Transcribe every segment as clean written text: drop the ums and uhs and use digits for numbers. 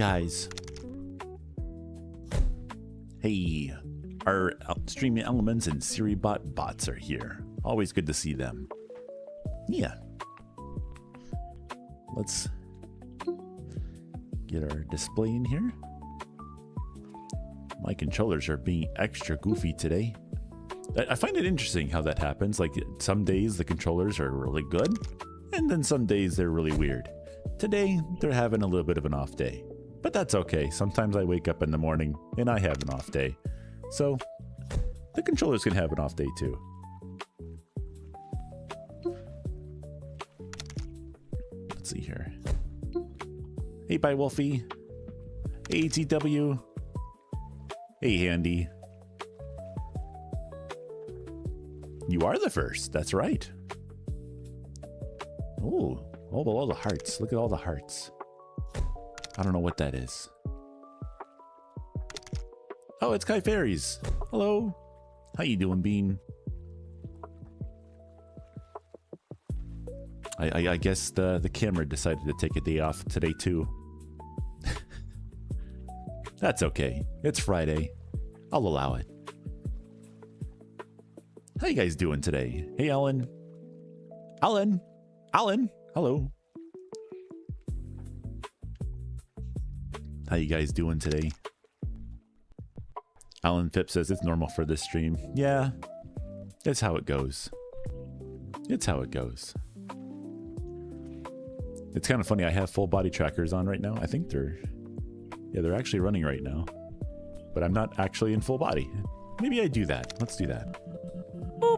guys. Hey, our streaming elements and SiriBot bots are here. Always good to see them. Yeah. Let's get our display in here. My controllers are being extra goofy today. I find it interesting how that happens. Like some days the controllers are really good, and then some days they're really weird. Today, they're having a little bit of an off day. But that's okay. Sometimes I wake up in the morning and I have an off day. So, the controllers can have an off day too. Let's see here. Hey, bye, Wolfie. Hey, TW. Hey, Handy. You are the first. That's right. Oh, all the hearts. Look at all the hearts. I don't know what that is. Oh, it's Kai Fairies. Hello. How you doing, Bean? I guess the camera decided to take a day off today too. That's okay. It's Friday. I'll allow it. How you guys doing today? Hey, Alan. Alan. Alan. Hello. How you guys doing today? Alan Phipps says it's normal for this stream. Yeah, it's how it goes. It's how it goes. It's kind of funny. I have full body trackers on right now. I think they're actually running right now. But I'm not actually in full body. Maybe I do that. Let's do that. Boop.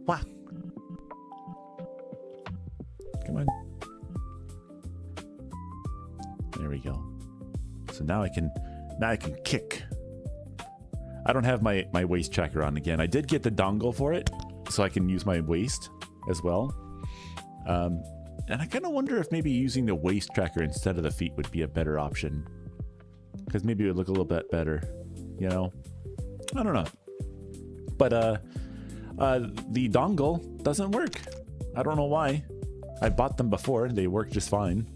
Wah. Come on. There we go. So now I can kick. I don't have my waist tracker on again. I did get the dongle for it, so I can use my waist as well. And I kind of wonder if maybe using the waist tracker instead of the feet would be a better option, because maybe it would look a little bit better, you know. I don't know. But the dongle doesn't work. I don't know why. I bought them before. They work just fine.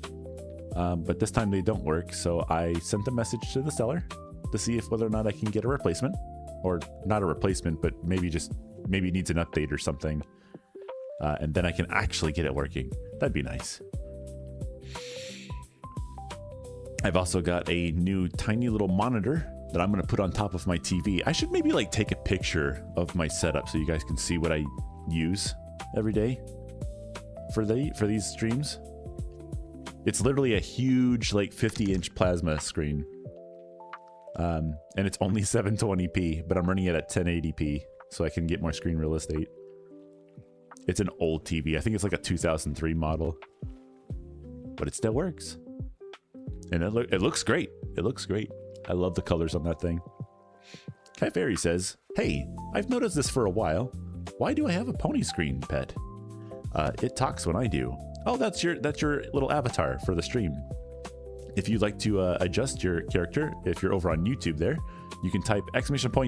But this time they don't work, so I sent a message to the seller to see if whether or not I can get a replacement, or not a replacement, but maybe it needs an update or something, and then I can actually get it working. That'd be nice. I've also got a new tiny little monitor that I'm going to put on top of my TV. I should maybe like take a picture of my setup so you guys can see what I use every day for these streams. It's literally a huge, like 50-inch plasma screen. And it's only 720p, but I'm running it at 1080p so I can get more screen real estate. It's an old TV. I think it's like a 2003 model, but it still works. And it looks great. It looks great. I love the colors on that thing. Kai Fairy says, hey, I've noticed this for a while. Why do I have a pony screen, pet? It talks when I do. Oh, that's your little avatar for the stream. If you'd like to adjust your character, if you're over on YouTube there, you can type !EXT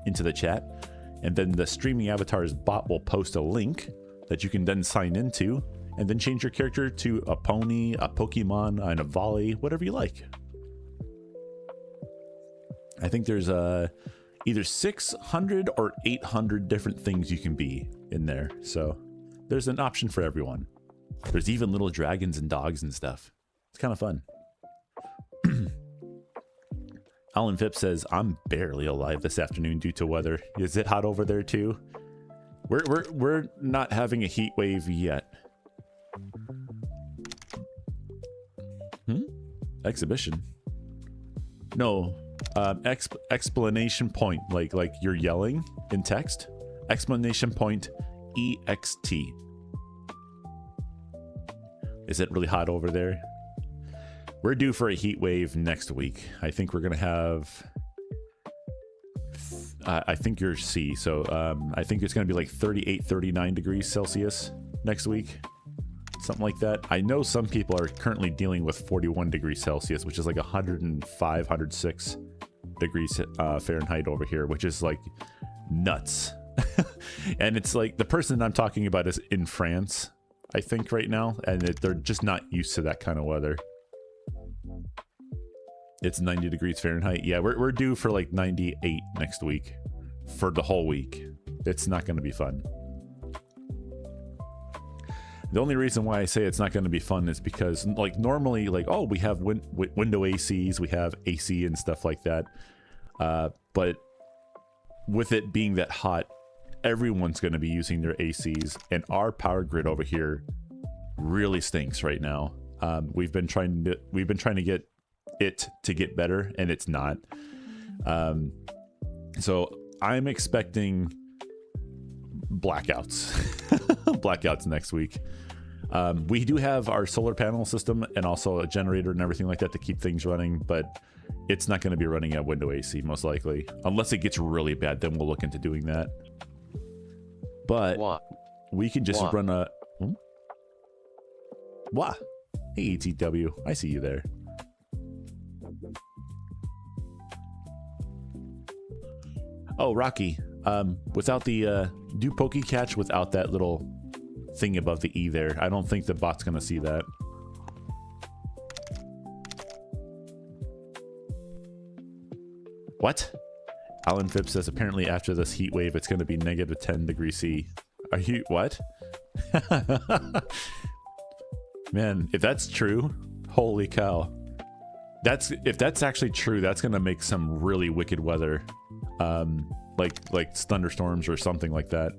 into the chat, and then the streaming avatar's bot will post a link that you can then sign into, and then change your character to a pony, a Pokemon, and a volley, whatever you like. I think there's either 600 or 800 different things you can be in there, so there's an option for everyone. There's even little dragons and dogs and stuff. It's kind of fun. Alan Phipps says, I'm barely alive this afternoon due to weather. Is it hot over there too? We're not having a heat wave yet. Exhibition? No. Explanation point. Like you're yelling in text. Explanation point EXT. Is it really hot over there? We're due for a heat wave next week. I think we're gonna have, I think you're C, so I think it's gonna be like 38, 39 degrees Celsius next week. Something like that. I know some people are currently dealing with 41 degrees Celsius, which is like 105, 106 degrees Fahrenheit over here, which is like nuts. And it's like the person I'm talking about is in France. I think, right now, and they're just not used to that kind of weather. It's 90 degrees Fahrenheit. Yeah, we're due for like 98 next week for the whole week. It's not going to be fun. The only reason why I say it's not going to be fun is because, like, normally, like, oh, we have window ACs, we have AC and stuff like that. But with it being that hot, everyone's going to be using their ACs, and our power grid over here really stinks right now. We've been trying to get it to get better, and it's not. So I'm expecting blackouts. Blackouts next week. We do have our solar panel system and also a generator and everything like that to keep things running, but it's not going to be running at window AC most likely, unless it gets really bad. Then we'll look into doing that. But we can just run a Hey ATW, I see you there. Oh, Rocky, without the do pokey catch without that little thing above the E there. I don't think the bot's gonna see that. What? Alan Phipps says apparently after this heat wave it's gonna be negative 10 degrees C. Are you what? Man, if that's true, holy cow. If that's actually true, that's gonna make some really wicked weather. Like thunderstorms or something like that.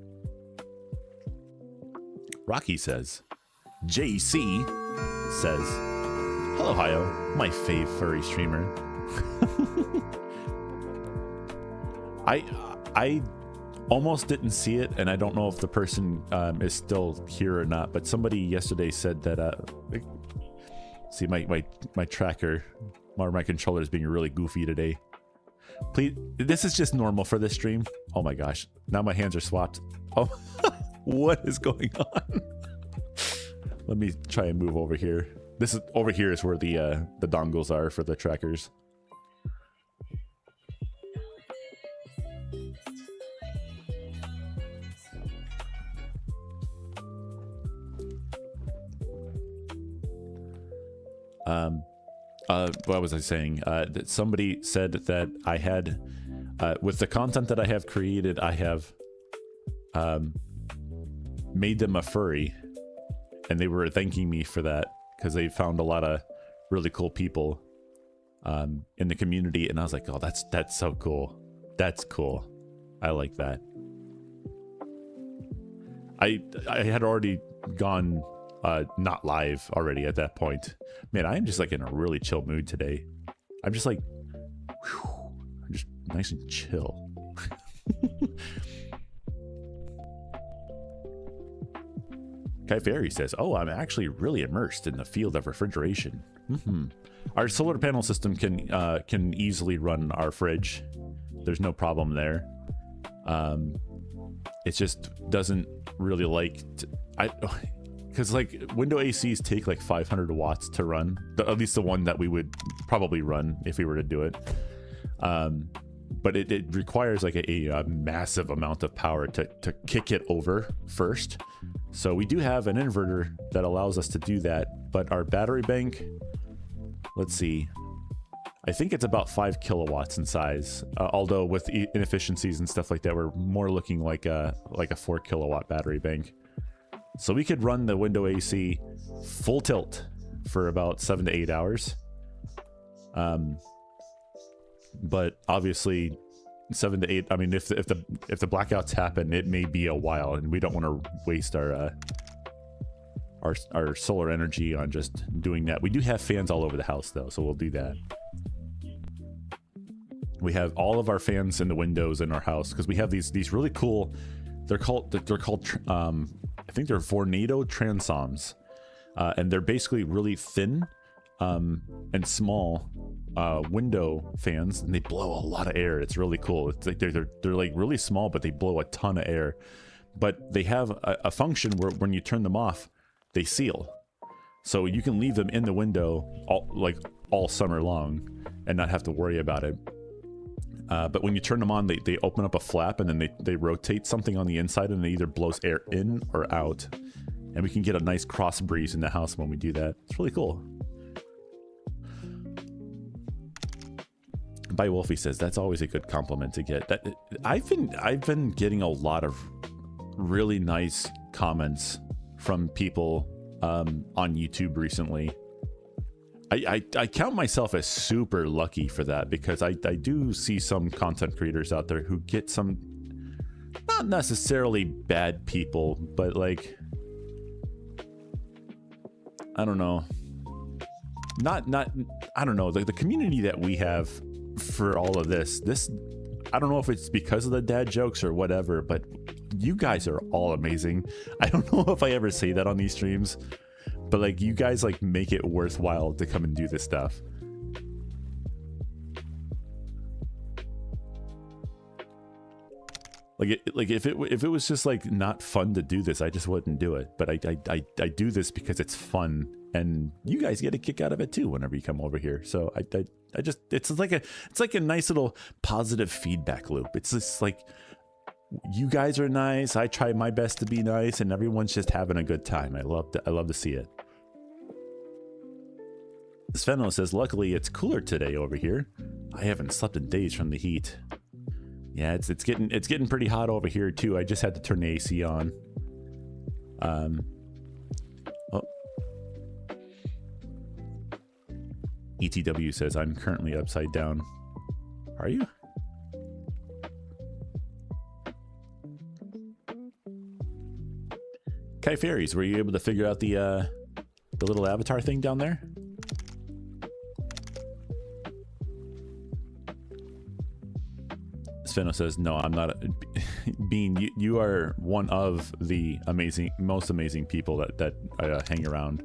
Rocky says. JC says, hello, Hio, my fave furry streamer. I almost didn't see it, and I don't know if the person is still here or not, but somebody yesterday said that, see my tracker, my controller is being really goofy today. Please, this is just normal for this stream. Oh my gosh, now my hands are swapped. Oh, what is going on? Let me try and move over here. Over here is where the dongles are for the trackers. What was I saying? That somebody said that I had, with the content that I have created, I have made them a furry, and they were thanking me for that because they found a lot of really cool people in the community, and I was like, oh, that's so cool. That's cool. I like that. I had already gone not live already at that point. Man, I am just like in a really chill mood today. I'm just like, whew, I'm just nice and chill. Kai Fairy says, oh, I'm actually really immersed in the field of refrigeration. Our solar panel system can easily run our fridge. There's no problem there. It just doesn't really like because like window ACs take like 500 watts to run, at least the one that we would probably run if we were to do it. But it requires like a massive amount of power to kick it over first. So we do have an inverter that allows us to do that, but our battery bank, let's see, I think it's about 5 kilowatts in size, although with inefficiencies and stuff like that, we're more looking like a 4 kilowatt battery bank. So we could run the window AC full tilt for about 7 to 8 hours. But obviously 7 to 8, I mean, if the blackouts happen, it may be a while, and we don't want to waste our solar energy on just doing that. We do have fans all over the house though, so we'll do that. We have all of our fans in the windows in our house because we have these really cool, they're called I think they're Vornado transoms, and they're basically really thin and small window fans, and they blow a lot of air. It's really cool. It's like they're like really small, but they blow a ton of air. But they have a function where when you turn them off, they seal, so you can leave them in the window all summer long and not have to worry about it. But when you turn them on, they open up a flap, and then they rotate something on the inside, and it either blows air in or out. And we can get a nice cross breeze in the house when we do that. It's really cool. By Wolfie says that's always a good compliment to get. That I've been getting a lot of really nice comments from people on YouTube recently. I count myself as super lucky for that, because I do see some content creators out there who get some, not necessarily bad people, but like, I don't know, not I don't know, the community that we have for all of this, I don't know if it's because of the dad jokes or whatever, but you guys are all amazing. I don't know if I ever say that on these streams, but like, you guys like make it worthwhile to come and do this stuff. Like if it was just like not fun to do this, I just wouldn't do it. But I do this because it's fun, and you guys get a kick out of it too whenever you come over here. So I just, it's like a nice little positive feedback loop. It's just like, you guys are nice, I try my best to be nice, and everyone's just having a good time. I love to see it. Svenno says, luckily it's cooler today over here. I haven't slept in days from the heat. Yeah, it's getting pretty hot over here too. I just had to turn the AC on. Oh. ETW says, I'm currently upside down. Are you? Kai Fairies, were you able to figure out the little avatar thing down there? Svenno says, no, I'm not. Bean, you are one of the most amazing people that hang around.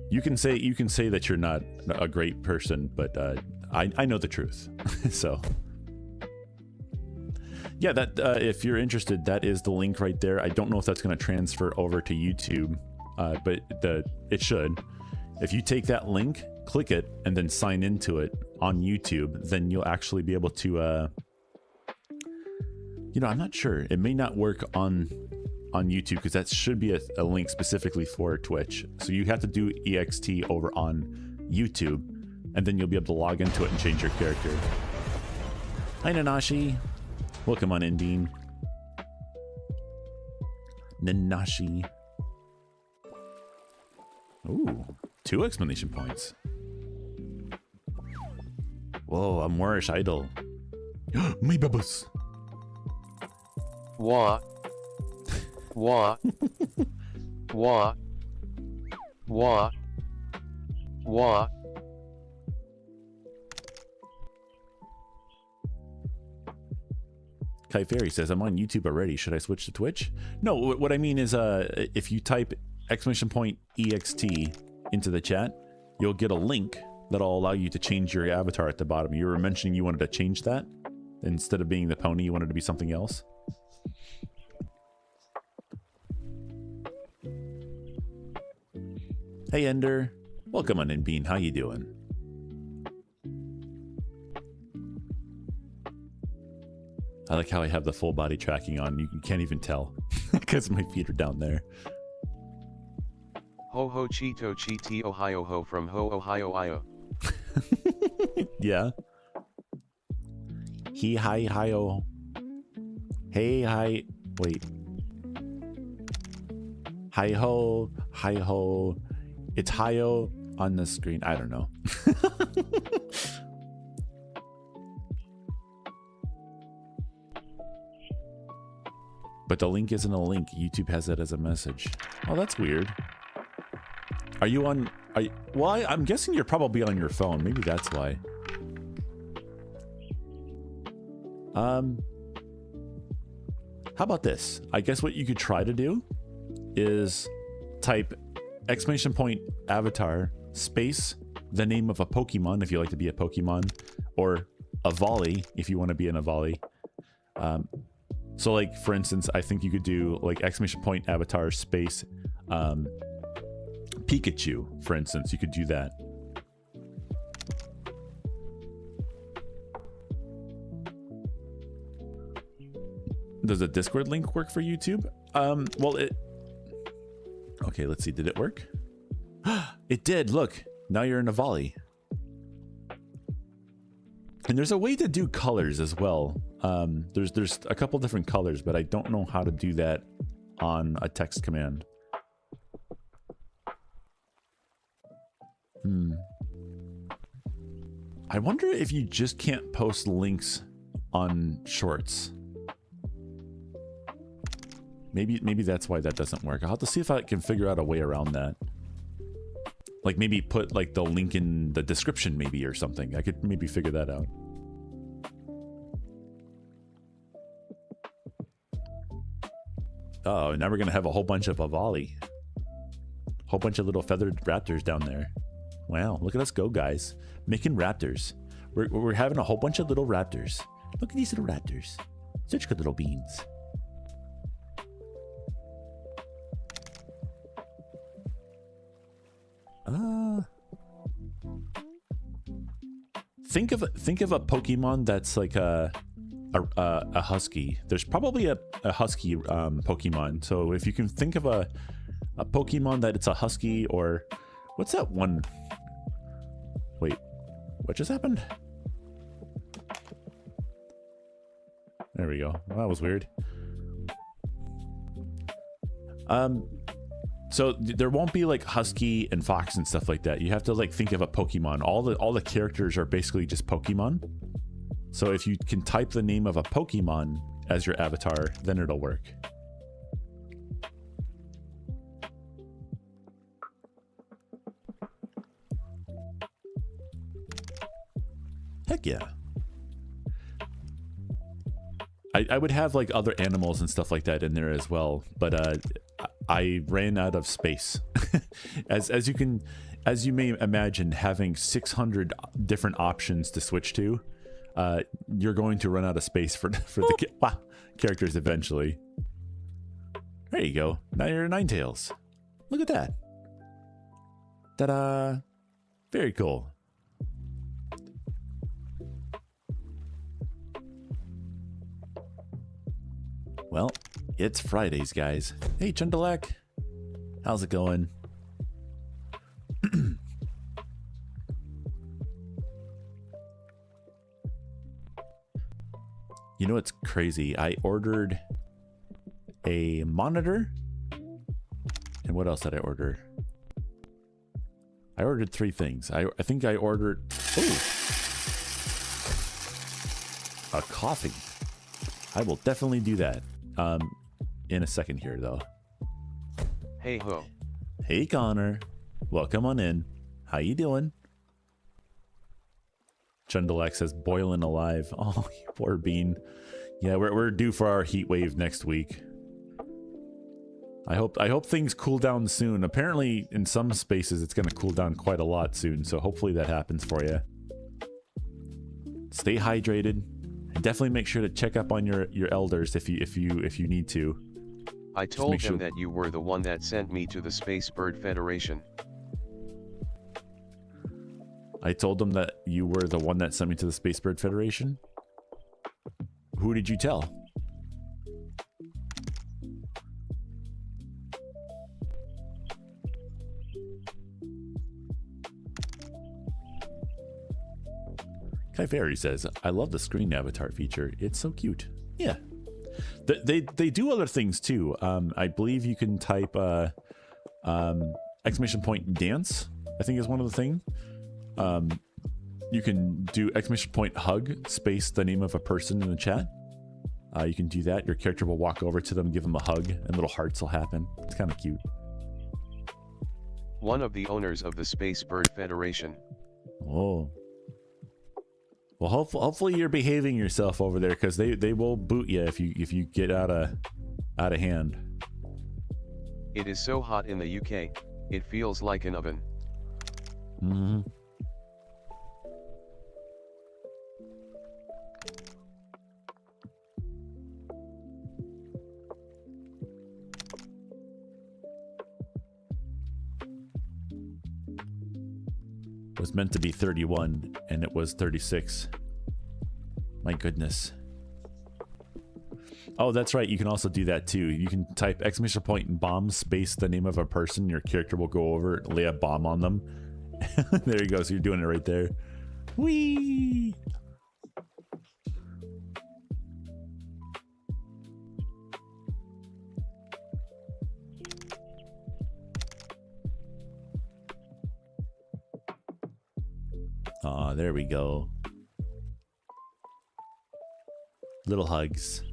You can say that you're not a great person, but I know the truth. So yeah, that if you're interested, that is the link right there. I don't know if that's going to transfer over to YouTube, but it should. If you take that link, click it, and then sign into it on YouTube, then you'll actually be able to, I'm not sure. It may not work on YouTube, because that should be a link specifically for Twitch. So you have to do EXT over on YouTube, and then you'll be able to log into it and change your character. Hi, Nanashi. Welcome on in, Bean. Nanashi. Ooh, 2 exclamation points. Whoa, a Moorish idol. My bubbles. What? What? What? What? What? Kai Fairy says, I'm on YouTube already. Should I switch to Twitch? No, what I mean is, if you type !EXT into the chat, you'll get a link that'll allow you to change your avatar at the bottom. You were mentioning you wanted to change that. Instead of being the pony, you wanted to be something else. Hey, Ender. Welcome on in, Bean. How you doing? I like how I have the full body tracking on. You can't even tell because my feet are down there. Ho ho Cheeto Cheeti Ohio ho from Ho Ohio Io. Yeah. He hi hi oh. Hey hi. Wait. Hi ho. Hi ho. It's hi-oh on the screen. I don't know. But the link isn't a link. YouTube has it as a message. Oh, that's weird. Are you on... well, I'm guessing you're probably on your phone. Maybe that's why. How about this? I guess what you could try to do is type !avatar space the name of a Pokemon if you like to be a Pokemon, or a volley if you want to be in a volley. So like, for instance, I think you could do like !avatar space Pikachu, for instance. You could do that. does a Discord link work for YouTube? Well, okay, let's see. Did it work? It did. Look, now you're in a volley. And there's a way to do colors as well. There's a couple different colors, but I don't know how to do that on a text command. I wonder if you just can't post links on shorts. Maybe that's why that doesn't work. I'll have to see if I can figure out a way around that. Like maybe put like the link in the description maybe or something. I could maybe figure that out. Oh, now we're gonna have a whole bunch of a volley. Whole bunch of little feathered raptors down there. Wow, look at us go, guys. Making raptors. We're having a whole bunch of little raptors. Look at these little raptors. Such good little beans. Think of a Pokemon that's like a husky. There's probably a husky Pokemon. So if you can think of a Pokemon that it's a husky, or what's that one? Wait, what just happened? There we go. Well, that was weird. So there won't be like husky and fox and stuff like that. You have to like think of a Pokemon. All the characters are basically just Pokemon. So if you can type the name of a Pokemon as your avatar, then it'll work. Heck yeah. I would have like other animals and stuff like that in there as well, but I ran out of space. as you may imagine, having 600 different options to switch to, you're going to run out of space for the characters eventually. There you go. Now you're Ninetales. Look at that. Ta-da! Very cool. Well, it's Fridays, guys. Hey, Chundalak. How's it going? You know what's crazy? I ordered a monitor. And what else did I order? I ordered 3 things. I think I ordered... Ooh! A coffee. I will definitely do that. In a second here, though. Hey ho. Hey Connor, welcome on in. How you doing? Chundalak says boiling alive. Oh, you poor bean. Yeah, we're due for our heat wave next week. I hope things cool down soon. Apparently, in some spaces, it's going to cool down quite a lot soon. So hopefully that happens for you. Stay hydrated. And definitely make sure to check up on your elders if you need to. I told him that you were the one that sent me to the Space Bird Federation. I told him that you were the one that sent me to the Space Bird Federation? Who did you tell? Kai Fairy says, I love the screen avatar feature. It's so cute. Yeah. They do other things too. I believe you can type exclamation point dance, I think is one of the things. You can do exclamation point hug, space the name of a person in the chat. You can do that. Your character will walk over to them, give them a hug, and little hearts will happen. It's kind of cute. One of the owners of the Space Bird Federation. Oh. Well, hopefully you're behaving yourself over there, because they will boot you if you get out of hand. It is so hot in the UK, it feels like an oven. Mm-hmm. Was meant to be 31 and it was 36. My goodness. Oh, that's right. You can also do that too. You can type exclamation point and bomb space the name of a person. Your character will go over, lay a bomb on them. There you go. So you're doing it right there. Whee! Aw, there we go. Little hugs.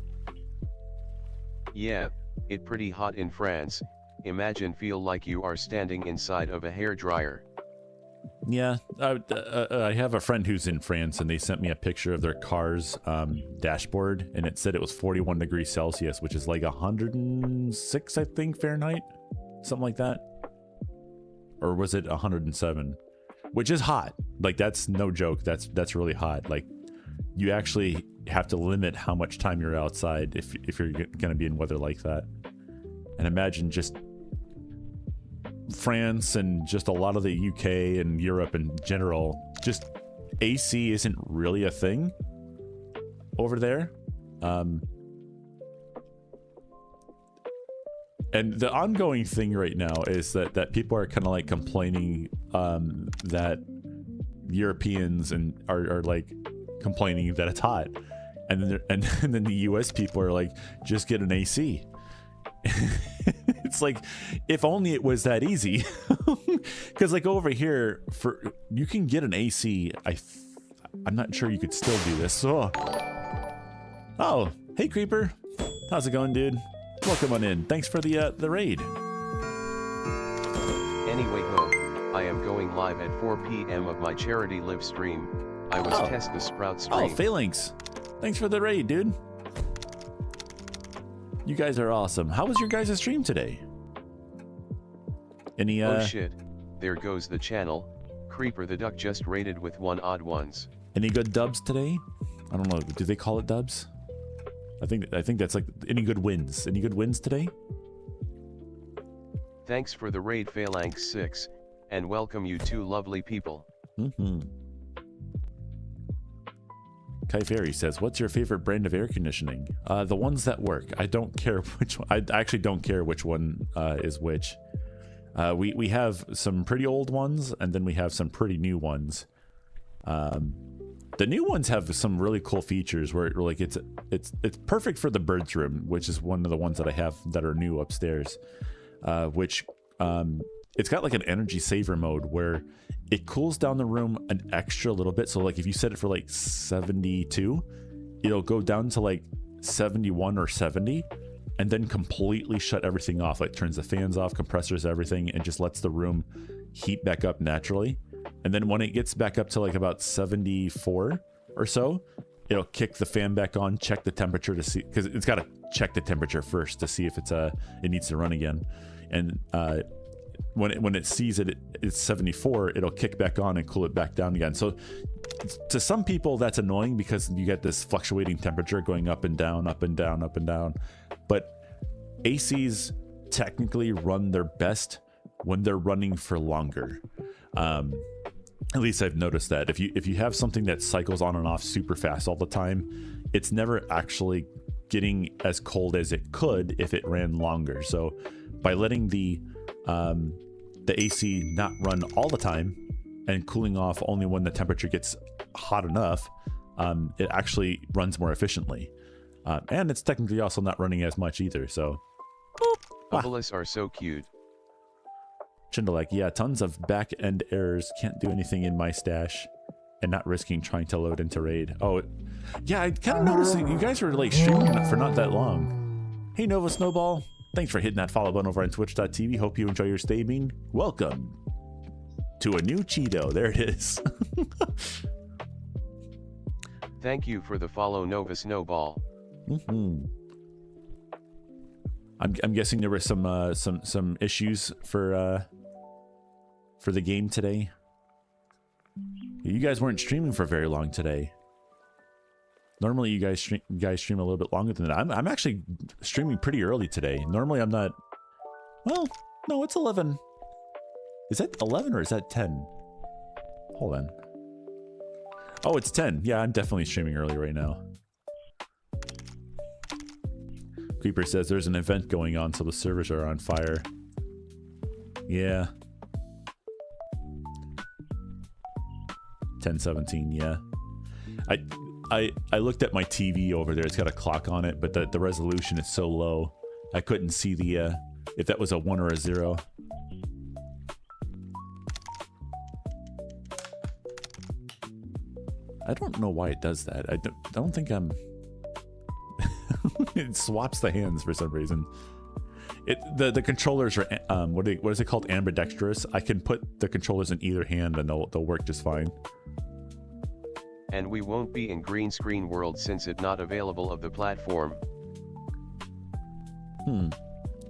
Yeah, it pretty hot in France. Imagine feel like you are standing inside of a hairdryer. Yeah, I have a friend who's in France, and they sent me a picture of their car's dashboard, and it said it was 41 degrees Celsius, which is like 106, I think, Fahrenheit, something like that. Or was it 107? Which is hot. Like, that's no joke. That's really hot. Like, you actually have to limit how much time you're outside if you're going to be in weather like that. And imagine just France and just a lot of the UK and Europe in general, just AC isn't really a thing over there. And the ongoing thing right now is that people are kind of like complaining that Europeans are like complaining that it's hot, and then the US people are like, just get an AC. It's like, if only it was that easy. Because like over here, you can get an AC. I'm not sure you could still do this. Oh, hey Creeper, how's it going, dude? Welcome on in. Thanks for the raid. Anyway ho, I am going live at 4 p.m. of my charity live stream. I was test the Sprout stream. Oh, Phalanx. Thanks for the raid, dude. You guys are awesome. How was your guys' stream today? Any Oh shit, there goes the channel. Creeper the Duck just raided with 1 odd ones. Any good dubs today? I don't know. Do they call it dubs? I think that's like any good wins. Any good wins today? Thanks for the raid Phalanx 6, and welcome you two lovely people. Kai Ferry says, what's your favorite brand of air conditioning? The ones that work. I don't care which one. I actually don't care which one is which. We have some pretty old ones, and then we have some pretty new ones. The new ones have some really cool features where it's perfect for the birds room, which is one of the ones that I have that are new upstairs. Which it's got like an energy saver mode where it cools down the room an extra little bit. So like if you set it for like 72, it'll go down to like 71 or 70, and then completely shut everything off. Like turns the fans off, compressors, everything, and just lets the room heat back up naturally. And then when it gets back up to like about 74 or so, it'll kick the fan back on, check the temperature to see, because it's got to check the temperature first to see if it needs to run again. And when it sees it's 74, it'll kick back on and cool it back down again. So to some people that's annoying because you get this fluctuating temperature going up and down, up and down, up and down. But ACs technically run their best when they're running for longer. At least I've noticed that if you have something that cycles on and off super fast all the time, it's never actually getting as cold as it could if it ran longer. So by letting the AC not run all the time and cooling off only when the temperature gets hot enough, it actually runs more efficiently. And it's technically also not running as much either. So Bubbles are so cute. Chindalek, yeah, tons of back-end errors. Can't do anything in my stash, and not risking trying to load into raid. Oh, yeah, I kind of noticed that you guys were like streaming for not that long. Hey, Nova Snowball, thanks for hitting that follow button over on twitch.tv. Hope you enjoy your stay bean. Welcome to a new Cheeto. There it is. Thank you for the follow, Nova Snowball. I'm guessing there were some issues for the game today. You guys weren't streaming for very long today. Normally you guys stream a little bit longer than that. I'm actually streaming pretty early today. Normally I'm not. Well, no, it's 11. Is that 11 or is that 10? Hold on. Oh, it's 10. Yeah, I'm definitely streaming early right now. Creeper says there's an event going on, so the servers are on fire. Yeah. 10:17, yeah. I looked at my TV over there. It's got a clock on it, but the resolution is so low. I couldn't see the if that was a 1 or a 0. I don't know why it does that. I don't think I'm... It swaps the hands for some reason. The controllers are what is it called, ambidextrous. I can put the controllers in either hand and they'll work just fine. And we won't be in green screen world since it not available of the platform.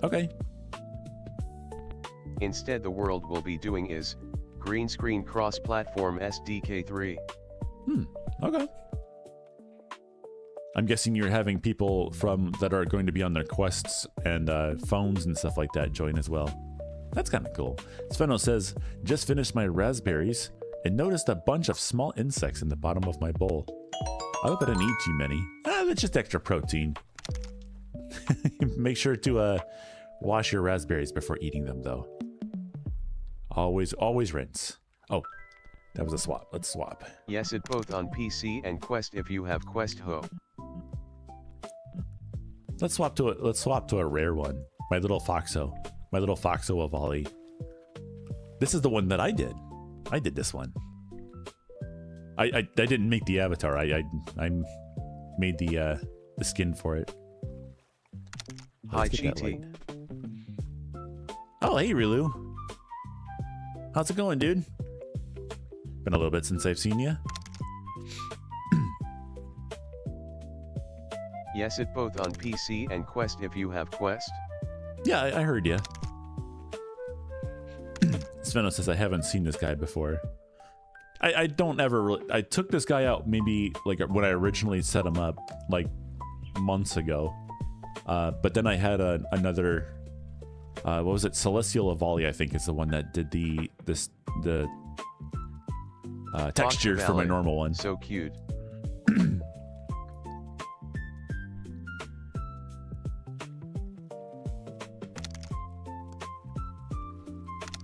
Okay. Instead the world will be doing is green screen cross platform SDK3. Okay. I'm guessing you're having people that are going to be on their quests and phones and stuff like that join as well. That's kind of cool. Sveno says, just finished my raspberries and noticed a bunch of small insects in the bottom of my bowl. I hope I didn't eat too many. That's just extra protein. Make sure to wash your raspberries before eating them, though. Always rinse. Oh, that was a swap. Let's swap. Yes, it both on PC and Quest if you have Quest Ho. Let's swap to a rare one. My little Foxo of Ollie. This is the one that I did. I did this one. I didn't make the avatar. I made the skin for it. Hi, Cheety. Oh, hey, Rilu. How's it going, dude? Been a little bit since I've seen you. Yes, it both on PC and Quest if you have Quest. Yeah, I heard you. Sveno says I haven't seen this guy before. I don't ever really... I took this guy out maybe like when I originally set him up like months ago. But then I had another... what was it? Celestial Avali, I think, is the one that did the textures for my normal one. So cute.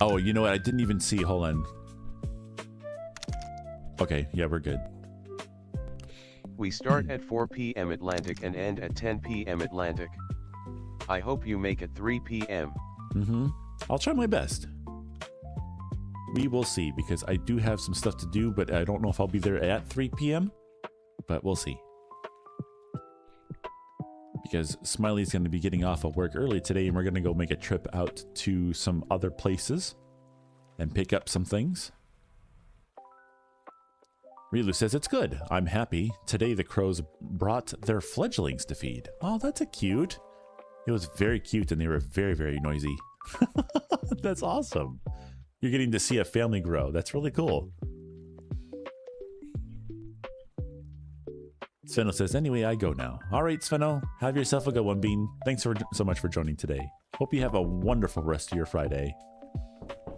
Oh, you know what? I didn't even see. Hold on. Okay, yeah, we're good. We start at 4 p.m. Atlantic and end at 10 p.m. Atlantic. I hope you make it 3 p.m. I'll try my best. We will see, because I do have some stuff to do, but I don't know if I'll be there at 3 p.m. But we'll see. Because Smiley's going to be getting off of work early today, and we're going to go make a trip out to some other places and pick up some things. Rilu says, it's good. I'm happy. Today the crows brought their fledglings to feed. Oh, that's a cute. It was very cute, and they were very, very noisy. That's awesome. You're getting to see a family grow. That's really cool. Sveno says, anyway, I go now. All right, Sveno, have yourself a good one, Bean. Thanks so much for joining today. Hope you have a wonderful rest of your Friday.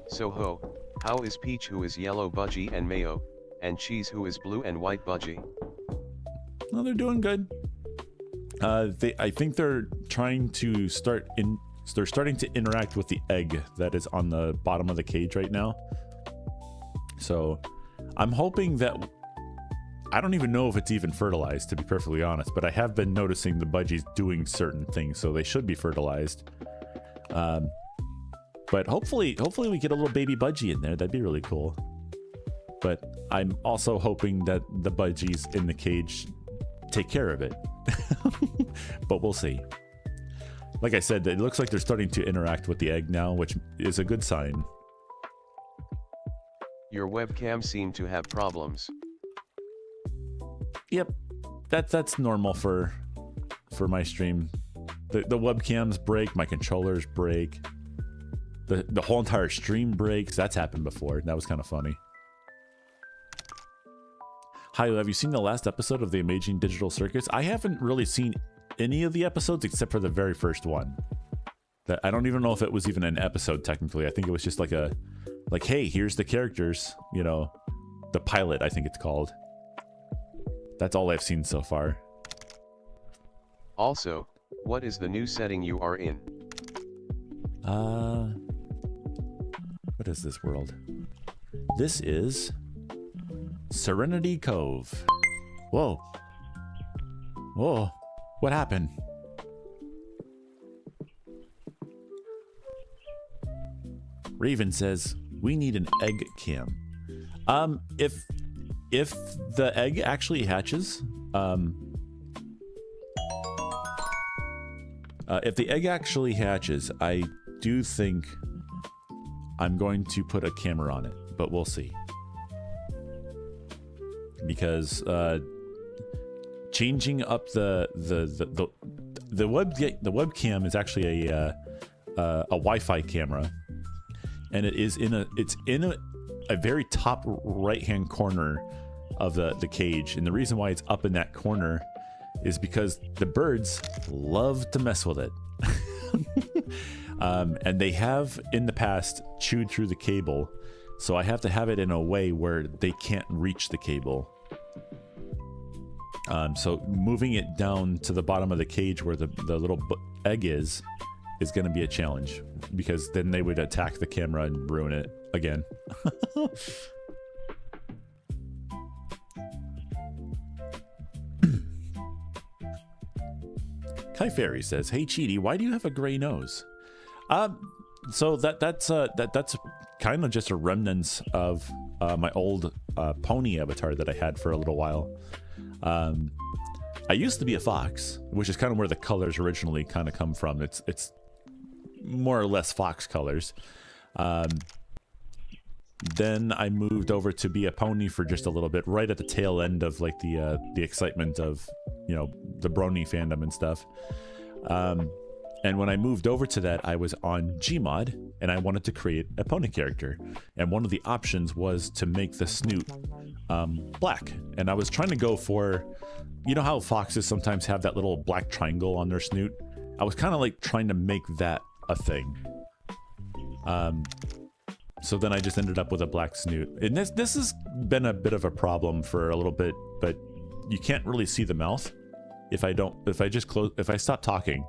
So ho, how is Peach who is yellow budgie and mayo, and Cheese who is blue and white budgie? No, they're doing good. I think they're trying to they're starting to interact with the egg that is on the bottom of the cage right now. So I'm hoping that... I don't even know if it's even fertilized, to be perfectly honest, but I have been noticing the budgies doing certain things, so they should be fertilized. But hopefully we get a little baby budgie in there. That'd be really cool. But I'm also hoping that the budgies in the cage take care of it. But we'll see. Like I said, it looks like they're starting to interact with the egg now, which is a good sign. Your webcam seemed to have problems. Yep, that's normal for my stream. The webcams break, my controllers break, the whole entire stream breaks. That's happened before. That was kind of funny. Hi, have you seen the last episode of the Amazing Digital Circus? I haven't really seen any of the episodes except for the very first one. That I don't even know if it was even an episode technically. I think it was just like hey, here's the characters, you know, the pilot, I think it's called. That's all I've seen so far. Also, What is the new setting you are in? What is this world? This is Serenity Cove. Whoa. Whoa. What happened? Raven says, we need an egg cam. If the egg actually hatches, if the egg actually hatches, I do think I'm going to put a camera on it, but we'll see. Because changing up the webcam is actually a Wi-Fi camera, and it's in a very top right-hand corner of the cage, and the reason why it's up in that corner is because the birds love to mess with it. And they have in the past chewed through the cable, so I have to have it in a way where they can't reach the cable. So moving it down to the bottom of the cage where the little egg is going to be a challenge, because then they would attack the camera and ruin it again. Kai Fairy says, "Hey Cheaty, why do you have a gray nose?" So that's kind of just a remnants of my old pony avatar that I had for a little while. I used to be a fox, which is kind of where the colors originally kind of come from. It's more or less fox colors. Then I moved over to be a pony for just a little bit, right at the tail end of like the excitement of, you know, the brony fandom and stuff. And when I moved over to that, I was on Gmod, and I wanted to create a pony character. And one of the options was to make the snoot black. And I was trying to go for, you know how foxes sometimes have that little black triangle on their snoot? I was kind of like trying to make that a thing. So then I just ended up with a black snoot. And this has been a bit of a problem for a little bit, but you can't really see the mouth if I stop talking.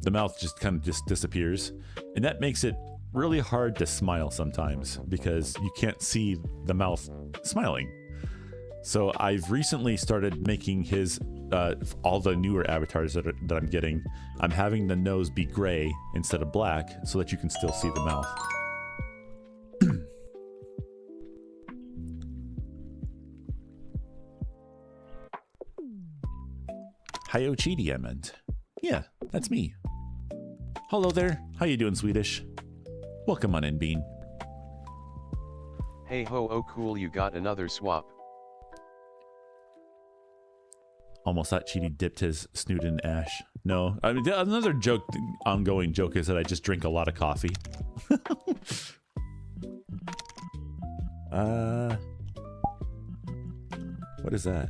The mouth just kind of just disappears, and that makes it really hard to smile sometimes because you can't see the mouth smiling. So I've recently started making his all the newer avatars that I'm getting. I'm having the nose be gray instead of black so that you can still see the mouth. Hiyo Cheaty, I meant. Yeah, that's me. Hello there. How you doing, Swedish? Welcome on in, Bean. Hey ho, oh cool, you got another swap. Almost thought Cheaty dipped his snoot in ash. No, I mean, another joke, ongoing joke is that I just drink a lot of coffee. What is that?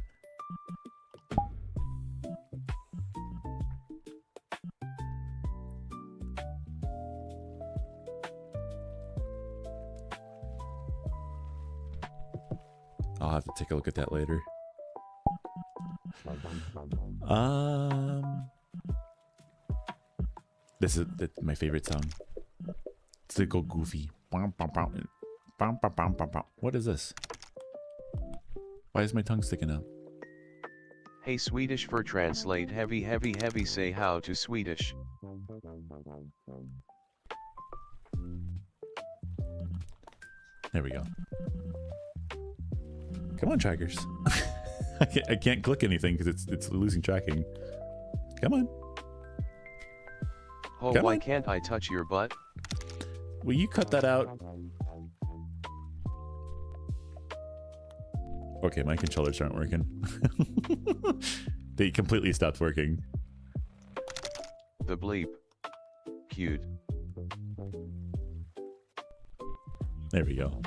I'll have to take a look at that later. This is my favorite song. It's the Go Goofy. What is this? Why is my tongue sticking out? Hey Swedish for translate heavy say how to Swedish. There we go. Come on, trackers. I can't click anything because it's losing tracking. Come on. Oh, Come why on. can't I touch your butt? Will you cut that out? Okay, my controllers aren't working. They completely stopped working. The bleep. Cute. There we go.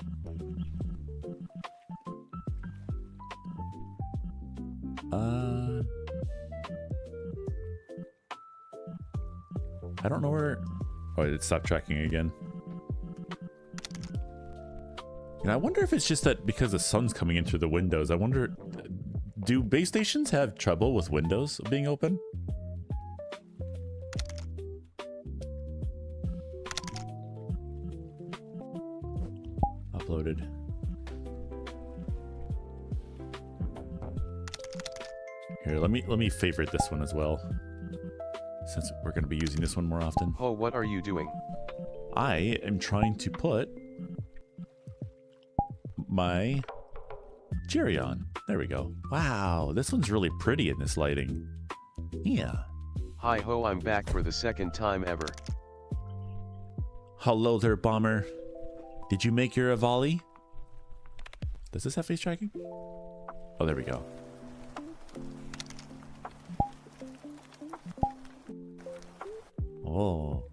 I don't know where... Oh, it stopped tracking again. And I wonder if it's just that because the sun's coming in through the windows, I wonder... Do base stations have trouble with Windows being open? Uploaded. Here, let me favorite this one as well, since we're going to be using this one more often. Oh, what are you doing? I am trying to put my cherry on. There we go. Wow, this one's really pretty in this lighting. Yeah. Hi ho, I'm back for the second time ever. Hello there, Bomber. Did you make your volley? Does this have face tracking? Oh, there we go. Oh.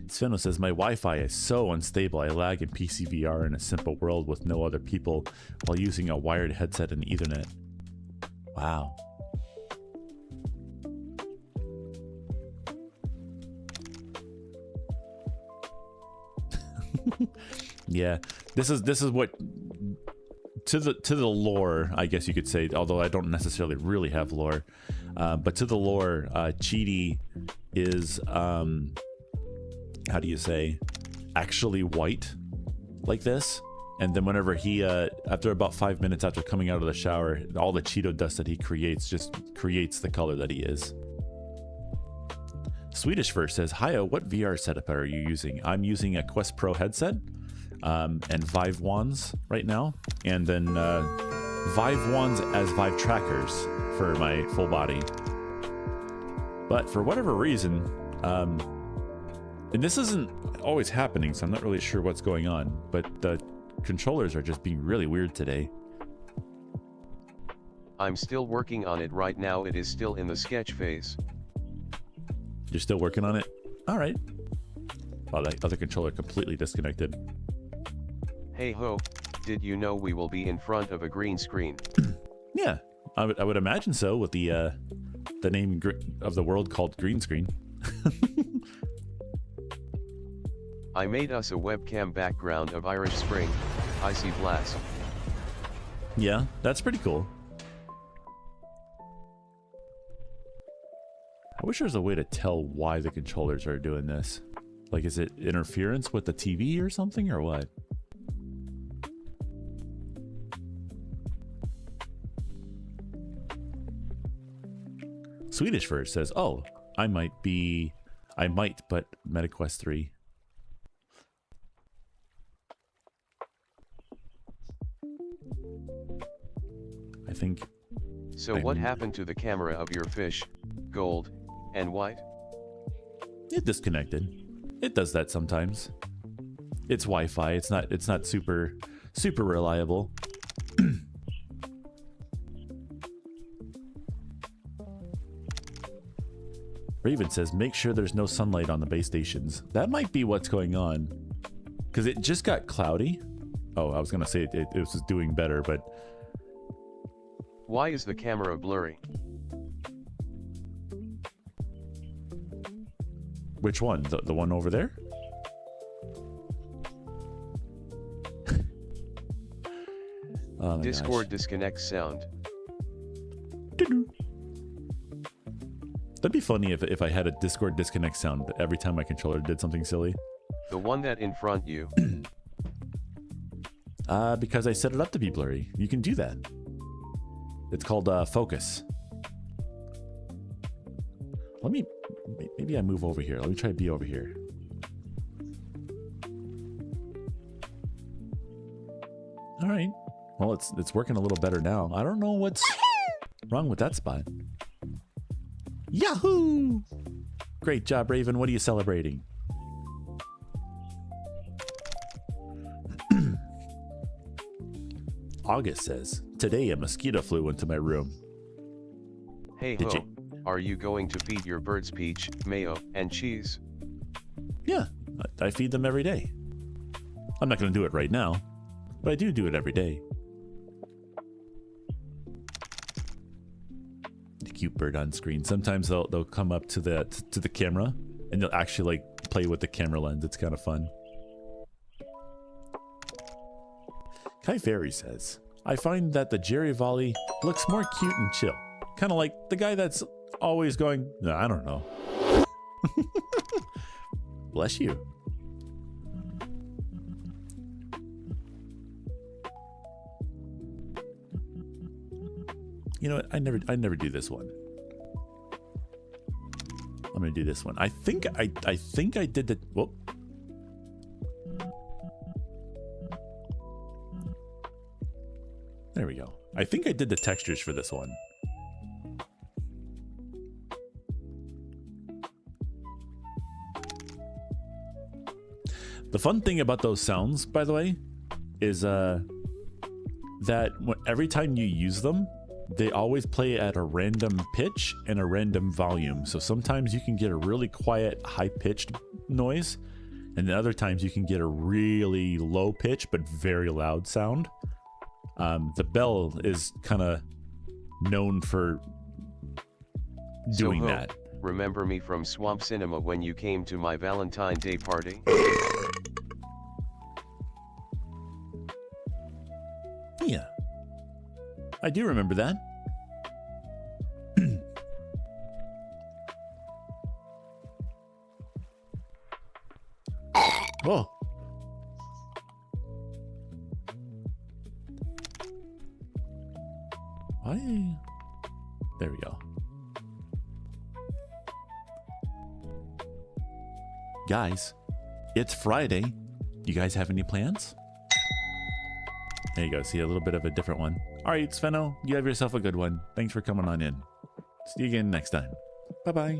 Sveno says, my Wi-Fi is so unstable, I lag in PCVR in a simple world with no other people while using a wired headset and Ethernet. Wow. Yeah, this is what to the lore, I guess you could say, although I don't necessarily really have lore, but to the lore, Cheety is how do you say, actually white like this, and then whenever he after about 5 minutes after coming out of the shower, all the Cheeto dust that he creates just creates the color that he is. Swedish Verse says, Hiya, what VR setup are you using? I'm using a Quest Pro headset and Vive wands right now, and then Vive wands as Vive trackers for my full body. But for whatever reason, and this isn't always happening, so I'm not really sure what's going on, but the controllers are just being really weird today. I'm still working on it right now, it is still in the sketch phase. You're still working on it? All right. Oh, that other controller completely disconnected. Hey ho, did you know we will be in front of a green screen? Yeah, I would imagine so, with the name of the world called green screen. I made us a webcam background of Irish Spring, Icy Blast. Yeah, that's pretty cool. I wish there was a way to tell why the controllers are doing this. Like, is it interference with the TV or something, or what? Swedish Verse says, oh, I might, but MetaQuest 3. I think... So what happened to the camera of your fish, gold, and white? It disconnected. It does that sometimes. It's Wi-Fi. It's not super reliable. Raven says, make sure there's no sunlight on the base stations. That might be what's going on, because it just got cloudy. Oh, I was gonna say it was doing better, but why is the camera blurry? which one? The one over there? Oh my Discord gosh. disconnects sound. That'd be funny if I had a Discord disconnect sound every time my controller did something silly. The one that in front you. Because I set it up to be blurry. You can do that. It's called focus. Maybe I move over here. Let me try to be over here. All right. Well, it's working a little better now. I don't know what's wrong with that spot. Yahoo! Great job, Raven. What are you celebrating? August says, today a mosquito flew into my room. Hey Did ho, you- are you going to feed your birds peach, mayo, and cheese? Yeah, I feed them every day. I'm not going to do it right now, but I do it every day. The cute bird on screen. Sometimes they'll come up to the camera and they'll actually like play with the camera lens. It's kind of fun. Kai Fairy says, I find that the Jerry Volley looks more cute and chill. Kind of like the guy that's always going, no, I don't know. Bless you. You know what? I never do this one. I'm gonna do this one. I think I did the whoop. There we go. I think I did the textures for this one. The fun thing about those sounds, by the way, is that every time you use them, they always play at a random pitch and a random volume. So sometimes you can get a really quiet, high-pitched noise, and then other times you can get a really low pitch but very loud sound. The bell is kind of known for doing that. Remember me from Swamp Cinema when you came to my Valentine's Day party? Yeah, I do remember that. Whoa. Why? There we go. Guys, it's Friday. You guys have any plans? There you go. See, a little bit of a different one. All right, Sveno, you have yourself a good one. Thanks for coming on in. See you again next time. Bye-bye.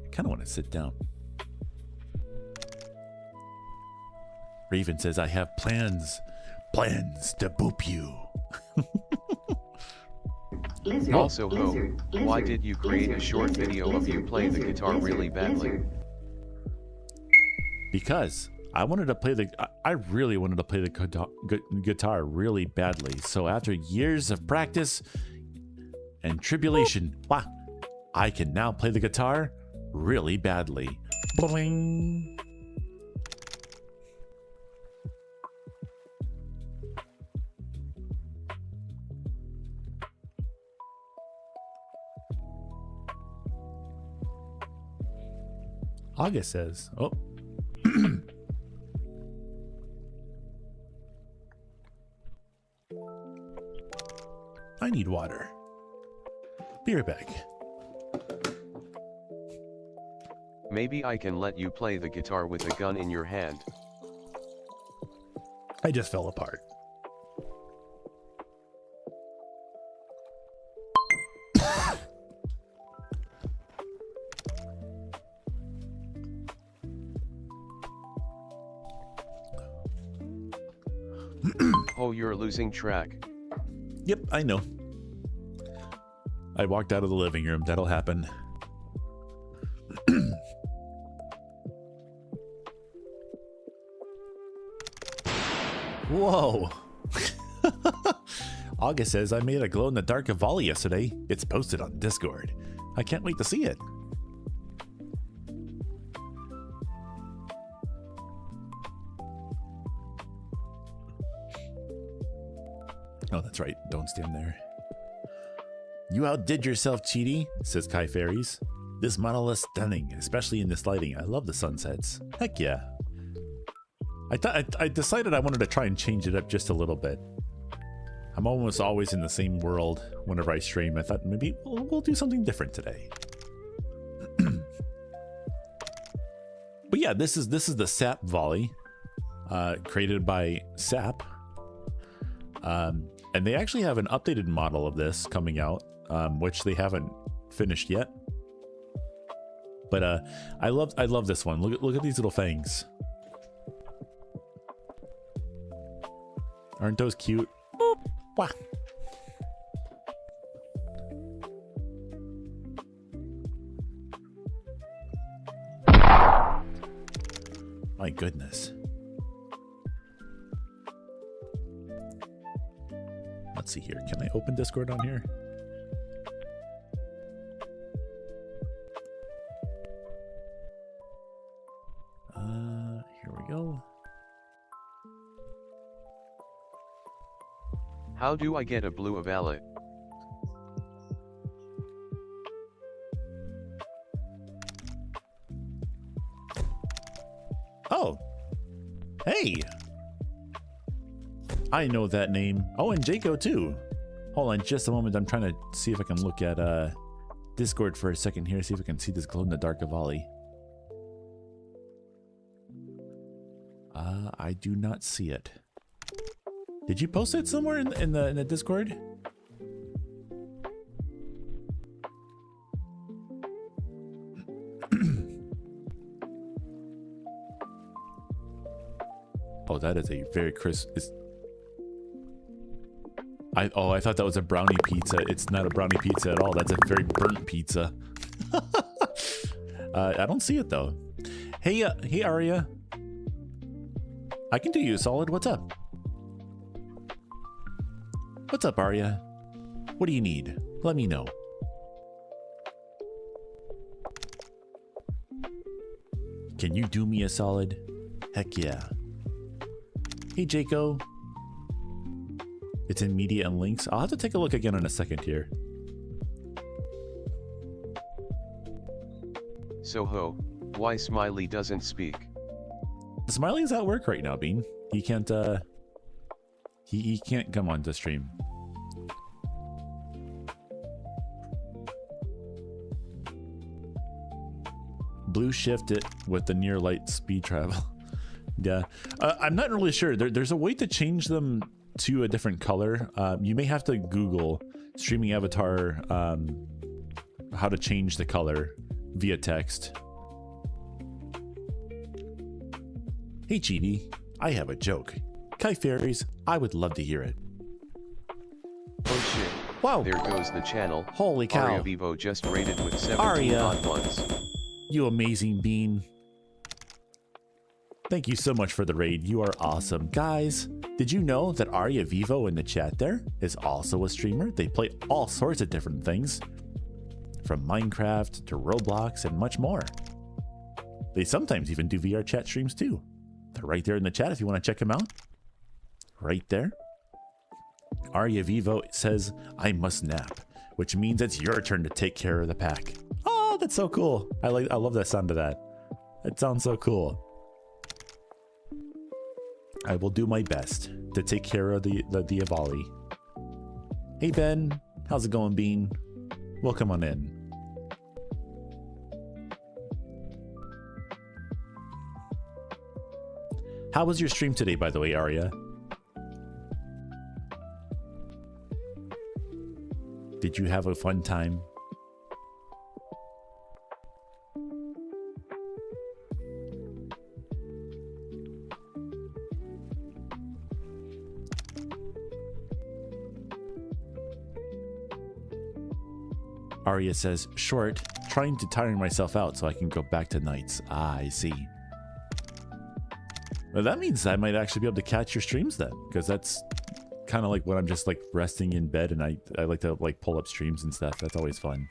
I kind of want to sit down. Raven says, I have plans to boop you. Lizard, Also, lizard, Ho, why lizard, did you create a lizard, short lizard, video of you lizard, playing the lizard, guitar lizard, really badly? lizard. Because I wanted to play I really wanted to play the guitar really badly. So after years of practice and tribulation, wow, I can now play the guitar really badly. Boing. August says, oh. I need water. Be right back. Maybe I can let you play the guitar with a gun in your hand. I just fell apart. Oh, you're losing track. Yep, I know. I walked out of the living room. That'll happen. Whoa. August says, I made a glow-in-the-dark volley yesterday. It's posted on Discord. I can't wait to see it. Oh, that's right. Don't stand there. You outdid yourself, Cheaty, says Kai Fairies. This model is stunning, especially in this lighting. I love the sunsets. Heck yeah. I decided I wanted to try and change it up just a little bit. I'm almost always in the same world whenever I stream. I thought maybe we'll do something different today. But yeah, this is the Sap Volley, created by Sap. And they actually have an updated model of this coming out, which they haven't finished yet. But I love this one. Look at these little fangs. Aren't those cute? Boop. Wah. My goodness. Let's see here. Can I open Discord on here? Here we go. How do I get a blue valet? Oh. Hey. I know that name. Oh, and Jaco too. Hold on just a moment. I'm trying to see if I can look at Discord for a second here. See if I can see this glow in the dark Avali. I do not see it. Did you post it somewhere in the Discord? Oh, that is a very crisp. I thought that was a brownie pizza. It's not a brownie pizza at all. That's a very burnt pizza. I don't see it though. Hey, hey Aria. I can do you a solid. What's up? What's up, Aria? What do you need? Let me know. Can you do me a solid? Heck yeah. Hey, Jaco. It's in media and links. I'll have to take a look again in a second here. So ho, why Smiley doesn't speak? Smiley is at work right now, Bean. He can't, he can't come on to stream. Blue shift it with the near light speed travel. Yeah. I'm not really sure. There's a way to change them to a different color. You may have to Google streaming avatar, how to change the color via text. Hey Cheetie, I have a joke. Kai Fairies, I would love to hear it. Oh shit. Wow. There goes the channel. Holy cow. Aria Vivo just rated with 17 Aria. hot ones. You amazing bean. Thank you so much for the raid. You are awesome. Guys, did you know that Aria Vivo in the chat there is also a streamer? They play all sorts of different things, from Minecraft to Roblox and much more. They sometimes even do VR chat streams too. They're right there in the chat if you want to check them out. Right there. Aria Vivo says, I must nap, which means it's your turn to take care of the pack. Oh, that's so cool. I love that sound of that. That sounds so cool. I will do my best to take care of the Avali. Hey Ben, how's it going, Bean? Welcome on in. How was your stream today, by the way, Aria? Did you have a fun time? Aria says, short, trying to tire myself out so I can go back to nights. Ah, I see. Well, that means I might actually be able to catch your streams then, because that's kind of like when I'm just like resting in bed and I like to like pull up streams and stuff. That's always fun.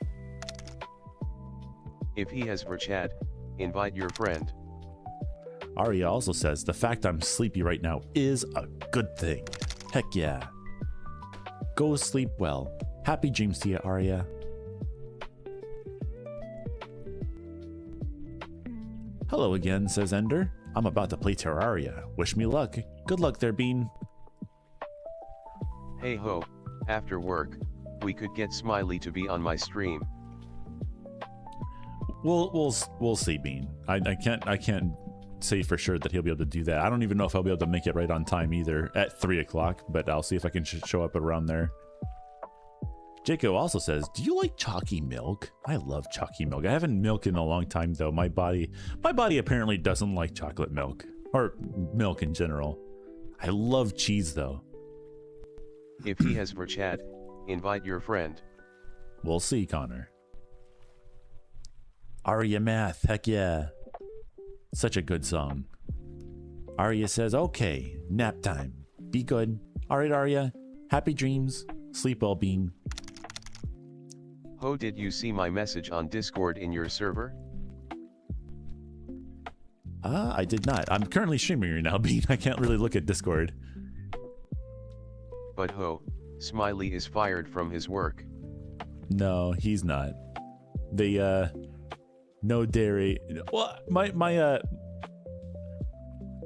If he has chat, invite your friend. Aria also says, the fact I'm sleepy right now is a good thing. Heck yeah. Go sleep well. Happy dreams to you, Aria. Hello again, says Ender. I'm about to play Terraria. Wish me luck. Good luck there, Bean. Hey ho, after work, we could get Smiley to be on my stream. We'll see, Bean. I can't say for sure that he'll be able to do that. I don't even know if I'll be able to make it right on time either at 3 o'clock, but I'll see if I can show up around there. Jaco also says, do you like chalky milk? I love chalky milk. I haven't milked in a long time though. My body apparently doesn't like chocolate milk or milk in general. I love cheese though. If he has chat, invite your friend. We'll see, Connor. Aria Math, heck yeah. Such a good song. Arya says, okay, nap time. Be good. All right, Arya. Happy dreams. Sleep well, Bean. Ho, did you see my message on Discord in your server? I did not. I'm currently streaming right now, Bean. I can't really look at Discord. But Ho, Smiley is fired from his work. No, he's not. They, no dairy. Well,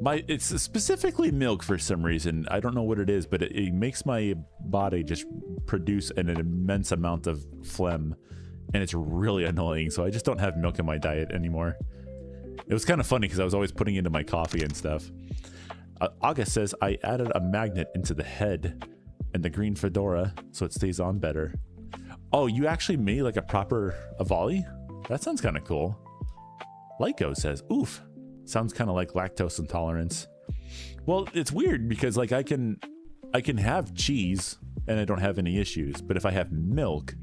it's specifically milk for some reason. I don't know what it is, but it makes my body just produce an immense amount of phlegm, and it's really annoying. So I just don't have milk in my diet anymore. It was kind of funny because I was always putting it into my coffee and stuff. August says, I added a magnet into the head and the green fedora so it stays on better. Oh, you actually made like a proper volley? That sounds kind of cool. Lyco says, oof. Sounds kind of like lactose intolerance. Well, it's weird because like I can have cheese and I don't have any issues, but if I have milk,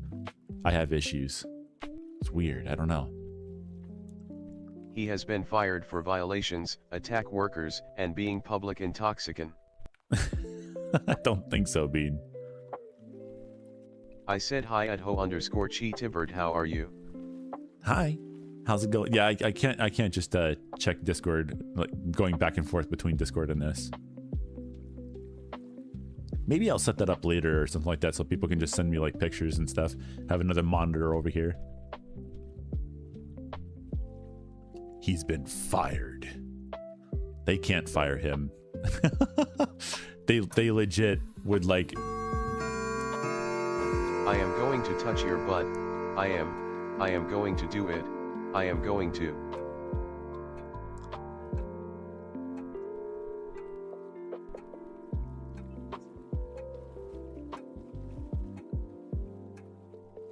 I have issues. It's weird. I don't know. He has been fired for violations, attack workers, and being public intoxicant. I don't think so, Bean. I said hi at ho_CheetiBird. How are you? Hi. How's it going? Yeah, I can't just check Discord, like going back and forth between Discord and this. Maybe I'll set that up later or something like that so people can just send me like pictures and stuff. Have another monitor over here. He's been fired. They can't fire him. They legit would like. I am going to touch your butt. I am going to do it. I am going to.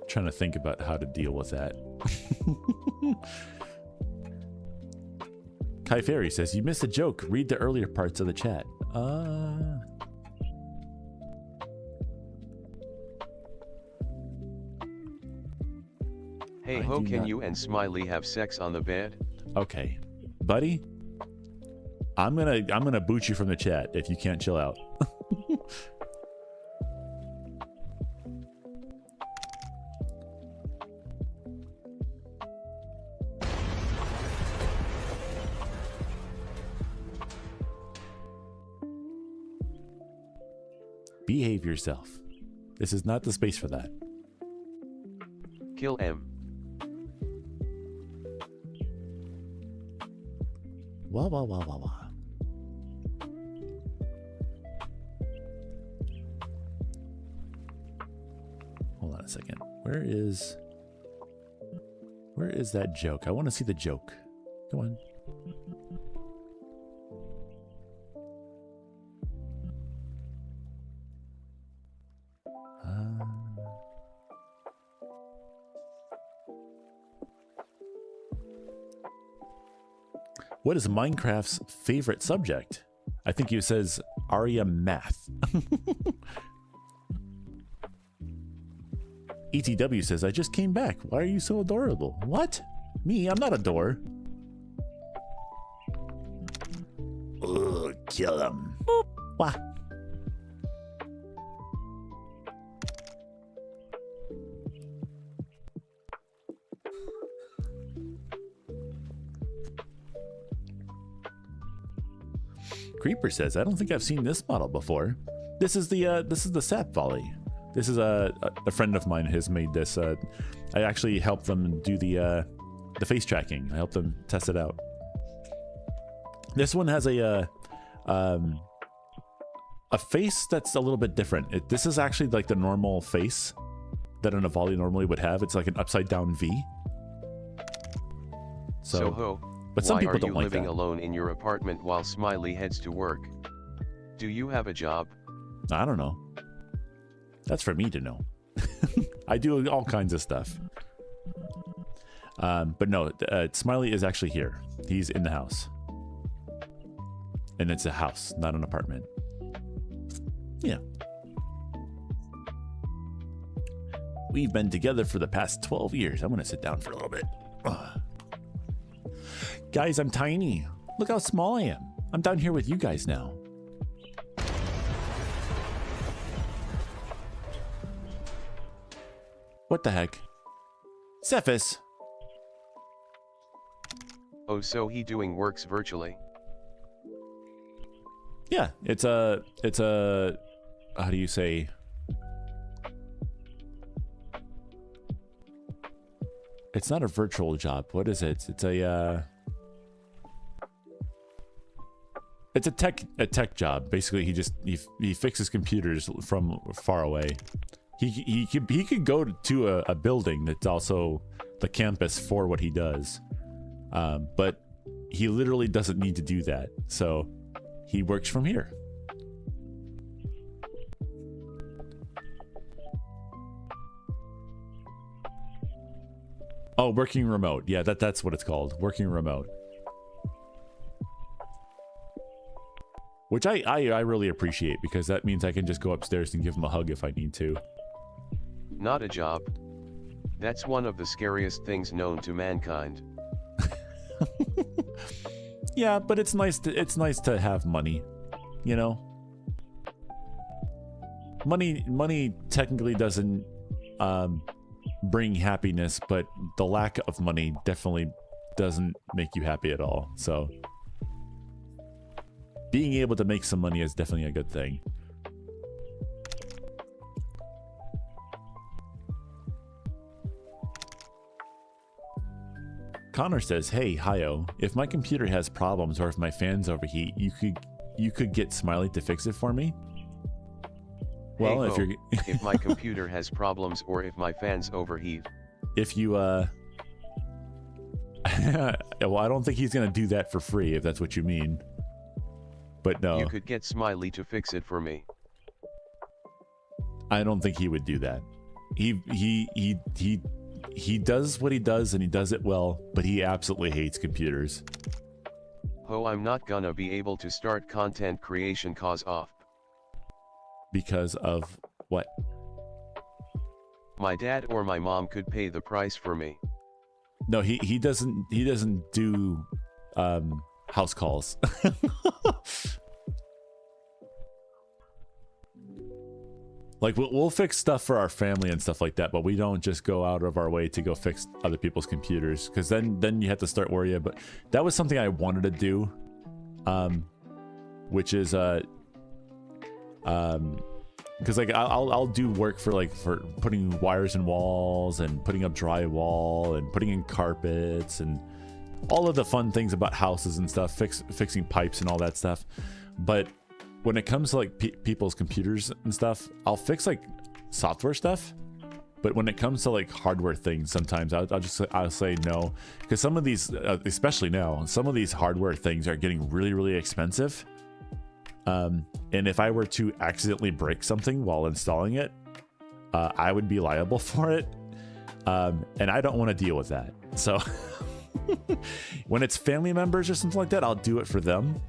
Trying to think about how to deal with that. Kai Fairy says, you missed a joke. Read the earlier parts of the chat. Hey Ho, can you and Smiley have sex on the bed? Okay, buddy. I'm gonna boot you from the chat if you can't chill out. Behave yourself. This is not the space for that. Kill M. Wah, wah, wah, wah, wah. Hold on a second. Where is that joke? I want to see the joke. Come on. What is Minecraft's favorite subject? I think it says Aria math. ETW says, I just came back. Why are you so adorable? What? Me? I'm not a door. Ugh, kill him. Boop. Wah. Creeper says, I don't think I've seen this model before. This is the sap volley. This is a friend of mine has made this. I actually helped them do the face tracking. I helped them test it out. This one has a face that's a little bit different. This is actually like the normal face that an volley normally would have. It's like an upside down V. So Ho, but some people don't like like that. Why are you living that. alone in your apartment while Smiley heads to work? Do you have a job? I don't know. That's for me to know. I do all kinds of stuff. But no, Smiley is actually here. He's in the house. And it's a house, not an apartment. Yeah. We've been together for the past 12 years. I'm going to sit down for a little bit. Ugh. Guys, I'm tiny. Look how small I am. I'm down here with you guys now. What the heck? Cephas! Oh, so he doing works virtually? Yeah, it's a, how do you say? It's not a virtual job. What is it? It's a tech job. Basically, he fixes computers from far away. He could go to a building that's also the campus for what he does, but he literally doesn't need to do that. So he works from here. Oh, working remote. Yeah, that's what it's called. Working remote. Which I really appreciate, because that means I can just go upstairs and give him a hug if I need to. Not a job. That's one of the scariest things known to mankind. Yeah, but it's nice to have money, you know? Money technically doesn't bring happiness, but the lack of money definitely doesn't make you happy at all. So being able to make some money is definitely a good thing. Connor says, "Hey, Hio, if my computer has problems or if my fans overheat, you could get Smiley to fix it for me." Well, hey, if you're if my computer has problems or if my fans overheat. If you well, I don't think he's gonna do that for free, if that's what you mean. But no, You could get Smiley to fix it for me. I don't think he would do that. He does what he does, and he does it well, but he absolutely hates computers. Oh, I'm not gonna be able to start content creation cause of. Because of what? My dad or my mom could pay the price for me. No, he doesn't do house calls. Like we'll fix stuff for our family and stuff like that, but we don't just go out of our way to go fix other people's computers, because then you have to start worrying. But that was something I wanted to do, which is because like I'll do work for putting wires in walls and putting up drywall and putting in carpets and all of the fun things about houses and stuff, fixing pipes and all that stuff. But when it comes to like people's computers and stuff, I'll fix like software stuff. But when it comes to like hardware things, sometimes I'll say no, because some of these, especially now, some of these hardware things are getting really, really expensive. And if I were to accidentally break something while installing it, I would be liable for it. And I don't want to deal with that. So when it's family members or something like that, I'll do it for them.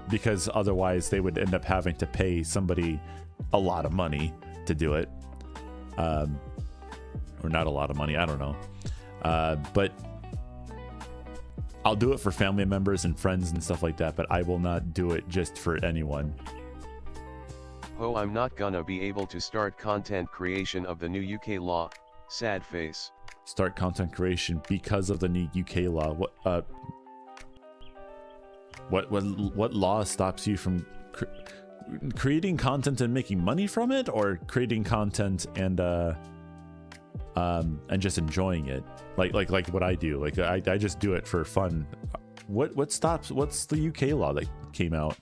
Because otherwise they would end up having to pay somebody a lot of money to do it. Or not a lot of money, I don't know. But I'll do it for family members and friends and stuff like that, but I will not do it just for anyone. Oh, I'm not gonna be able to start content creation of the new UK law. Sad face. Start content creation because of the new UK law. What law stops you from creating content and making money from it, or creating content and just enjoying it, like what I do? Like I just do it for fun. What's the UK law that came out?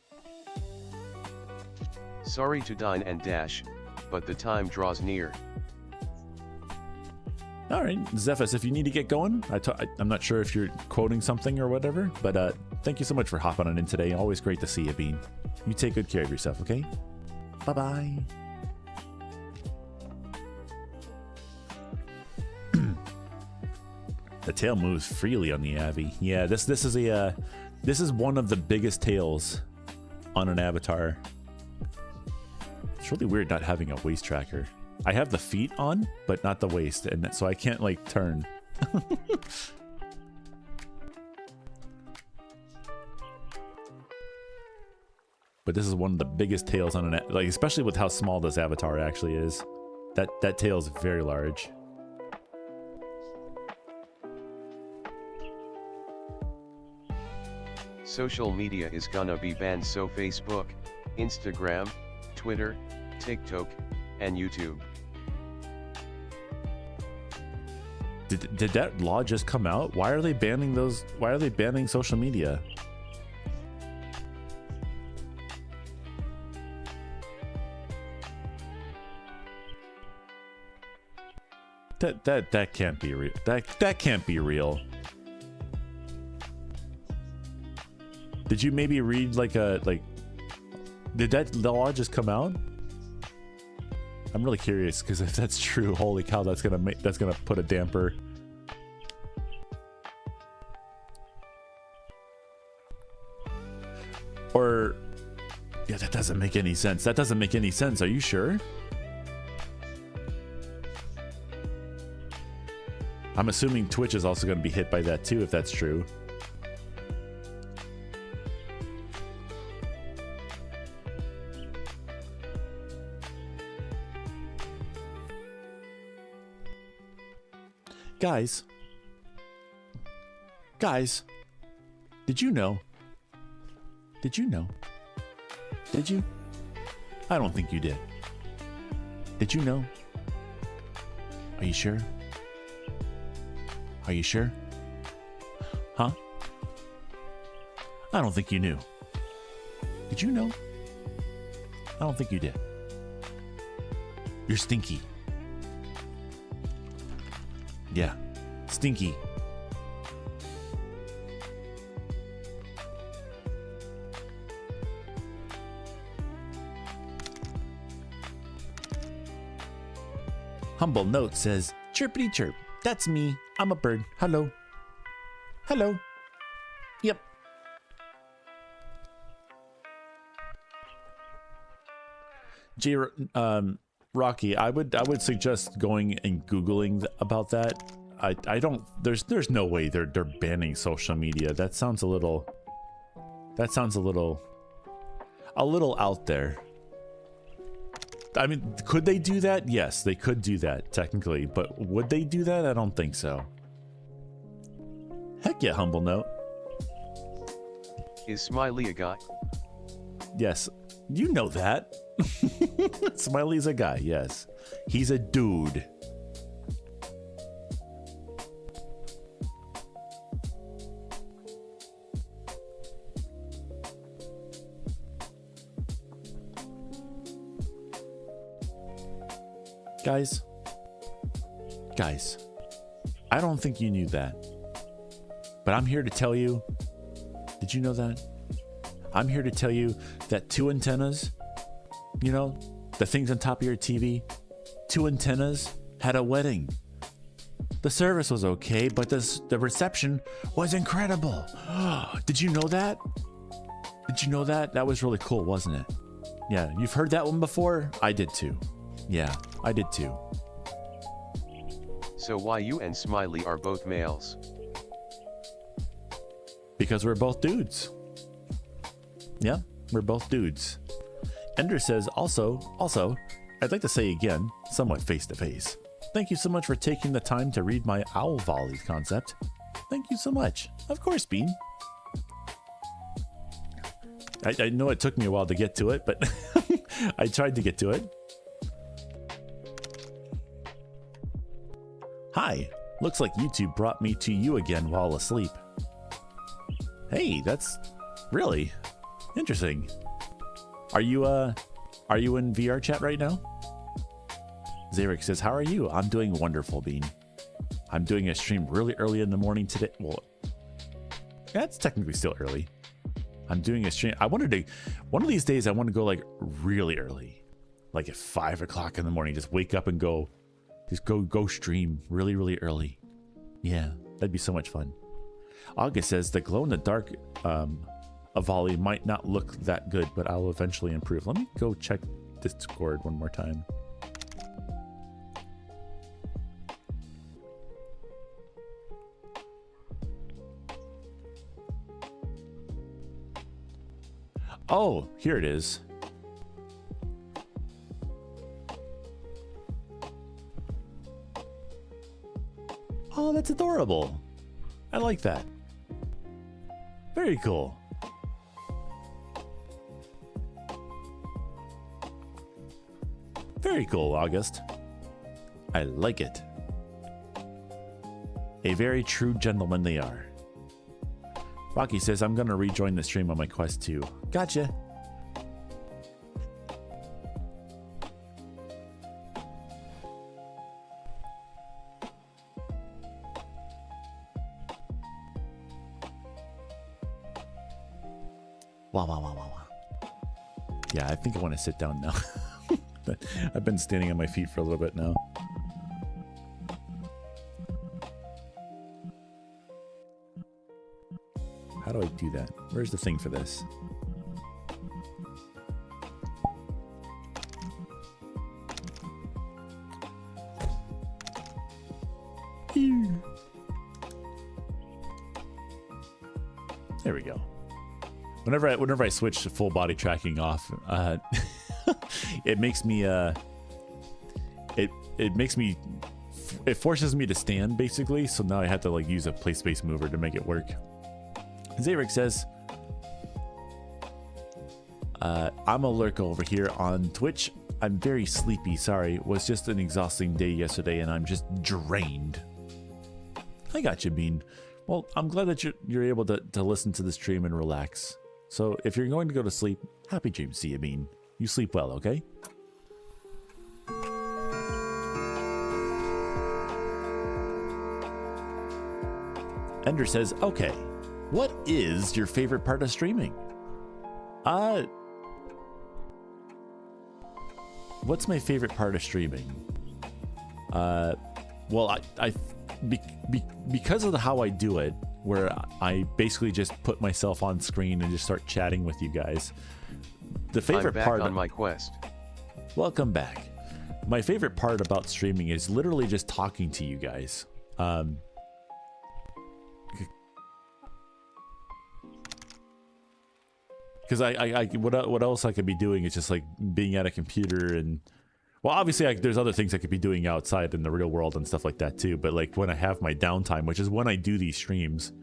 Sorry to dine and dash, but the time draws near. All right, Zephas, if you need to get going, I'm not sure if you're quoting something or whatever, but thank you so much for hopping on in today. Always great to see you, Bean. You take good care of yourself, okay? Bye-bye. The tail moves freely on the Avi. Yeah, this is one of the biggest tails on an avatar. It's really weird not having a waist tracker. I have the feet on, but not the waist, and so I can't like turn. but this is one of the biggest tails on an, like, especially with how small this avatar actually is. That tail is very large. Social media is gonna be banned, so Facebook, Instagram, Twitter, TikTok, and YouTube. Did that law just come out? Why are they banning those? Why are they banning social media? That can't be real. That can't be real. Did you maybe read like did that law just come out? I'm really curious, because if that's true, holy cow, that's gonna put a damper. Or yeah, that doesn't make any sense. That doesn't make any sense. Are you sure? I'm assuming Twitch is also going to be hit by that too, if that's true. Guys, did you know? Did you know? Did you? I don't think you did. Did you know? Are you sure? Are you sure? Huh? I don't think you knew. Did you know? I don't think you did. You're stinky. Yeah, stinky. Humble Note says, chirpity chirp. That's me. I'm a bird. Hello. Hello. Yep. Rocky, I would suggest going and Googling about that. I don't, there's no way they're banning social media. That sounds a little out there. I mean, could they do that? Yes, they could do that technically, but would they do that? I don't think so. Heck yeah, Humble Note. Is Smiley a guy? Yes, you know that. Smiley's a guy, yes. He's a dude. Guys, I don't think you knew that, but I'm here to tell you, did you know that? I'm here to tell you that 2 antennas, you know, the things on top of your TV, 2 antennas had a wedding. The service was okay, but the reception was incredible. Did you know that? Did you know that? That was really cool, wasn't it? Yeah, you've heard that one before? I did too. Yeah, I did too. So why you and Smiley are both males? Because we're both dudes. Yeah, we're both dudes. Ender says, also, I'd like to say again, somewhat face to face, thank you so much for taking the time to read my owl volley concept. Thank you so much. Of course, Bean. I know it took me a while to get to it, but I tried to get to it. Hi, looks like YouTube brought me to you again while asleep. Hey, that's really interesting. Are you in VR chat right now? Zarek says, how are you? I'm doing wonderful, Bean. I'm doing a stream really early in the morning today. Well, that's technically still early. I'm doing a stream. one of these days I want to go like really early, like at 5 o'clock in the morning. Just wake up and go. Just go stream really, really early. Yeah, that'd be so much fun. August says the glow in the dark volley might not look that good, but I'll eventually improve. Let me go check Discord one more time. Oh, here it is. Oh, that's adorable. I like that. Very cool. Very cool, August. I like it. A very true gentleman they are. Rocky says, I'm gonna rejoin the stream on my Quest 2. Gotcha. Wow. Yeah, I think I want to sit down now. I've been standing on my feet for a little bit now. How do I do that? Where's the thing for this? There we go. Whenever I switch to full body tracking off, it makes me it forces me to stand basically. So now I have to like use a play space mover to make it work. Zarek says, I'm a lurker over here on Twitch. I'm very sleepy. Sorry, it was just an exhausting day yesterday and I'm just drained. I got you, Bean. Well, I'm glad that you're able to listen to the stream and relax. So if you're going to go to sleep, happy dreams to you, Bean. You sleep well, okay? Ender says, okay, what is your favorite part of streaming? What's my favorite part of streaming? Well, because of how I do it, where I basically just put myself on screen and just start chatting with you guys. The favorite part on my quest. Welcome back. My favorite part about streaming is literally just talking to you guys. Because what else I could be doing is just like being at a computer and, well, obviously there's other things I could be doing outside in the real world and stuff like that too. But like when I have my downtime, which is when I do these streams,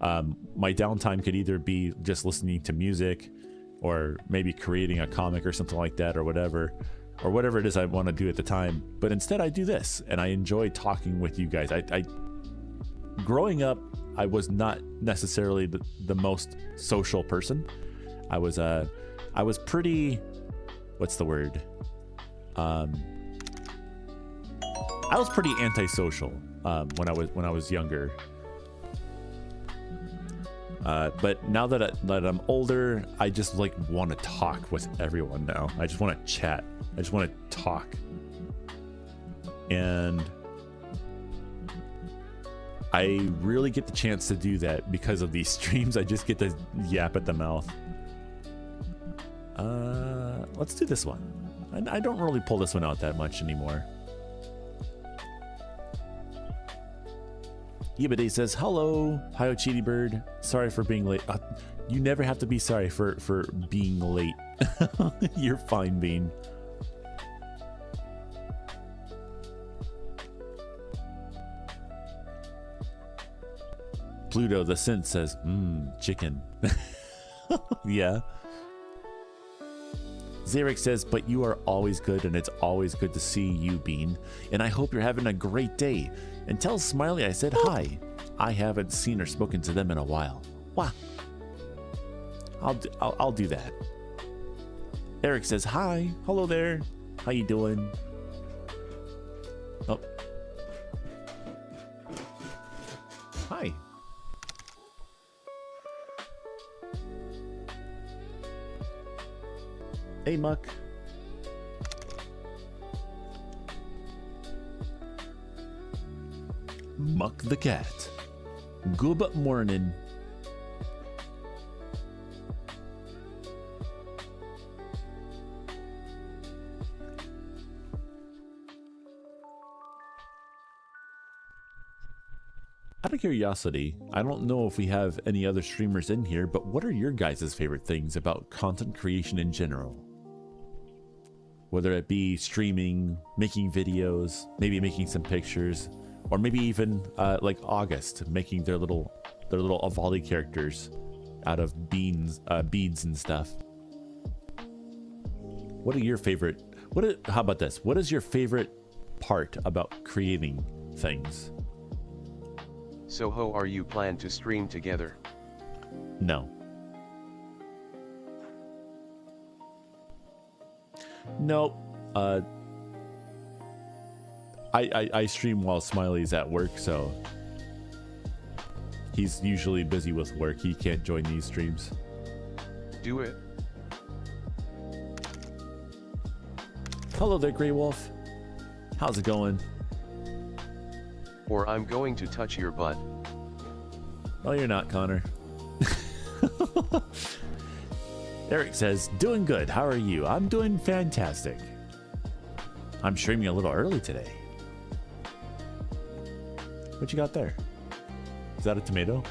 my downtime could either be just listening to music or maybe creating a comic or something like that or whatever it is I want to do at the time. But instead I do this and I enjoy talking with you guys. Growing up, I was not necessarily the most social person. I was pretty, what's the word? I was pretty antisocial when I was younger. But now that I'm older, I just like want to talk with everyone now. I just want to chat. I just want to talk. And I really get the chance to do that because of these streams. I just get to yap at the mouth. Let's do this one. I don't really pull this one out that much anymore. Yibade says, hello, hi, Cheaty Bird. Sorry for being late. You never have to be sorry for being late. You're fine, Bean. Pluto the Synth says, chicken. Yeah. Zarek says, but you are always good and it's always good to see you, Bean. And I hope you're having a great day. And tell Smiley I said hi. I haven't seen or spoken to them in a while. Wow. I'll do that. Eric says, hi. Hello there. How you doing? Oh. Hi. Hey, Muck. Muck the cat. Good morning. Out of curiosity, I don't know if we have any other streamers in here, but what are your guys' favorite things about content creation in general? Whether it be streaming, making videos, maybe making some pictures, or maybe even like August making their little Avali characters out of beads and stuff. What are your favorite? How about this? What is your favorite part about creating things? So how are you plan to stream together? No. Nope. I stream while Smiley's at work, so he's usually busy with work. He can't join these streams. Do it. Hello there, Grey Wolf. How's it going? Or I'm going to touch your butt. Oh, you're not, Connor. Eric says, doing good. How are you? I'm doing fantastic. I'm streaming a little early today. What you got there? Is that a tomato?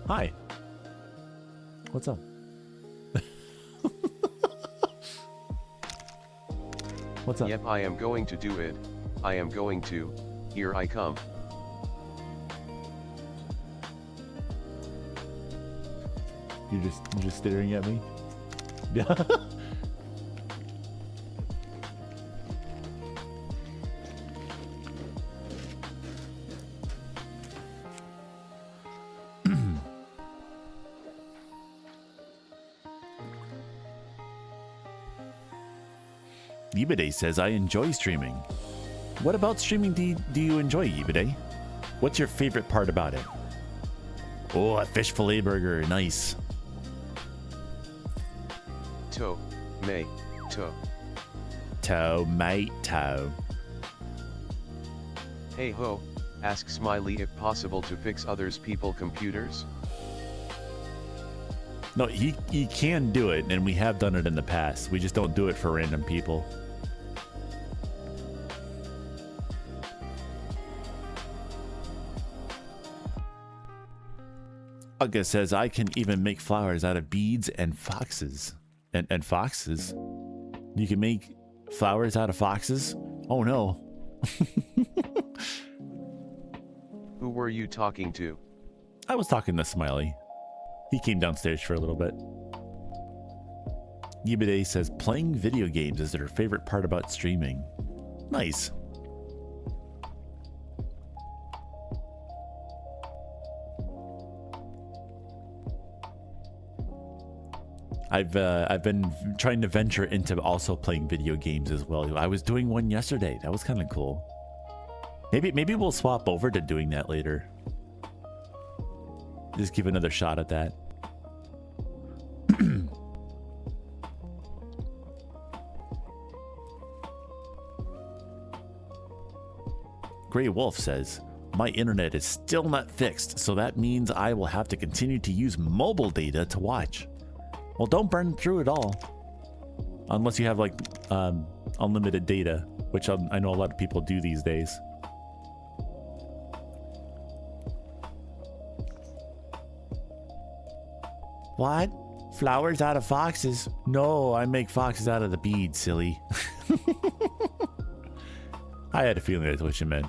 Hi. What's up? What's up? Yep, I am going to do it. I am going to. Here I come. You're just staring at me? Yeah. Yibide says, I enjoy streaming. What about streaming do you enjoy, Yibide? What's your favorite part about it? Oh, a fish fillet burger. Nice. Tomato. Hey ho, ask Smiley if possible to fix others people computers. No, he can do it, and we have done it in the past. We just don't do it for random people. Uga says, I can even make flowers out of beads and foxes. And foxes? You can make flowers out of foxes? Oh no. Who were you talking to? I was talking to Smiley. He came downstairs for a little bit. Yibide says, playing video games is their favorite part about streaming. Nice. I've been trying to venture into also playing video games as well. I was doing one yesterday. That was kind of cool. Maybe we'll swap over to doing that later. Just give another shot at that. Grey Wolf says, my internet is still not fixed, so that means I will have to continue to use mobile data to watch. Well, don't burn through it all. Unless you have like unlimited data, which I know a lot of people do these days. What? Flowers out of foxes? No, I make foxes out of the beads, silly. I had a feeling that's what you meant.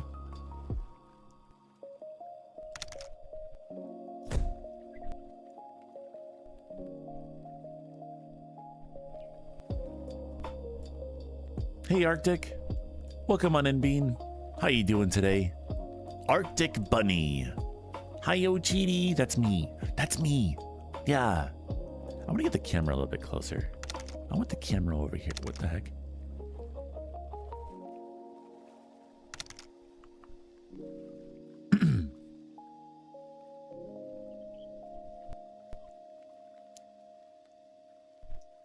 Hey Arctic, welcome on in, Bean. How you doing today? Arctic Bunny. Hi-yo, Cheaty. That's me. That's me. Yeah. I'm gonna get the camera a little bit closer. I want the camera over here. What the heck?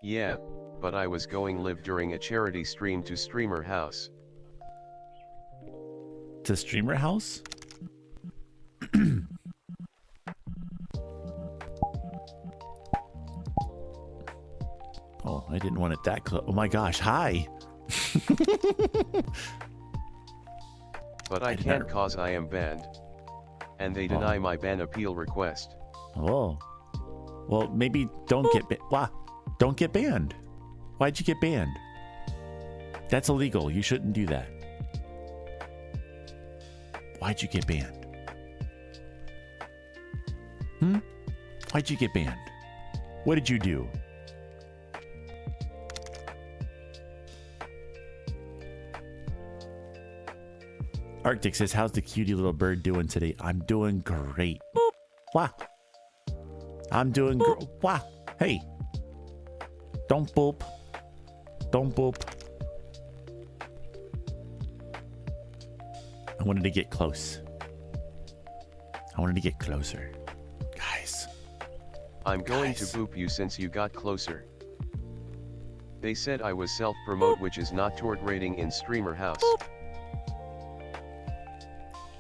Yeah, but I was going live during a charity stream to Streamer House. To Streamer House? Oh, I didn't want it that close. Oh my gosh, hi. But I can't cause I am banned. And they deny my ban appeal request. Oh. Well, maybe don't get don't get banned. Why'd you get banned? That's illegal. You shouldn't do that. Why'd you get banned? Why'd you get banned? What did you do? Arctic says, how's the cutie little bird doing today? I'm doing great. Boop. Wow. I'm doing great. Wow. Hey. Don't boop. Don't boop. I wanted to get close. I wanted to get closer. Guys. I'm going to boop you since you got closer. They said I was self-promote, which is not tort rating in Streamer House.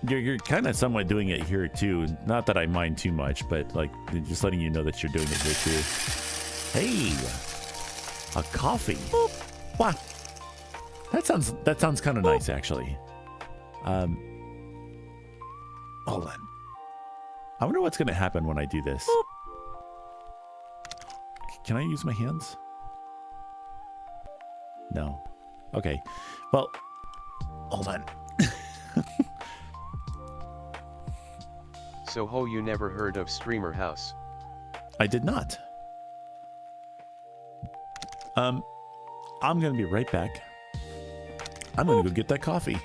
You're kind of somewhat doing it here too. Not that I mind too much, but like just letting you know that you're doing it here too. Hey, a coffee. Wow, that sounds kind of nice actually. Hold on. I wonder what's gonna happen when I do this. Can I use my hands? No. Okay. Well, hold on. So ho, you never heard of Streamer House? I did not. I'm gonna be right back. I'm gonna go get that coffee.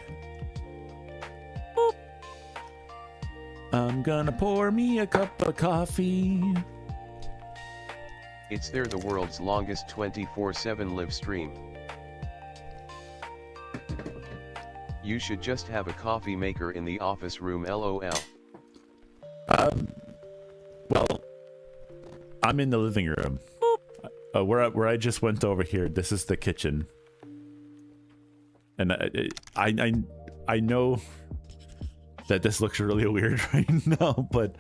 I'm gonna pour me a cup of coffee. It's there, the world's longest 24/7 live stream. You should just have a coffee maker in the office room, lol. Well, I'm in the living room. Where I just went over here. This is the kitchen, and I know that this looks really weird right now, but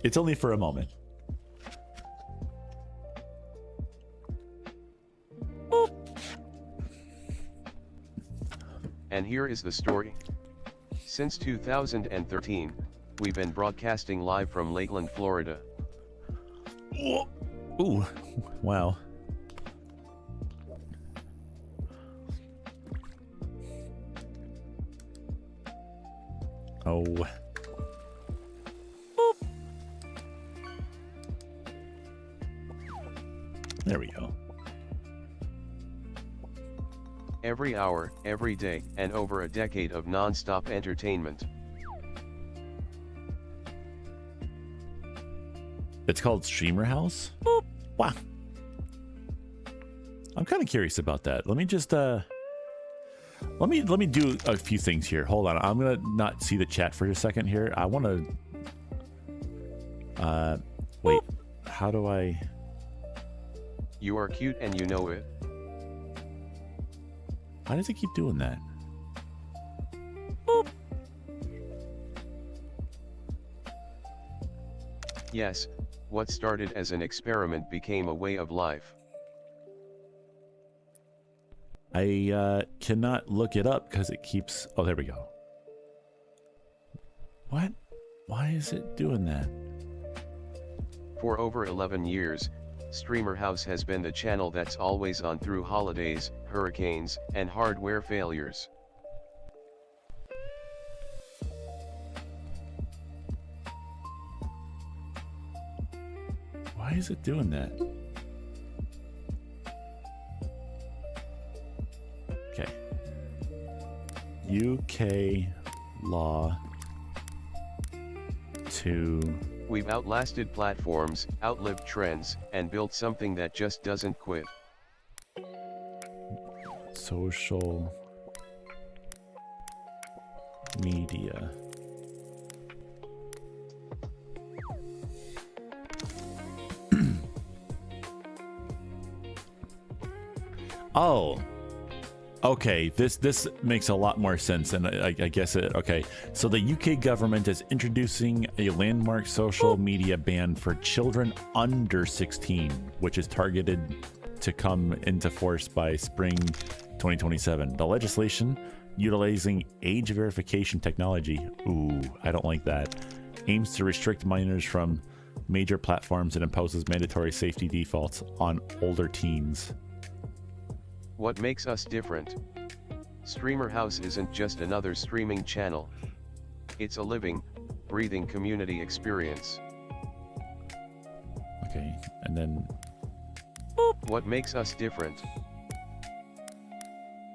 it's only for a moment. And here is the story. Since 2013, we've been broadcasting live from Lakeland, Florida. Ooh, wow. Oh. There we go. Every hour, every day, and over a decade of non-stop entertainment. It's called Streamer House? Wow. I'm kind of curious about that. Let me just let me do a few things here. Hold on. I'm gonna not see the chat for a second here. I want to wait. How do I? You are cute and you know it. Why does it keep doing that? Yes, what started as an experiment became a way of life. I cannot look it up because it keeps... Oh, there we go. What? Why is it doing that? For over 11 years, Streamer House has been the channel that's always on through holidays, hurricanes, and hardware failures. Why is it doing that? Okay. UK law to... We've outlasted platforms, outlived trends, and built something that just doesn't quit. Social media. Oh, okay. This makes a lot more sense, and I guess it. Okay, so the UK government is introducing a landmark social media ban for children under 16, which is targeted to come into force by spring 2027. The legislation utilizing age verification technology. Ooh, I don't like that. Aims to restrict minors from major platforms and imposes mandatory safety defaults on older teens. What makes us different? Streamer House isn't just another streaming channel. It's a living, breathing community experience. Okay, and then... What makes us different?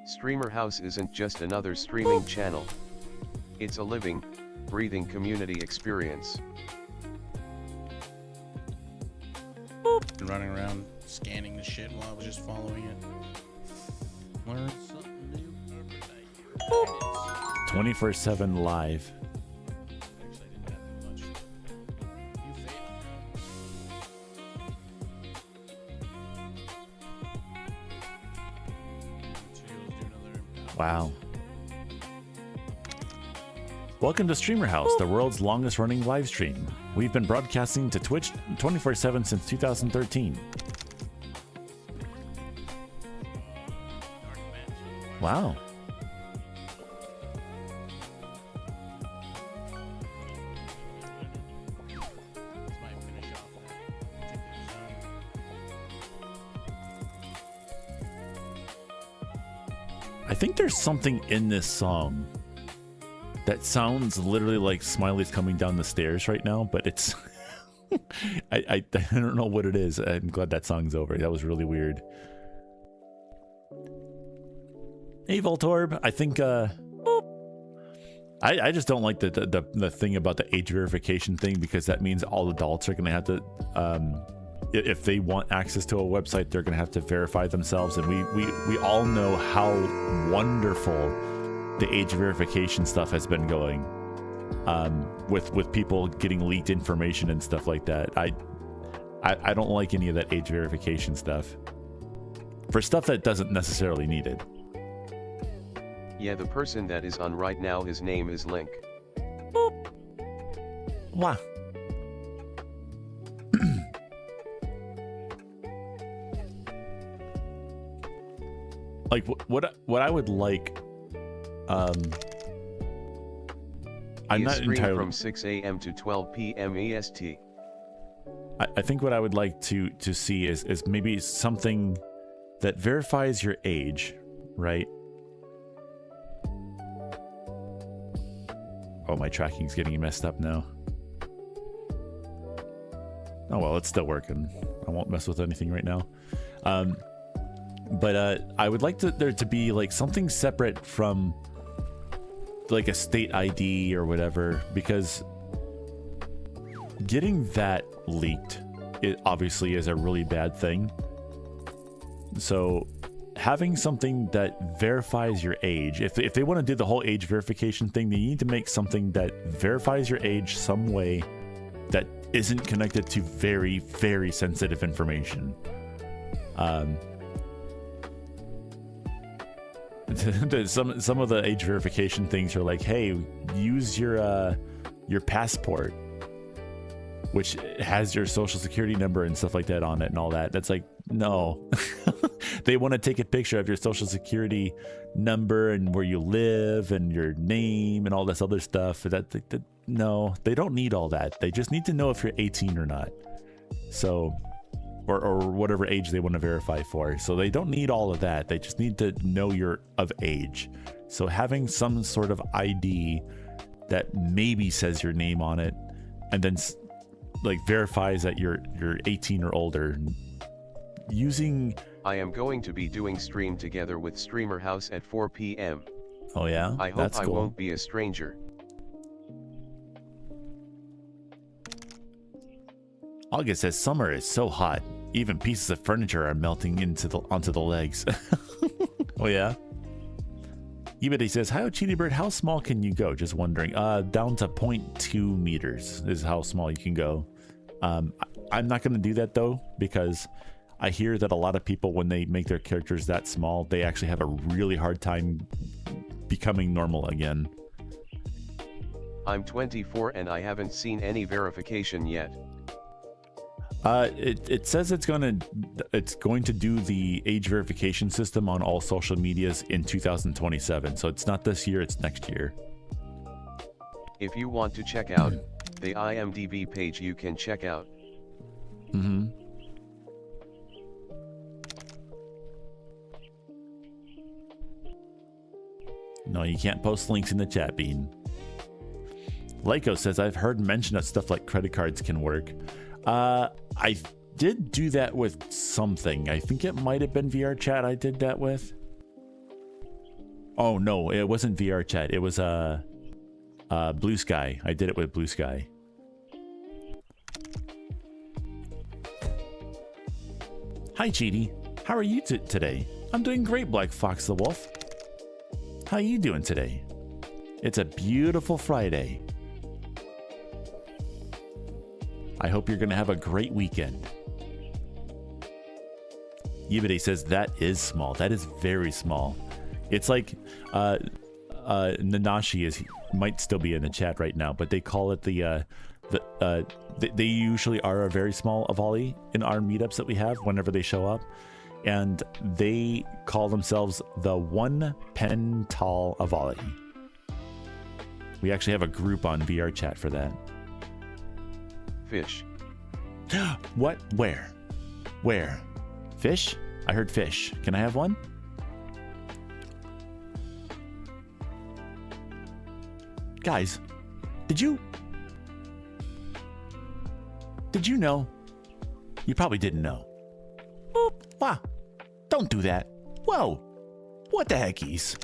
Streamer House isn't just another streaming channel. It's a living, breathing community experience. Been running around scanning the shit while I was just following it. Learn something new every day. 24/7 live. Actually, I didn't have too much. You failed. Wow. Welcome to Streamer House, the world's longest running live stream. We've been broadcasting to Twitch 24/7 since 2013. Wow. This might finish off that particular zone. I think there's something in this song that sounds literally like Smiley's coming down the stairs right now, but it's... I don't know what it is. I'm glad that song's over. That was really weird. Hey, Voltorb. I think, I just don't like the thing about the age verification thing, because that means all adults are going to have to, if they want access to a website, they're going to have to verify themselves. And we all know how wonderful the age verification stuff has been going, with people getting leaked information and stuff like that. I don't like any of that age verification stuff for stuff that doesn't necessarily need it. Yeah, the person that is on right now, his name is Link. Wow. Like what I would like, I'm not entirely from 6 a.m. to 12 p.m. EST. I think what I would like to see is maybe something that verifies your age, right? Oh, my tracking's getting messed up now. Oh well, it's still working. I won't mess with anything right now. But I would like there to be like something separate from like a state ID or whatever, because getting that leaked, it obviously is a really bad thing. So having something that verifies your age, if they want to do the whole age verification thing, they need to make something that verifies your age some way that isn't connected to very, very sensitive information. Some of the age verification things are like, hey, use your passport, which has your social security number and stuff like that on it and all that. That's like, no. They want to take a picture of your social security number and where you live and your name and all this other stuff. No, they don't need all that. They just need to know if you're 18 or not. So, or whatever age they want to verify for. So they don't need all of that. They just need to know you're of age. So having some sort of ID that maybe says your name on it and then like verifies that you're 18 or older. Using... I am going to be doing stream together with Streamer House at 4 p.m. Oh yeah? I hope That's I cool. won't be a stranger. August says summer is so hot. Even pieces of furniture are melting onto the legs. Oh yeah? eBay says, hi, Cheetah Bird, how small can you go? Just wondering. Down to 0.2 meters is how small you can go. I'm not going to do that though, because I hear that a lot of people, when they make their characters that small, they actually have a really hard time becoming normal again. I'm 24 and I haven't seen any verification yet. It says it's going to do the age verification system on all social medias in 2027. So it's not this year, it's next year. If you want to check out the IMDb page, you can check out. Mm-hmm. No, you can't post links in the chat, Bean. Lyco says, I've heard mention of stuff like credit cards can work. I did do that with something. I think it might have been VR chat I did that with. Oh, no, it wasn't VR chat. It was Blue Sky. I did it with Blue Sky. Hi, Cheaty. How are you today? I'm doing great, Black Fox the Wolf. How you doing today? It's a beautiful Friday. I hope you're going to have a great weekend. Yibide says that is small. That is very small. It's like Nanashi might still be in the chat right now, but they call it they usually are a very small Avali in our meetups that we have whenever they show up. And they call themselves the 1 pen tall Avali. We actually have a group on VR chat for that. Fish. What? Where? Where? Fish? I heard fish. Can I have one? Guys, did you know? You probably didn't know. Boop. Wow. Don't do that. Whoa. What the heckies?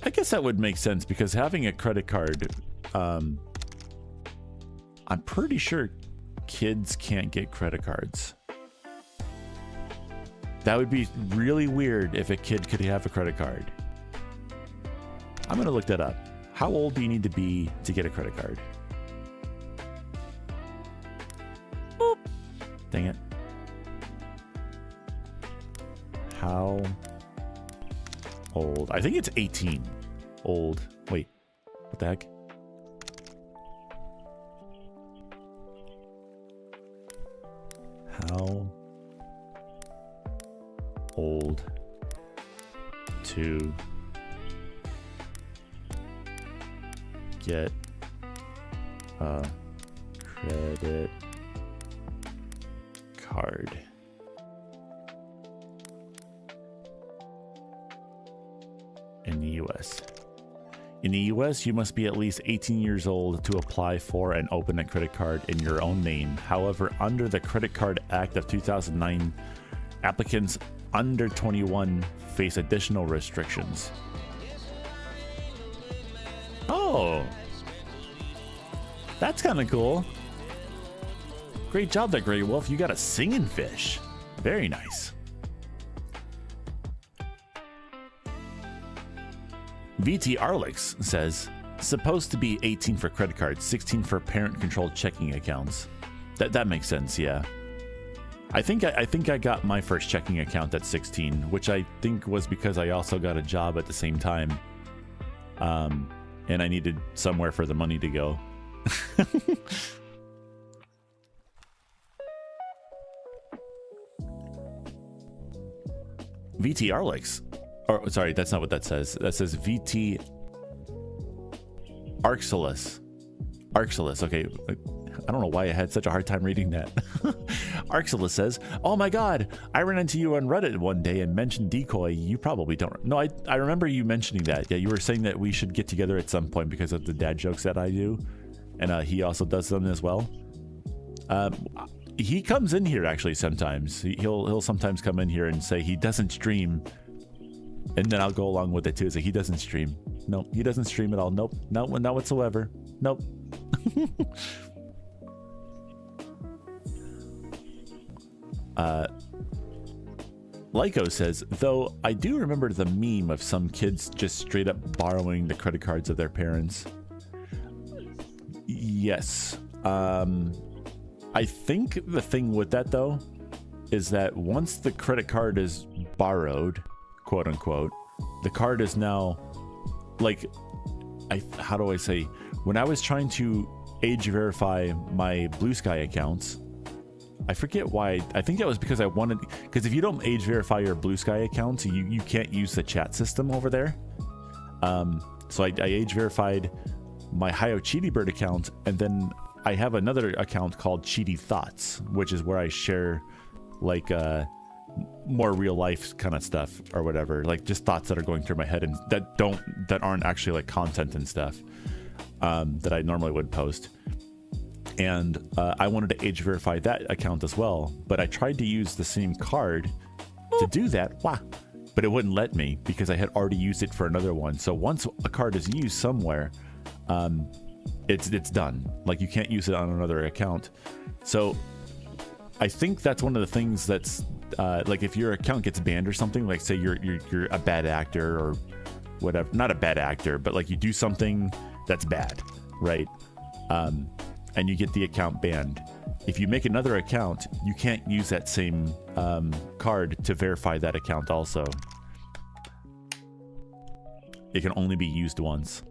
I guess that would make sense because having a credit card, I'm pretty sure kids can't get credit cards. That would be really weird if a kid could have a credit card. I'm going to look that up. How old do you need to be to get a credit card? Boop. Dang it. How old? I think it's 18. Old. Wait. What the heck? How old to get a credit card? In the US. In the US, you must be at least 18 years old to apply for and open a credit card in your own name. However, under the Credit Card Act of 2009, applicants under 21 face additional restrictions. Oh, that's kind of cool. Great job there, Grey Wolf. You got a singing fish. Very nice. VT Arlix says, supposed to be 18 for credit cards, 16 for parent-controlled checking accounts. That makes sense, yeah. I think I got my first checking account at 16, which I think was because I also got a job at the same time. And I needed somewhere for the money to go. VT Arlix. Or, sorry, that's not what that says. That says VT Arxilus. Arxilus, okay. I don't know why I had such a hard time reading that. Arxilus says, oh my god, I ran into you on Reddit one day and mentioned decoy. You probably don't. No, I remember you mentioning that. Yeah, you were saying that we should get together at some point because of the dad jokes that I do. And he also does them as well. He comes in here actually sometimes. He'll sometimes come in here and say he doesn't stream. And then I'll go along with it too. Say he doesn't stream. Nope, he doesn't stream at all. Nope, not whatsoever. Nope. Lyco says, though I do remember the meme of some kids just straight up borrowing the credit cards of their parents. Yes. I think the thing with that though is that once the credit card is borrowed, quote unquote, the card is now like, how do I say? When I was trying to age verify my Blue Sky accounts, I forget why. I think that was because I wanted, because if you don't age verify your Blue Sky accounts, you can't use the chat system over there. So I age verified my CheetiBird account, and then I have another account called Cheaty Thoughts, which is where I share like more real life kind of stuff or whatever, like just thoughts that are going through my head and that aren't actually like content and stuff that I normally would post. And I wanted to age verify that account as well, but I tried to use the same card to do that. Wow. But it wouldn't let me because I had already used it for another one. So once a card is used somewhere, it's done. Like you can't use it on another account. So I think that's one of the things that's like if your account gets banned or something, like say you're a bad actor or whatever, not a bad actor, but like you do something that's bad, right? And you get the account banned. If you make another account, you can't use that same card to verify that account also. It can only be used once.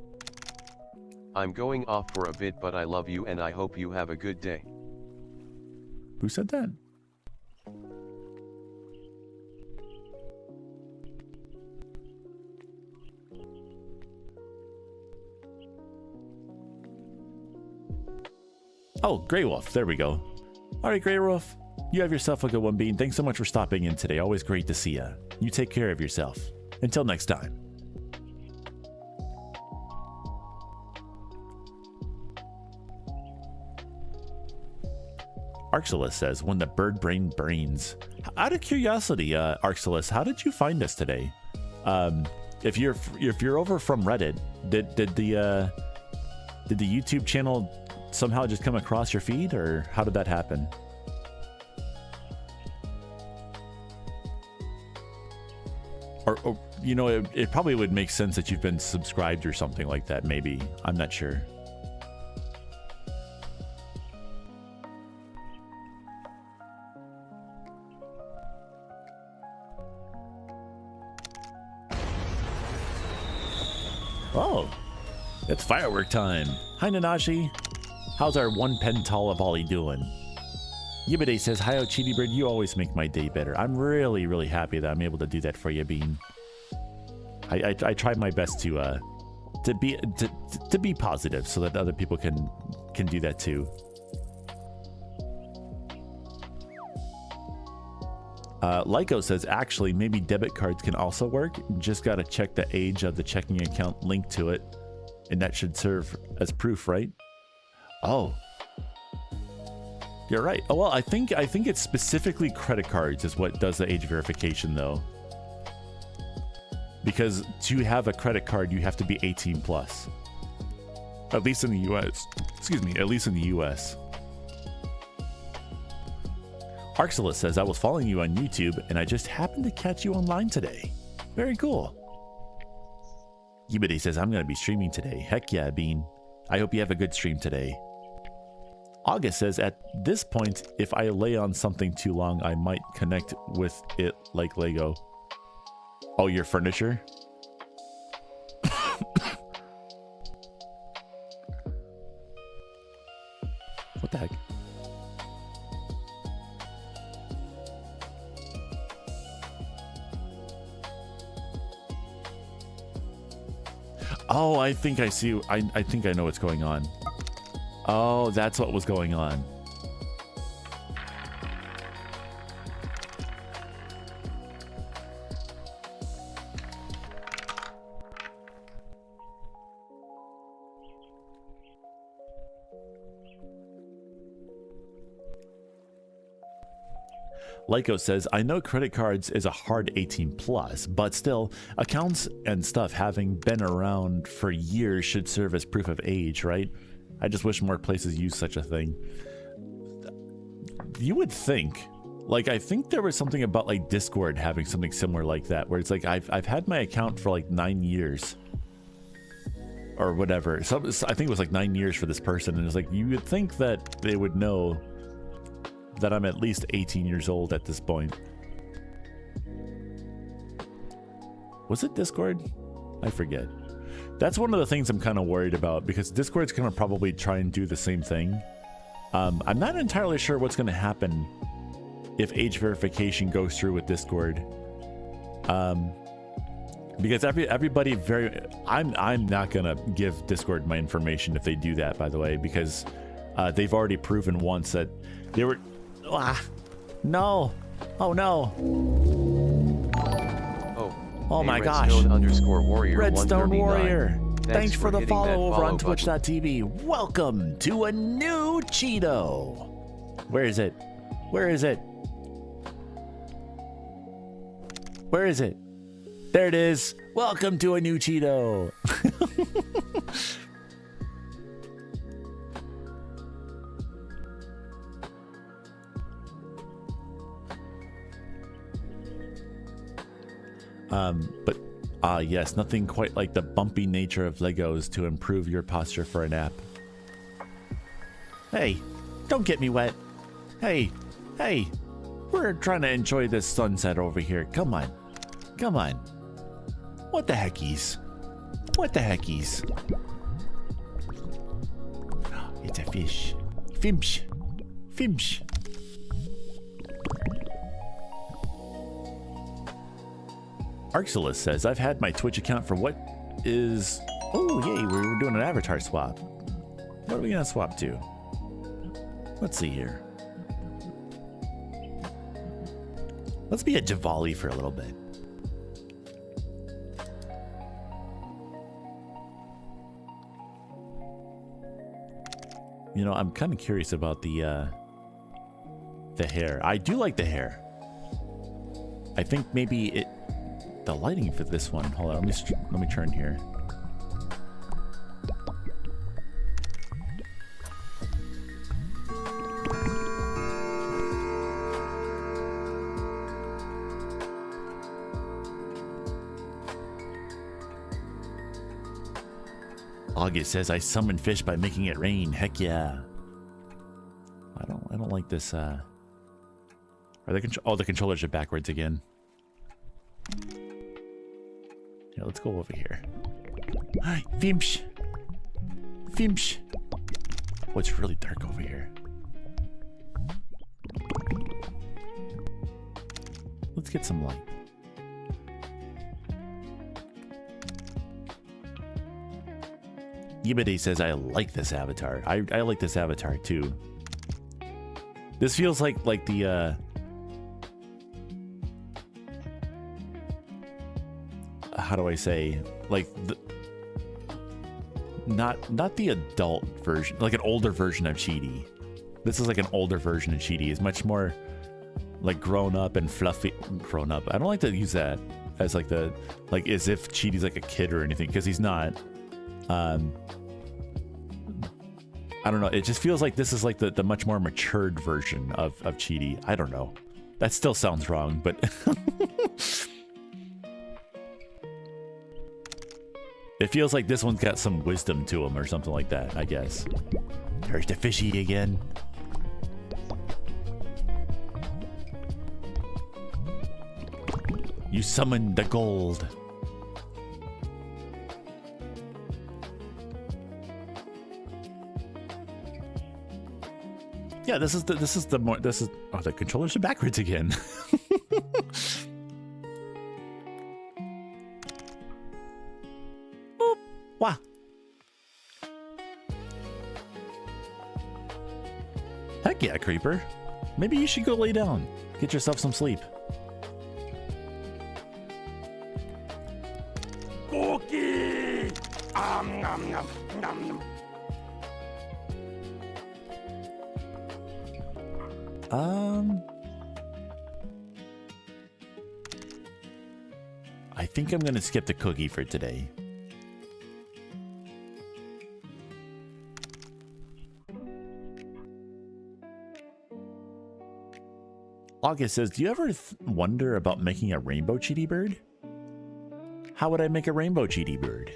I'm going off for a bit, but I love you and I hope you have a good day. Who said that? Oh, Grey Wolf. There we go. All right, Grey Wolf. You have yourself a good one, Bean. Thanks so much for stopping in today. Always great to see you. You take care of yourself. Until next time. Arxelis says, when the bird brain brains. Out of curiosity, Arxelis, how did you find us today? If you're over from Reddit, did the YouTube channel somehow just come across your feed, or how did that happen? Or you know, it probably would make sense that you've been subscribed or something like that, maybe. I'm not sure. Oh, it's firework time. Hi, Nanashi. How's our one pental of Ollie doing? Yibide says, hi, CheetiBird, you always make my day better. I'm really, really happy that I'm able to do that for you, Bean. I tried my best to be positive so that other people can do that too. Lyco says, actually, maybe debit cards can also work. Just got to check the age of the checking account linked to it, and that should serve as proof, right? Oh, you're right. Oh, well, I think it's specifically credit cards is what does the age verification, though. Because to have a credit card, you have to be 18 plus. At least in the U.S. Excuse me, at least in the U.S. Arxelis says, I was following you on YouTube, and I just happened to catch you online today. Very cool. Yibide says, I'm going to be streaming today. Heck yeah, Bean. I hope you have a good stream today. August says, at this point, if I lay on something too long, I might connect with it like Lego. Oh, your furniture? What the heck? Oh, I think I see. I think I know what's going on. Oh, that's what was going on. Lyco says, I know credit cards is a hard 18 plus, but still, accounts and stuff having been around for years should serve as proof of age, right? I just wish more places use such a thing. You would think, like, I think there was something about like Discord having something similar like that, where it's like, I've had my account for like 9 years or whatever. So I think it was like 9 years for this person. And it's like, you would think that they would know that I'm at least 18 years old at this point. Was it Discord? I forget. That's one of the things I'm kind of worried about, because Discord's going to probably try and do the same thing. I'm not entirely sure what's going to happen if age verification goes through with Discord. Because everybody I'm not going to give Discord my information if they do that, by the way, because they've already proven once that they were... no. Oh, no. Oh my gosh. Redstone_warrior. Redstone Warrior. Thanks for the hitting that follow over on button. twitch.tv. Welcome to a new Cheeto. Where is it? Where is it? Where is it? There it is. Welcome to a new Cheeto. But yes, nothing quite like the bumpy nature of Legos to improve your posture for a nap. Hey, don't get me wet. Hey, we're trying to enjoy this sunset over here. Come on. What the heckies? It's a fish. Fimsh. Arxilus says, I've had my Twitch account for what is... Oh, yay, we're doing an avatar swap. What are we going to swap to? Let's see here. Let's be a Javali for a little bit. You know, I'm kind of curious about the hair. I do like the hair. I think maybe the lighting for this one. Hold on, let me turn here. August says, I summon fish by making it rain. Heck yeah. I don't like this. Are the the controllers are backwards again. Yeah, let's go over here. Hi, Fimsh. Oh, it's really dark over here. Let's get some light. Yibide says, I like this avatar. I like this avatar too. This feels like the how do I say, like the not the adult version, like an older version of Cheaty. This is like an older version of Cheaty. It's much more like grown up and fluffy. Grown up. I don't like to use that as like as if Cheaty's like a kid or anything, because he's not. I don't know. It just feels like this is like the much more matured version of Cheaty. I don't know. That still sounds wrong, but it feels like this one's got some wisdom to him or something like that, I guess. There's the fishy again. You summoned the gold. Yeah, oh, the controllers are backwards again. Boop. Wow. Heck yeah, Creeper. Maybe you should go lay down. Get yourself some sleep. Okay. Nom, nom, nom. I think I'm gonna skip the cookie for today. August says, do you ever wonder about making a rainbow Cheaty bird? How would I make a rainbow Cheaty bird?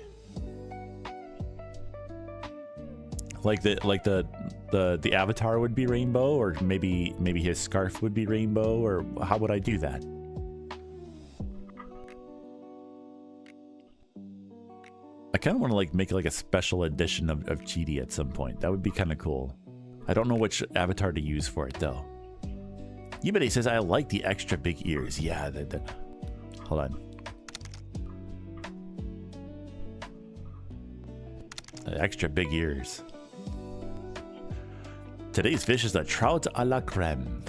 Like the avatar would be rainbow, or maybe his scarf would be rainbow, or how would I do that? kind of want to like make like a special edition of Cheaty at some point. That would be kind of cool. I don't know which avatar to use for it though. Yibide says, I like the extra big ears. Yeah, hold on. The extra big ears. Today's fish is a trout a la creme.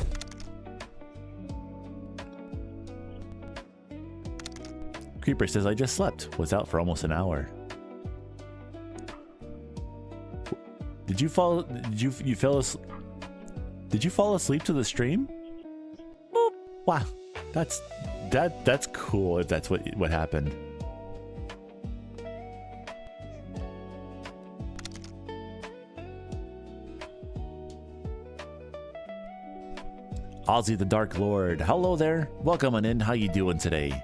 Creeper says, I just slept. Was out for almost an hour. Did you fall asleep to the stream? Boop. Wow. That's cool if that's what happened. Ozzy the Dark Lord. Hello there. Welcome on in. How you doing today?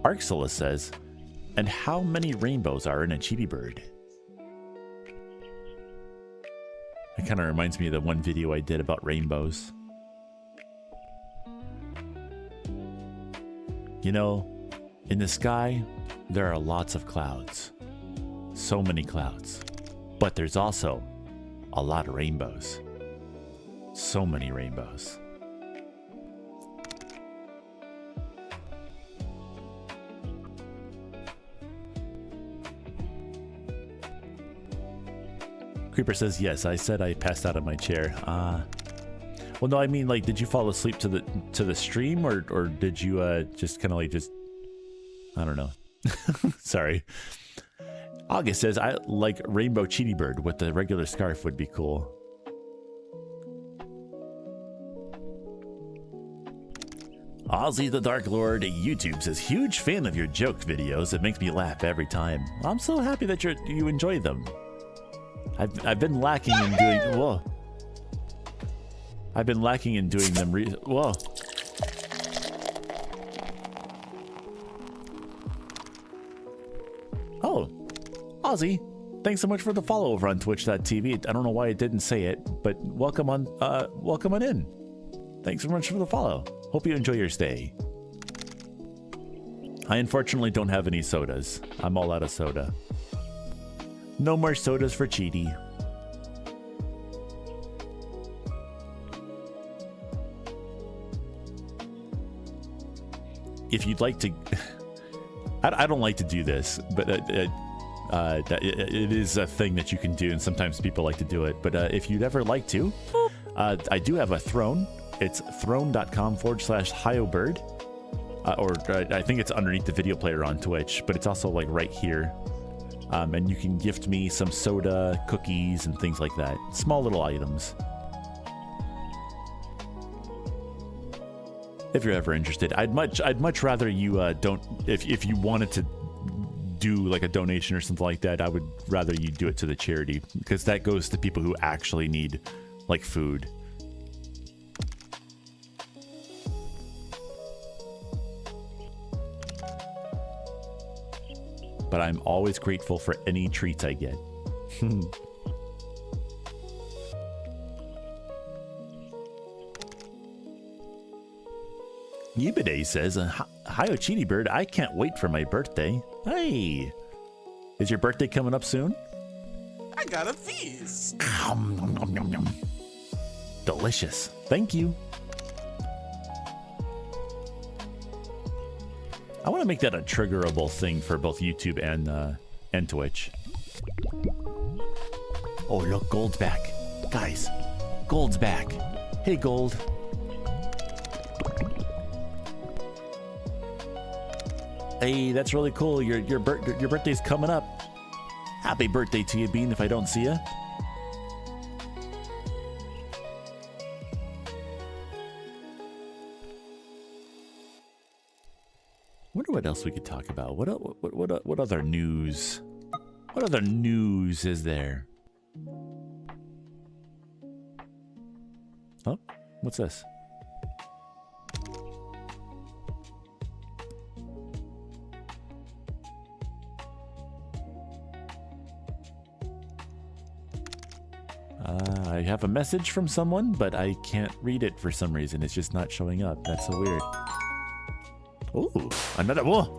Arxela says, and how many rainbows are in a Cheaty bird? That kind of reminds me of the one video I did about rainbows. You know, in the sky, there are lots of clouds. So many clouds. But there's also a lot of rainbows. So many rainbows. Creeper says, yes, I said I passed out of my chair. Well, no, I mean, like, did you fall asleep to the stream, or did you just kind of like I don't know. Sorry. August says, I like rainbow Cheaty bird with the regular scarf would be cool. Ozzy the Dark Lord YouTube says, huge fan of your joke videos. It makes me laugh every time. I'm so happy that you enjoy them. I've been lacking in doing. Whoa. I've been lacking in doing them. Whoa. Oh, Ozzy, thanks so much for the follow over on Twitch.tv. I don't know why it didn't say it, but welcome on in. Thanks so much for the follow. Hope you enjoy your stay. I unfortunately don't have any sodas. I'm all out of soda. No more sodas for Cheaty. If you'd like to... I don't like to do this, but it is a thing that you can do, and sometimes people like to do it. But if you'd ever like to, I do have a throne. It's throne.com/HioBird. Or I think it's underneath the video player on Twitch, but it's also like right here. And you can gift me some soda, cookies, and things like that. Small little items. If you're ever interested, I'd much rather you don't. If you wanted to do like a donation or something like that, I would rather you do it to the charity, because that goes to people who actually need like food. But I'm always grateful for any treats I get. Yibide says, Hi, Cheaty Bird, I can't wait for my birthday. Hey! Is your birthday coming up soon? I got a feast. Delicious. Thank you. I want to make that a triggerable thing for both YouTube and Twitch. Oh, look, Gold's back. Guys, Gold's back. Hey, Gold. Hey, that's really cool. Your birthday's coming up. Happy birthday to you, Bean, if I don't see you. Wonder what else we could talk about. What other news? What other news is there? Oh, what's this? I have a message from someone, but I can't read it for some reason. It's just not showing up. That's so weird. Ooh, another. Whoa.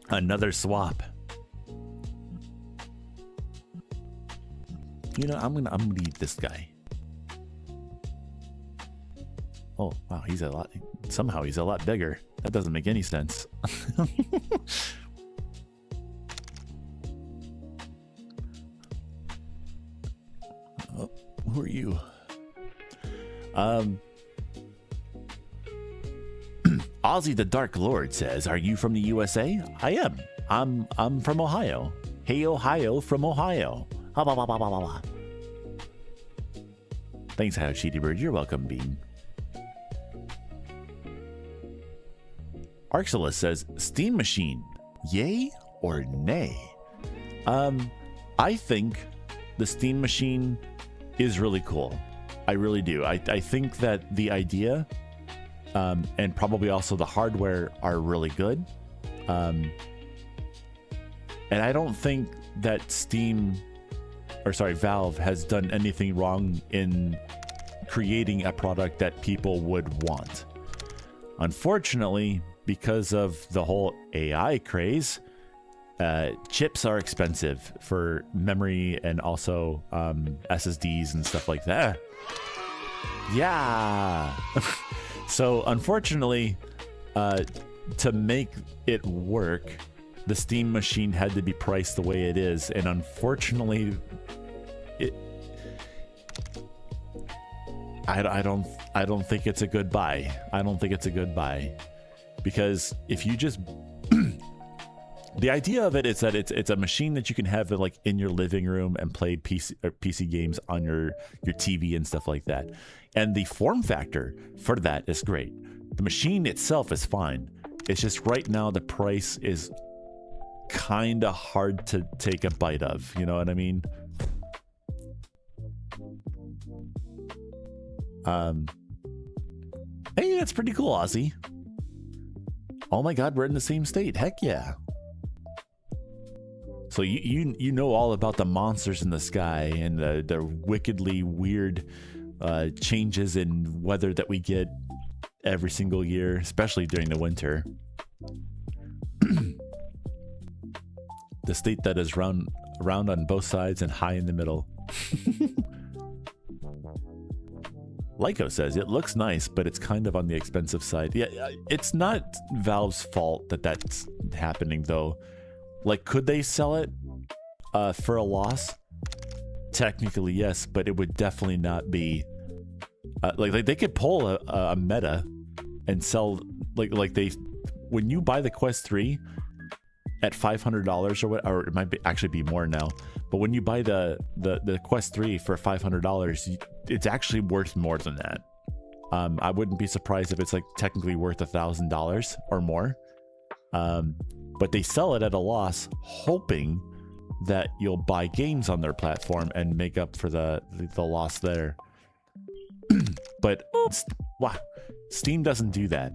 Another swap. You know, I'm gonna eat this guy. Oh wow, he's a lot. Somehow he's a lot bigger. That doesn't make any sense. Oh, who are you? Ozzy the Dark Lord says, "Are you from the USA?" I am. I'm from Ohio. Hey Ohio from Ohio. Ha, ba, ba, ba, ba, ba, ba. Thanks, How Cheaty Bird. You're welcome, Bean. Arxelis says, "Steam Machine, yay or nay?" I think the Steam Machine is really cool. I really do. I think that the idea and probably also the hardware are really good. And I don't think that Valve has done anything wrong in creating a product that people would want. Unfortunately, because of the whole AI craze, chips are expensive for memory and also SSDs and stuff like that. Yeah. So unfortunately, to make it work, the Steam Machine had to be priced the way it is, and unfortunately, I don't think it's a good buy. I don't think it's a good buy, because if you just the idea of it is that it's a machine that you can have like in your living room and play PC games on your TV and stuff like that, and the form factor for that is great. The machine itself is fine. It's just right now the price is kind of hard to take a bite of. You know what I mean? Hey, that's pretty cool, Ozzy. Oh my God, we're in the same state. Heck yeah. So you know all about the monsters in the sky and the wickedly weird changes in weather that we get every single year, especially during the winter. The state that is round on both sides and high in the middle. Lyco says, "It looks nice, but it's kind of on the expensive side." Yeah, it's not Valve's fault that that's happening, though. Like, could they sell it for a loss? Technically, yes, but it would definitely not be... like they could pull a meta and sell... Like they... When you buy the Quest 3 at $500 or what, or it might actually be more now, but when you buy the Quest 3 for $500, it's actually worth more than that. I wouldn't be surprised if it's like technically worth $1,000 or more. But they sell it at a loss, hoping that you'll buy games on their platform and make up for the loss there. But wow, Steam doesn't do that.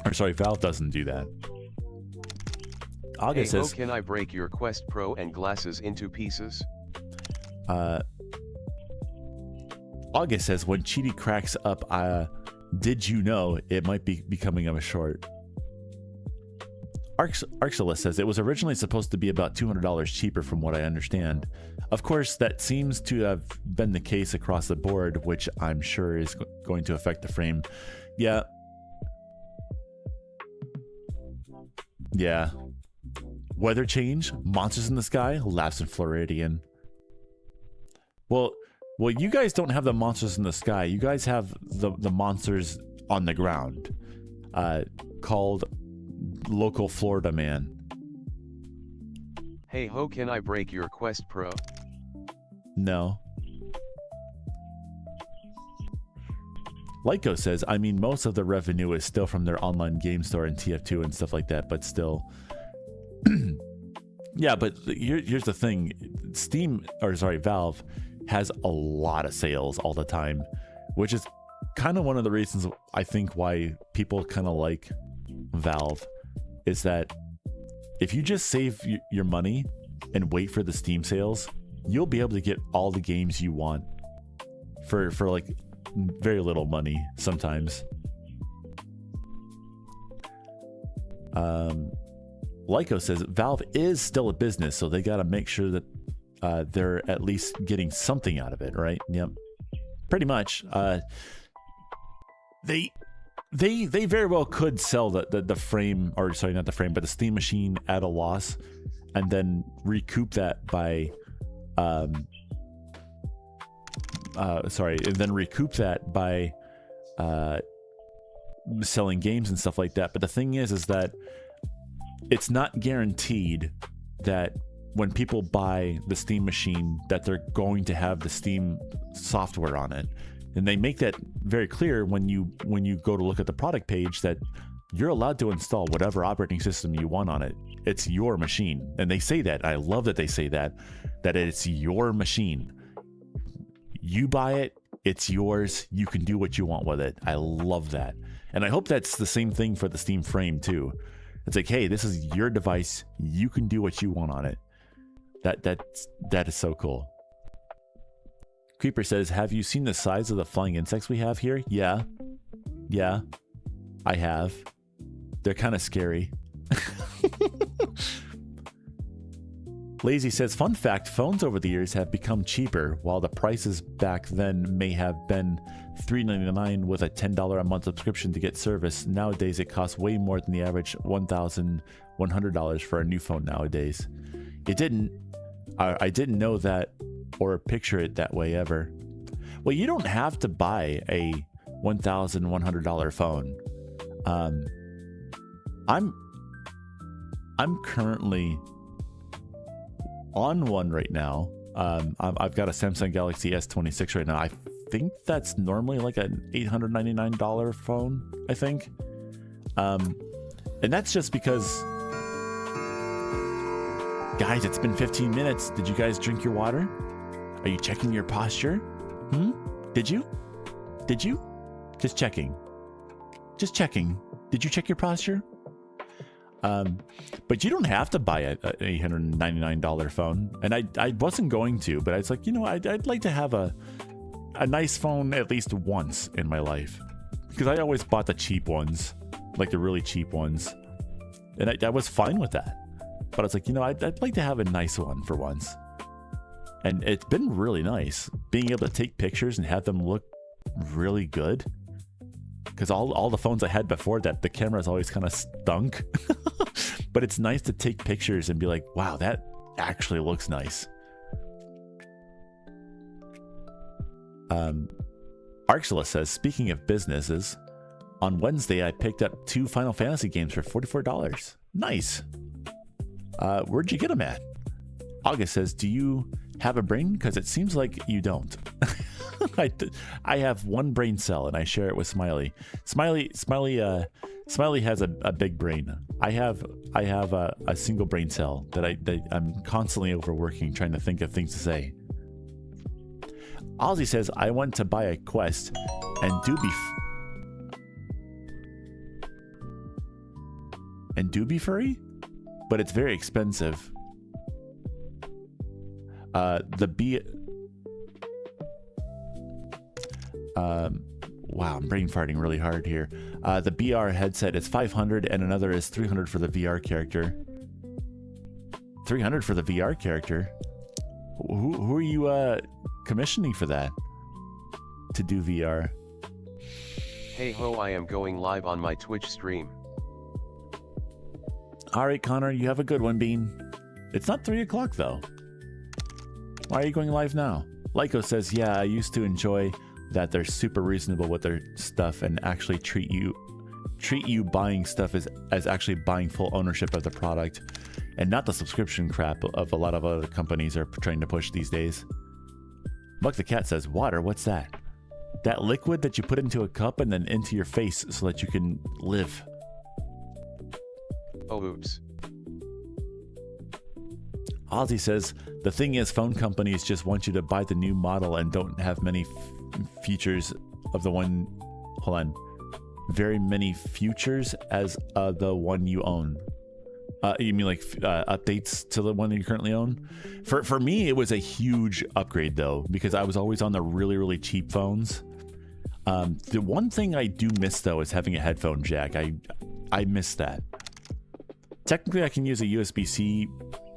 Or sorry, Valve doesn't do that. August says, "Can I break your Quest Pro and glasses into pieces?" August says, "When Cheaty cracks up, did you know it might be becoming a short?" Arxelis says, "It was originally supposed to be about $200 cheaper from what I understand. Of course, that seems to have been the case across the board, which I'm sure is going to affect the frame." Yeah. Yeah. Weather change, monsters in the sky, laughs in Floridian. Well, you guys don't have the monsters in the sky. You guys have the monsters on the ground, called local Florida man. "Hey ho, can I break your Quest Pro?" No. Lyco says, "I mean, most of the revenue is still from their online game store and TF2 and stuff like that, but still." Yeah, but here's the thing. Valve has a lot of sales all the time, which is kind of one of the reasons I think why people kind of like Valve, is that if you just save your money and wait for the Steam sales, you'll be able to get all the games you want for like very little money sometimes. Lyco says Valve is still a business, so they got to make sure that they're at least getting something out of it, right? Yep, pretty much. They very well could sell the frame, or sorry, not the frame, but the Steam Machine at a loss, and then recoup that by selling games and stuff like that. But the thing is that it's not guaranteed that when people buy the Steam Machine that they're going to have the Steam software on it. And they make that very clear when you go to look at the product page, that you're allowed to install whatever operating system you want on it. It's your machine. And they say that. I love that they say that it's your machine. You buy it, it's yours. You can do what you want with it. I love that. And I hope that's the same thing for the Steam Frame too. It's like, hey, this is your device. You can do what you want on it. That is so cool. Creeper says, have you seen the size of the flying insects we have here? Yeah, I have. They're kind of scary. Lazy says, fun fact, phones over the years have become cheaper, while the prices back then may have been $3.99 with a $10 a month subscription to get service. Nowadays, it costs way more than the average $1,100 for a new phone nowadays. I didn't know that or picture it that way ever. Well, you don't have to buy a $1,100 phone. I'm currently on one right now. I've got a Samsung Galaxy S26 right now. I think that's normally like an $899 phone, I think. And that's just because, guys, it's been 15 minutes. Did you guys drink your water? Are you checking your posture? Did you? Just checking. Did you check your posture? But you don't have to buy an $899 phone. And I wasn't going to, but I was like, I'd like to have a nice phone at least once in my life. Because I always bought the cheap ones, like the really cheap ones. And I was fine with that. But I was like, I'd like to have a nice one for once. And it's been really nice being able to take pictures and have them look really good. Because all the phones I had before that, the cameras always kind of stunk. But it's nice to take pictures and be like, wow, that actually looks nice. Arxula says, speaking of businesses, on Wednesday I picked up 2 Final Fantasy games for $44. Nice. Where'd you get them at? August says, do you have a brain? Because it seems like you don't. I have one brain cell and I share it with Smiley. Smiley has a big brain. I have a single brain cell that I'm constantly overworking, trying to think of things to say. Ozzy says, I want to buy a Quest and do be free, but it's very expensive. Wow, I'm brain farting really hard here. The BR headset is $500 and another is $300 for the VR character. $300 for the VR character? Who are you commissioning for that? To do VR? Hey ho, I am going live on my Twitch stream. Alright, Connor, you have a good one, Bean. It's not 3 o'clock though. Why are you going live now? Lyco says, yeah, I used to enjoy that they're super reasonable with their stuff and actually treat you buying stuff as actually buying full ownership of the product and not the subscription crap of a lot of other companies are trying to push these days. Muck the Cat says, water, what's that? That liquid that you put into a cup and then into your face so that you can live. Oh, oops. Ozzy says, the thing is, phone companies just want you to buy the new model and don't have many features of the one, hold on, very many features as the one you own. You mean like updates to the one that you currently own? For me, it was a huge upgrade though, because I was always on the really, really cheap phones. The one thing I do miss though is having a headphone jack. I miss that. Technically, I can use a USB-C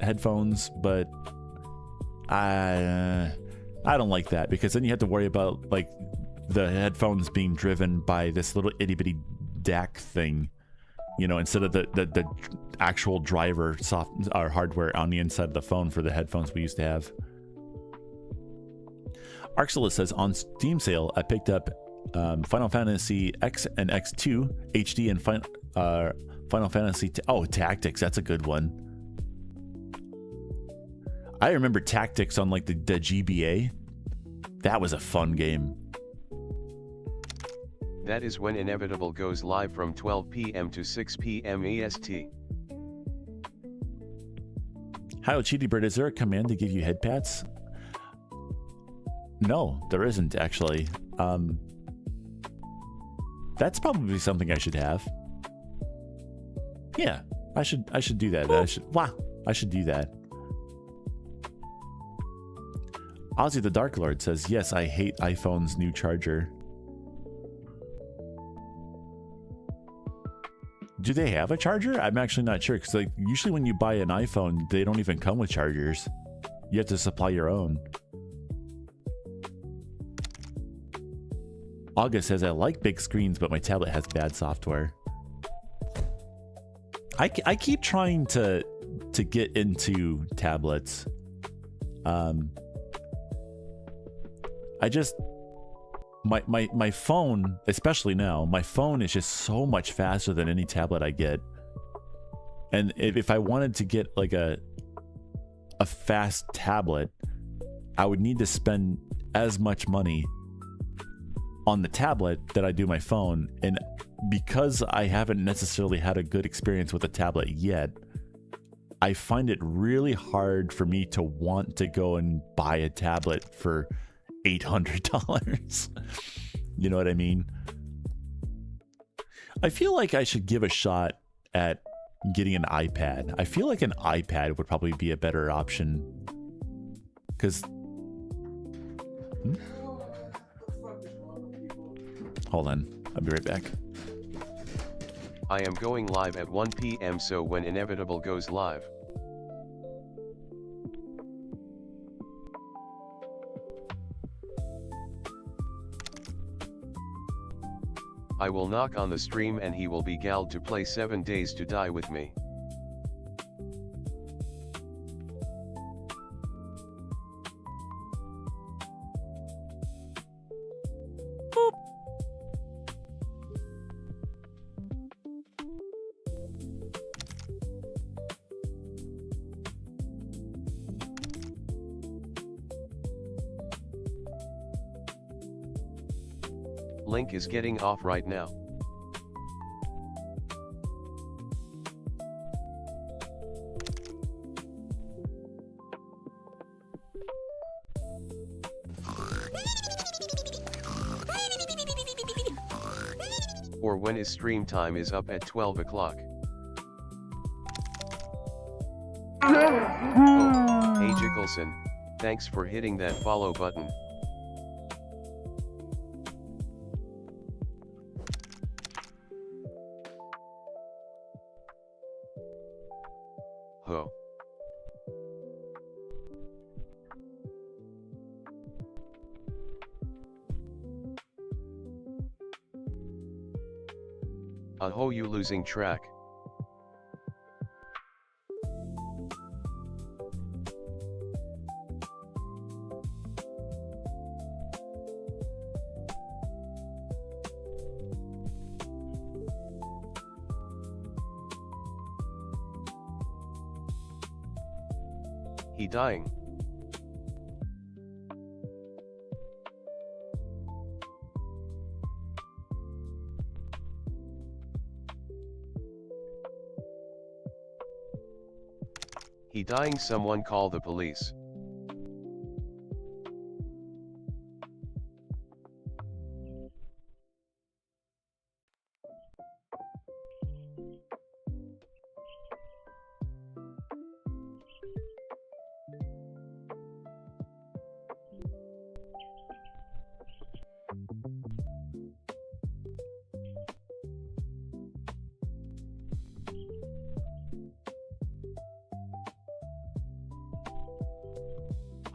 headphones, but I don't like that because then you have to worry about like the headphones being driven by this little itty bitty DAC thing, you know, instead of the actual driver or hardware on the inside of the phone for the headphones we used to have. Arxelis says on Steam sale, I picked up Final Fantasy X and X2 HD and Final Fantasy. Oh, Tactics, that's a good one. I remember Tactics on like the GBA. That was a fun game. That is when Inevitable goes live from 12 p.m. to 6 p.m. EST. Hi, Cheetybird, is there a command to give you head pats? No, there isn't actually. That's probably something I should have. Yeah, I should do that. I should do that. Ozzy the Dark Lord says, yes, I hate iPhone's new charger. Do they have a charger? I'm actually not sure, because like usually when you buy an iPhone, they don't even come with chargers. You have to supply your own. August says, I like big screens, but my tablet has bad software. I keep trying to get into tablets. I just my phone, especially now, my phone is just so much faster than any tablet I get. And if I wanted to get like a fast tablet, I would need to spend as much money on the tablet that I do my phone. And because I haven't necessarily had a good experience with a tablet yet, I find it really hard for me to want to go and buy a tablet for $800. You know what I mean? I feel like I should give a shot at getting an iPad. I feel like an iPad would probably be a better option. Because... Hold on. I'll be right back. I am going live at 1 p.m. so when Inevitable goes live. I will knock on the stream and he will be galled to play 7 Days to Die with me. Link is getting off right now. Or when his stream time is up at 12 o'clock. Oh, hey Jickelson, thanks for hitting that follow button. Ho. Ho, you losing track. He dying. He dying, someone call the police.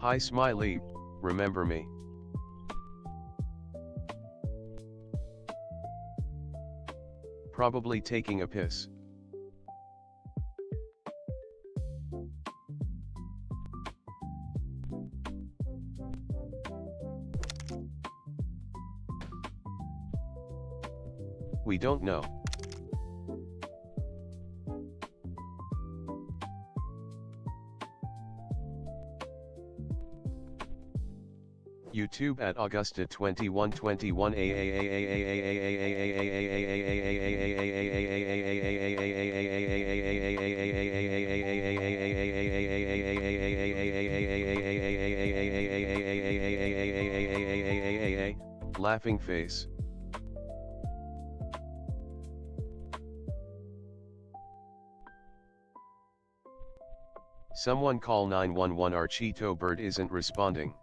Hi Smiley, remember me? Probably taking a piss. We don't know. YouTube at Augusta 2121 laughing face. Someone call 911. Our Cheeto bird isn't responding.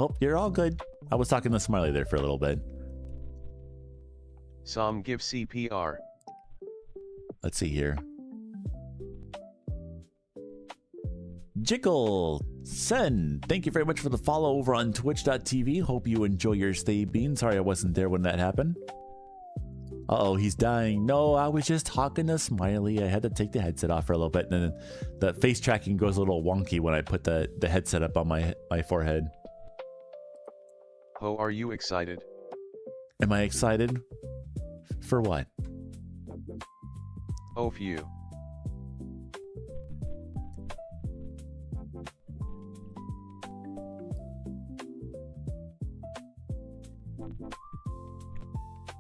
Oh, you're all good. I was talking to Smiley there for a little bit. Some give CPR. Let's see here. Jickle Sen, thank you very much for the follow over on twitch.tv. Hope you enjoy your stay, Bean. Sorry I wasn't there when that happened. Uh-oh, he's dying. No, I was just talking to Smiley. I had to take the headset off for a little bit, and then the face tracking goes a little wonky when I put the headset up on my forehead. Ho, are you excited? Am I excited? For what? Oh, phew.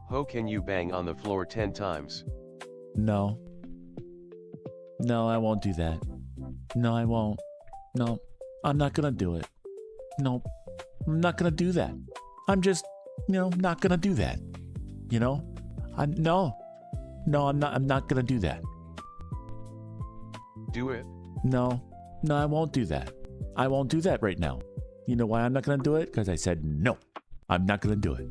Ho, can you bang on the floor 10 times? No. No, I won't do that. No, I won't. No, I'm not gonna do it. No, I'm not gonna do that. I'm just, not gonna do that. No, I'm not gonna do that. Do it. No, I won't do that. I won't do that right now. You know why I'm not gonna do it? Because I said no. I'm not gonna do it.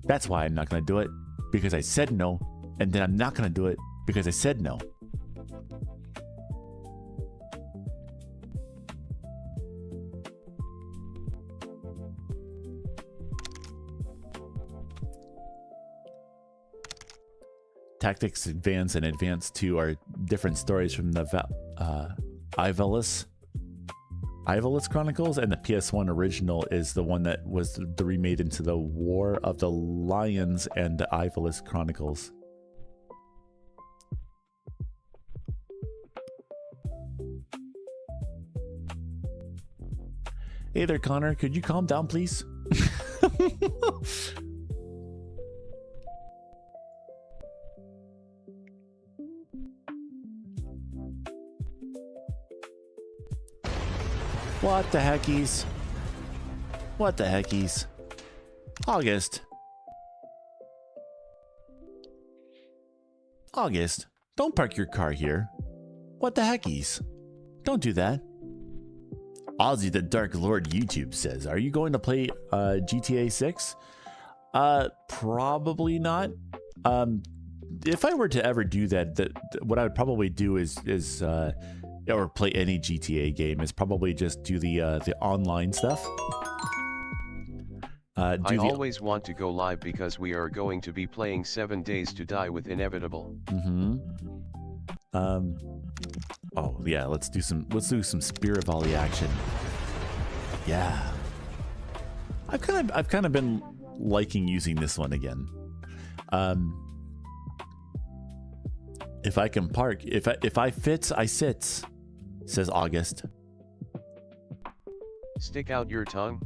That's why I'm not gonna do it. Because I said no, and then I'm not gonna do it because I said no. Tactics Advance and Advance 2 are different stories from the Ivalice Chronicles, and the PS1 original is the one that was the remade into the War of the Lions and the Ivalice Chronicles. Hey there, Connor. Could you calm down, please? What the heckies? What the heckies? August, don't park your car here. What the heckies? Don't do that. Ozzy the Dark Lord YouTube says, are you going to play GTA 6? Probably not. If I were to ever do that, what I would probably do is or play any GTA game is probably just do the online stuff. I always want to go live because we are going to be playing 7 Days to Die with Inevitable. Oh yeah, let's do some Spirit Volley action. Yeah. I've kind of been liking using this one again. If I can park, if I fits, I sits, says August. Stick out your tongue.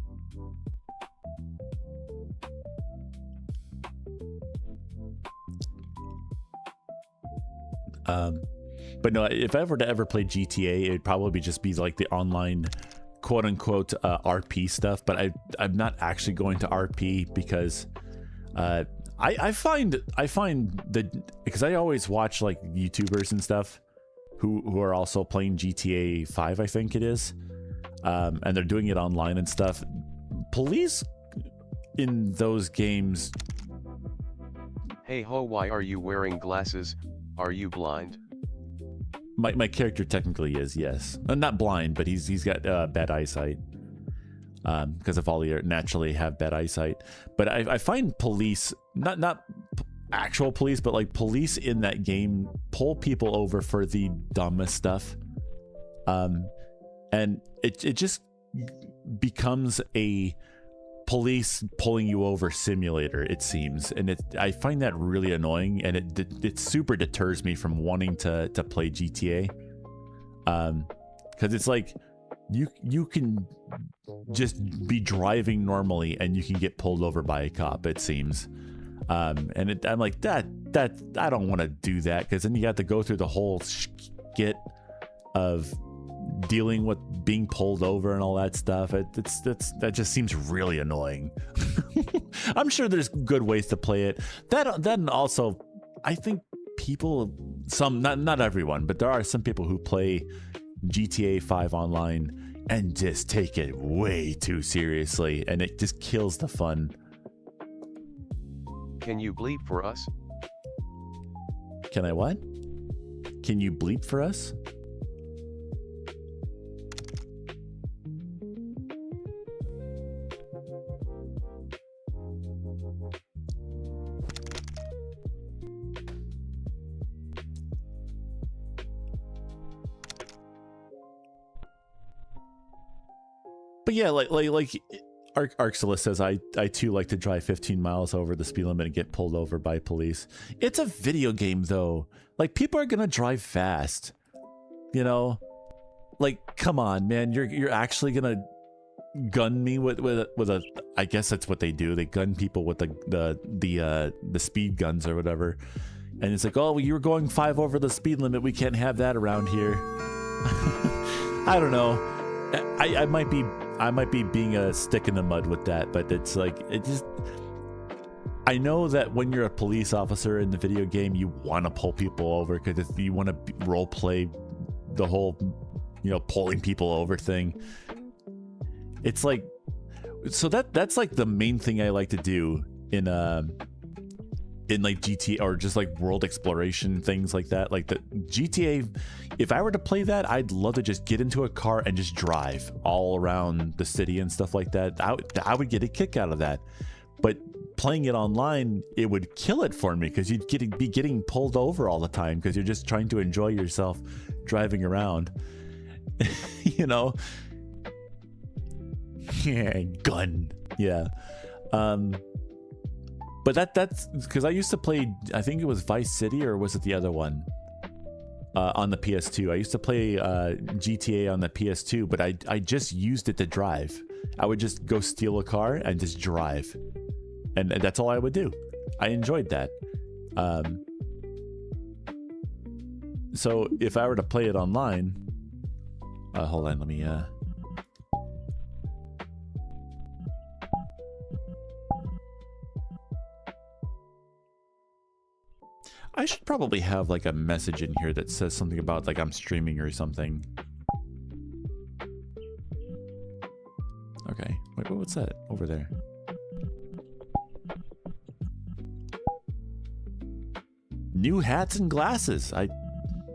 But no, if I were to ever play GTA, it'd probably just be like the online quote unquote RP stuff, but I'm not actually going to RP because I find that, because I always watch like YouTubers and stuff who are also playing GTA 5, I think it is, and they're doing it online and stuff. Police in those games. Hey ho, why are you wearing glasses? Are you blind? My character technically is, yes. Not blind, but he's got bad eyesight. Because of all the naturally have bad eyesight. But I find police, not actual police, but like police in that game pull people over for the dumbest stuff. And it just becomes a police pulling you over simulator, it seems, and I find that really annoying, and it super deters me from wanting to play GTA, because it's like you can just be driving normally and you can get pulled over by a cop, it seems, and I'm like that I don't want to do that, because then you have to go through the whole skit of dealing with being pulled over and all that stuff. That just seems really annoying. I'm sure there's good ways to play it. Then also, I think people, some, not everyone, but there are some people who play GTA 5 online and just take it way too seriously, and it just kills the fun. Can you bleep for us? Can I what? Can you bleep for us? But yeah, like Arxelis says, I too like to drive 15 miles over the speed limit and get pulled over by police. It's a video game though. Like, people are gonna drive fast. You know? Like, come on, man. You're actually gonna gun me with a, I guess that's what they do. They gun people with the speed guns or whatever. And it's like, oh, well, you were going 5 over the speed limit. We can't have that around here. I don't know. I might be being a stick in the mud with that, but it's like, I know that when you're a police officer in the video game, you want to pull people over because you want to role play the whole, pulling people over thing. It's like, so that's like the main thing I like to do in like GTA, or just like world exploration, things like that. Like the GTA, if I were to play that, I'd love to just get into a car and just drive all around the city and stuff like that. I would get a kick out of that. But playing it online, it would kill it for me, because you'd be getting pulled over all the time because you're just trying to enjoy yourself driving around. Yeah, gun. Yeah. But that's because I used to play, I think it was Vice City, or was it the other one? On the PS2. I used to play GTA on the PS2, but I just used it to drive. I would just go steal a car and just drive. And that's all I would do. I enjoyed that. So if I were to play it online, hold on, let me I should probably have like a message in here that says something about like I'm streaming or something. Okay, wait, what's that over there? New hats and glasses.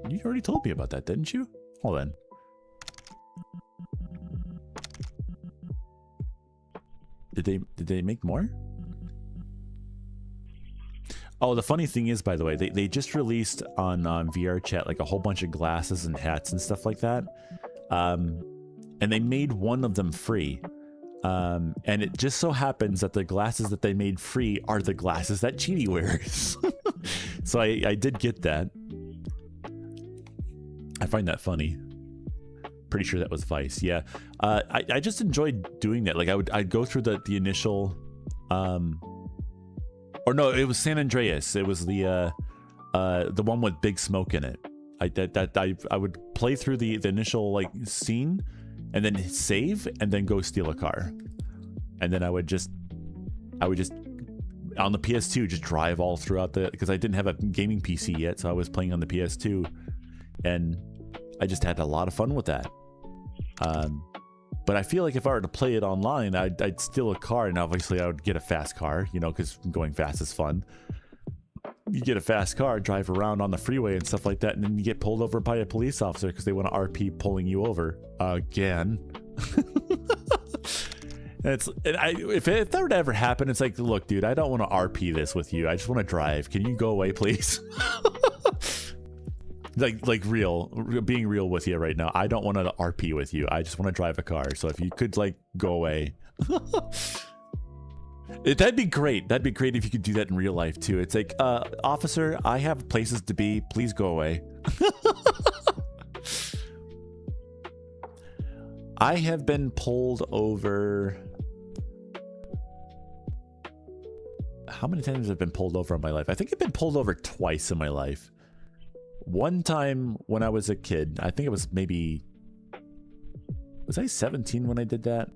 You already told me about that, didn't you? Hold on. Did they make more? Oh, the funny thing is, by the way, they just released on VR chat like a whole bunch of glasses and hats and stuff like that. And they made one of them free. And it just so happens that the glasses that they made free are the glasses that Cheaty wears. So I did get that. I find that funny. Pretty sure that was Vice. Yeah. I just enjoyed doing that. Like I'd go through the initial or no, it was San Andreas. It was the one with Big Smoke in it. I would play through the initial like scene, and then save, and then go steal a car, and then I would just on the PS2 just drive all throughout because I didn't have a gaming PC yet, so I was playing on the PS2, and I just had a lot of fun with that. But I feel like if I were to play it online, I'd steal a car, and obviously I would get a fast car, because going fast is fun. you get a fast car, drive around on the freeway and stuff like that, and then you get pulled over by a police officer because they want to RP pulling you over again. If that were to ever happen, it's like, look, dude, I don't want to RP this with you. I just want to drive. Can you go away, please? like being real with you right now. I don't want to RP with you. I just want to drive a car. So if you could like go away. That'd be great. That'd be great if you could do that in real life too. It's like, officer, I have places to be. Please go away. I have been pulled over. How many times have I been pulled over in my life? I think I've been pulled over twice in my life. One time when I was a kid, I think it was maybe... Was I 17 when I did that?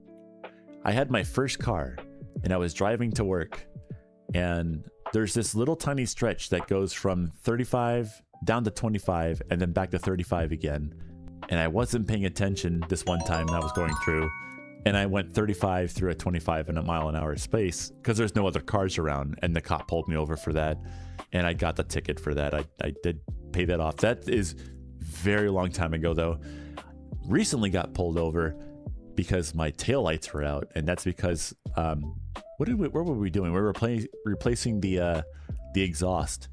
I had my first car and I was driving to work. And there's this little tiny stretch that goes from 35 down to 25 and then back to 35 again. And I wasn't paying attention this one time that I was going through. And I went 35 through a 25 in a mile-an-hour space because there's no other cars around. And the cop pulled me over for that. And I got the ticket for that. I did pay that off. That is very long time ago, though. Recently got pulled over because my taillights were out. And that's because, what were we doing? We were replacing the exhaust.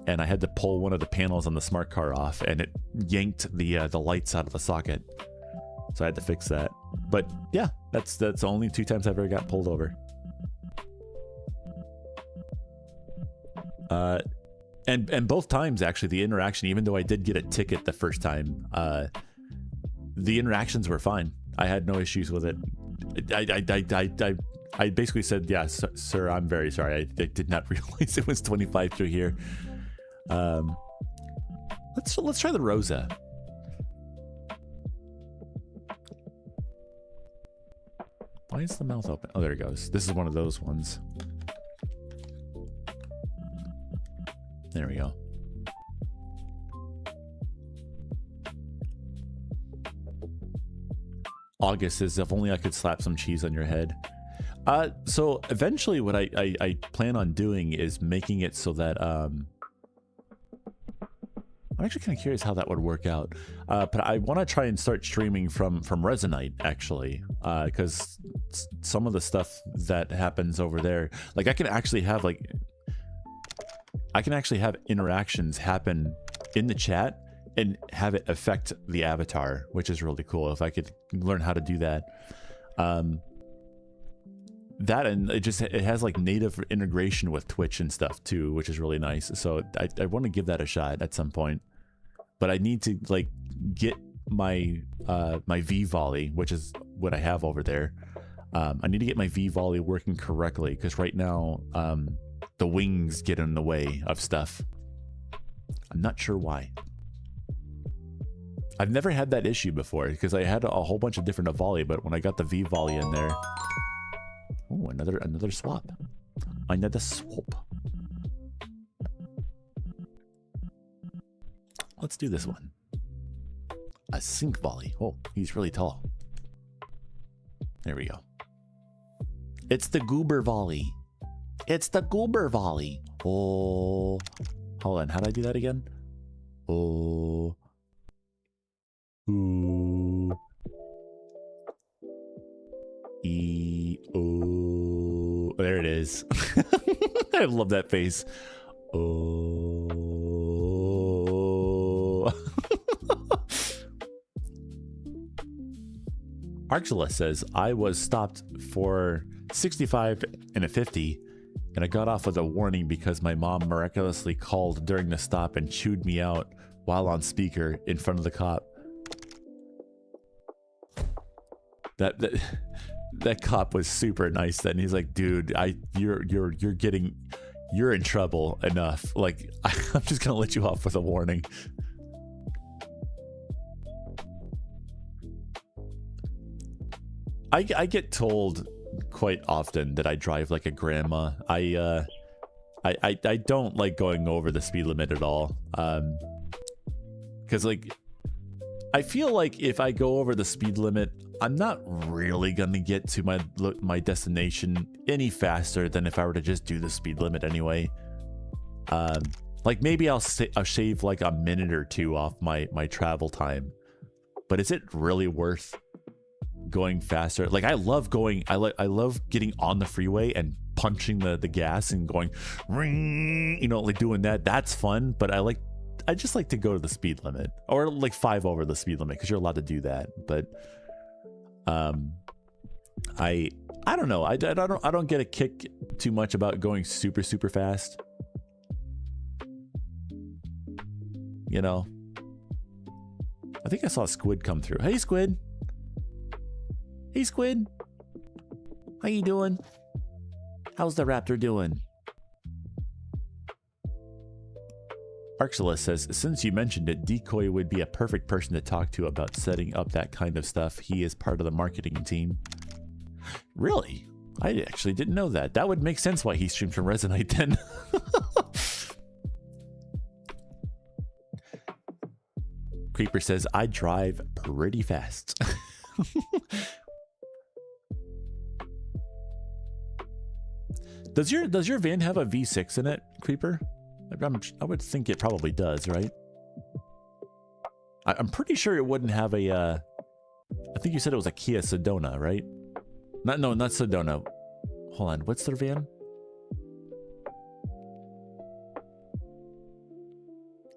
And I had to pull one of the panels on the smart car off. And it yanked the lights out of the socket. So I had to fix that. But yeah, that's the only 2 times I've ever got pulled over. And both times actually the interaction, even though I did get a ticket the first time, the interactions were fine. I had no issues with it. I basically said, yeah, sir, I'm very sorry. I did not realize it was 25 through here. Let's try the Rosa. Why is the mouth open? Oh, there it goes. This is one of those ones. There we go. August says, if only I could slap some cheese on your head. So eventually what I plan on doing is making it so that, I'm actually kind of curious how that would work out. But I want to try and start streaming from Resonite, actually, because some of the stuff that happens over there, like I can actually have interactions happen in the chat and have it affect the avatar, which is really cool. If I could learn how to do that. That, and it has like native integration with Twitch and stuff too, which is really nice. So I want to give that a shot at some point. But I need to like get my my V volley, which is what I have over there. I need to get my V volley working correctly because right now the wings get in the way of stuff. I'm not sure why. I've never had that issue before because I had a whole bunch of different volley, but when I got the V volley in there, oh, another swap. Another swap. Let's do this one. A sink volley. Oh, he's really tall. There we go. It's the goober volley. It's the goober volley. Oh. Hold on. How do I do that again? Oh. Ooh. Oh. There it is. I love that face. Oh. Archela says, I was stopped for 65 and a 50, and I got off with a warning because my mom miraculously called during the stop and chewed me out while on speaker in front of the cop. That cop was super nice then. He's like, dude, you're in trouble enough. Like, I'm just gonna let you off with a warning. I get told quite often that I drive like a grandma. I don't like going over the speed limit at all. Because like, I feel like if I go over the speed limit, I'm not really gonna get to my destination any faster than if I were to just do the speed limit anyway. Like maybe I'll shave like a minute or two off my travel time. But is it really worth going faster? Like I love going, I love getting on the freeway and punching the gas and going ring, you know, like doing that. That's fun, but I just like to go to the speed limit, or like 5 over the speed limit, because you're allowed to do that. But I don't know. I don't get a kick too much about going super fast. You know, I think I saw Squid come through. Hey, Squid. Hey, Squid. How you doing? How's the raptor doing? Arxelis says, since you mentioned it, Decoy would be a perfect person to talk to about setting up that kind of stuff. He is part of the marketing team. Really? I actually didn't know that. That would make sense why he streams from Resonite then. Creeper says, I drive pretty fast. Does your van have a V6 in it, Creeper? I would think it probably does, right? I'm pretty sure it wouldn't have a, I think you said it was a Kia Sedona, right? Not Sedona. Hold on, what's their van?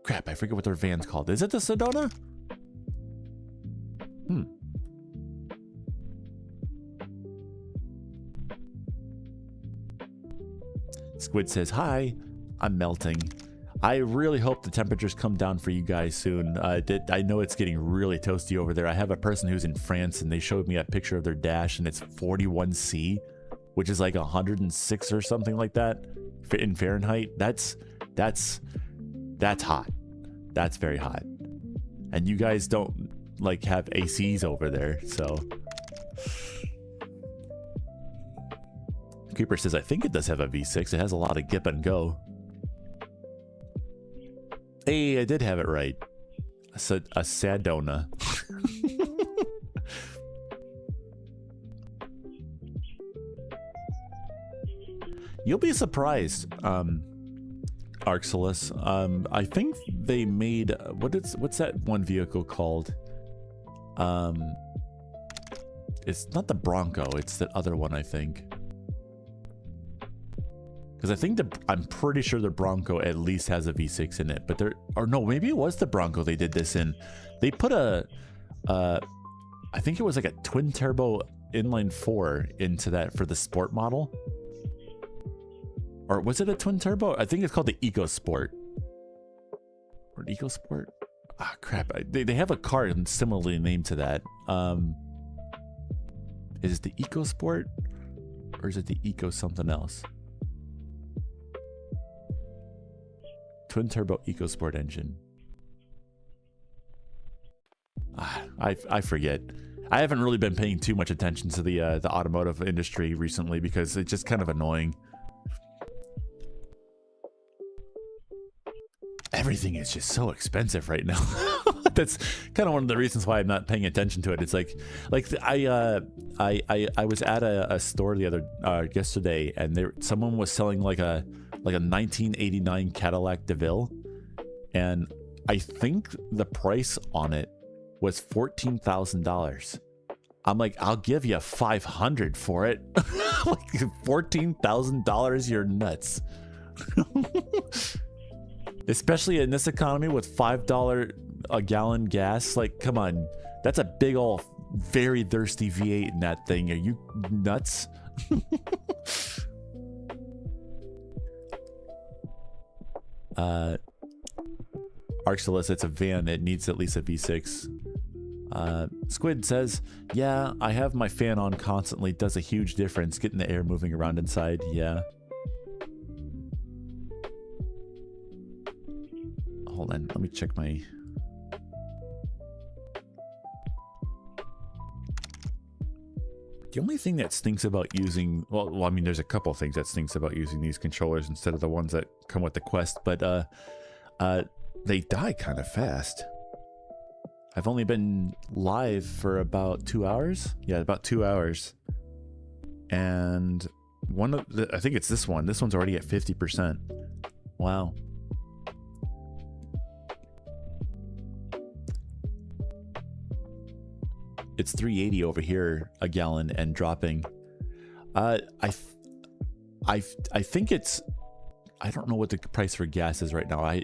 Crap, I forget what their van's called. Is it the Sedona? Squid says, hi, I'm melting. I really hope the temperatures come down for you guys soon. I know it's getting really toasty over there. I have a person who's in France, and they showed me a picture of their dash, and it's 41°C, which is like 106 or something like that in Fahrenheit. That's hot. That's very hot. And you guys don't like have ACs over there, so. Creeper says, I think it does have a V6. It has a lot of gip and go. Hey, I did have it right. I said a Sedona. You'll be surprised, Arxelis. I think they made what's that one vehicle called? It's not the Bronco. It's the other one, I think. Because I think I'm pretty sure the Bronco at least has a V6 in it, but maybe it was the Bronco they did this in. They put I think it was like a twin turbo inline 4 into that for the sport model. Or was it a twin turbo? I think it's called the EcoSport. Or EcoSport? Ah, crap. They have a car similarly named to that. Is it the EcoSport? Or is it the Eco something else? Twin turbo EcoSport engine. I forget. I haven't really been paying too much attention to the automotive industry recently because it's just kind of annoying. Everything is just so expensive right now. That's kind of one of the reasons why I'm not paying attention to it. It's like I was at a store yesterday, and someone was selling like a 1989 Cadillac DeVille, and I think the price on it was $14,000. I'm like, I'll give you $500 for it. Like $14,000, you're nuts. Especially in this economy with $5 a gallon gas. Like, come on, that's a big old, very thirsty V8 in that thing. Are you nuts? Arxelis, it's a van. It needs at least a V6. Squid says, yeah, I have my fan on constantly. It does a huge difference getting the air moving around inside. Yeah. Hold on, let me check my... The only thing that stinks about using... Well, I mean, there's a couple things that stinks about using these controllers instead of the ones that come with the Quest, but they die kind of fast. I've only been live for about 2 hours. Yeah, about 2 hours. And I think it's this one. This one's already at 50%. Wow. it's 3.80 over here a gallon and dropping. I think it's, I don't know what the price for gas is right now. I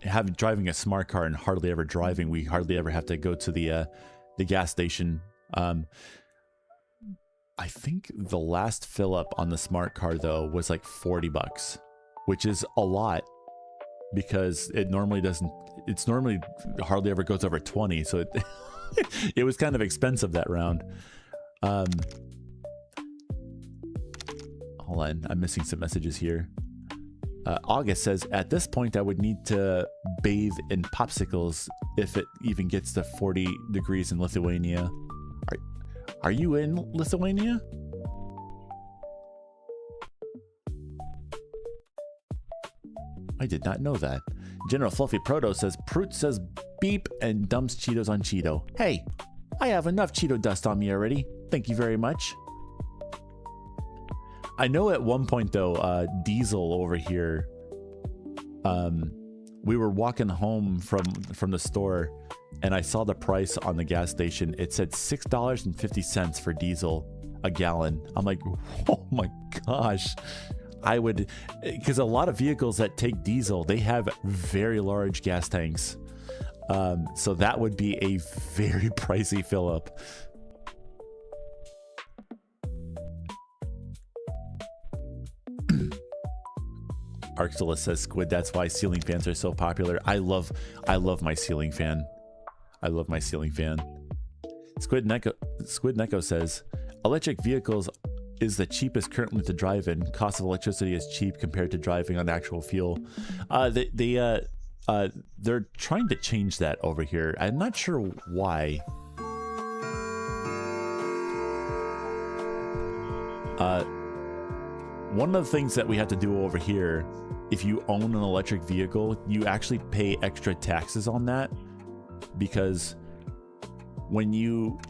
have driving a smart car and hardly ever driving. We hardly ever have to go to the gas station. I think the last fill up on the smart car though was like $40, which is a lot because it normally doesn't. It's normally hardly ever goes over 20, so it it was kind of expensive that round. Hold on, I'm missing some messages here. August says, at this point I would need to bathe in popsicles if it even gets to 40 degrees in Lithuania. Are you in Lithuania? I did not know that. General Fluffy Proto says, Prout says beep and dumps Cheetos on Cheeto. Hey, I have enough Cheeto dust on me already. Thank you very much. I know at one point though, Diesel over here, we were walking home from the store and I saw the price on the gas station. It said $6.50 for diesel a gallon. I'm like, oh my gosh. I would, because a lot of vehicles that take diesel, they have very large gas tanks. So that would be a very pricey fill up. Arctulus says, Squid, that's why ceiling fans are so popular. I love my ceiling fan. I love my ceiling fan. Squid Neko says, electric vehicles is the cheapest currently to drive in. Cost of electricity is cheap compared to driving on actual fuel. They're trying to change that over here. I'm not sure why. One of the things that we have to do over here, if you own an electric vehicle, you actually pay extra taxes on that, because when you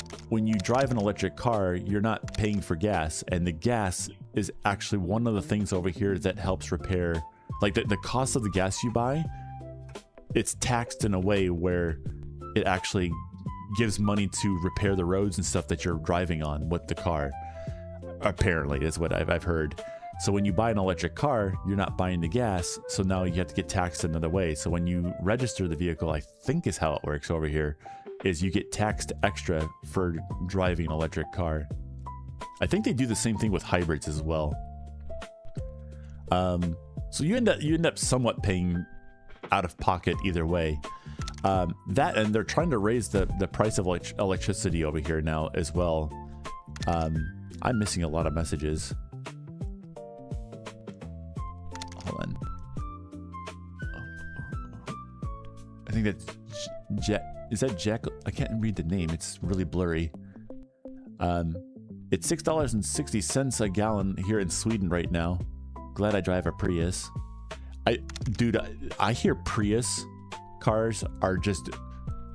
drive an electric car, you're not paying for gas, and the gas is actually one of the things over here that helps repair, like the cost of the gas you buy, it's taxed in a way where it actually gives money to repair the roads and stuff that you're driving on with the car. Apparently, is what I've heard. So when you buy an electric car, you're not buying the gas, so now you have to get taxed another way. So when you register the vehicle, I think is how it works over here, is you get taxed extra for driving an electric car. I think they do the same thing with hybrids as well. So you end up somewhat paying out of pocket either way. That, and they're trying to raise the price of electricity over here now as well. I'm missing a lot of messages. Hold on. I think that's Jack. Is that Jack? I can't read the name. It's really blurry. It's $6.60 a gallon here in Sweden right now. Glad I drive a Prius. Dude, I hear Prius cars are just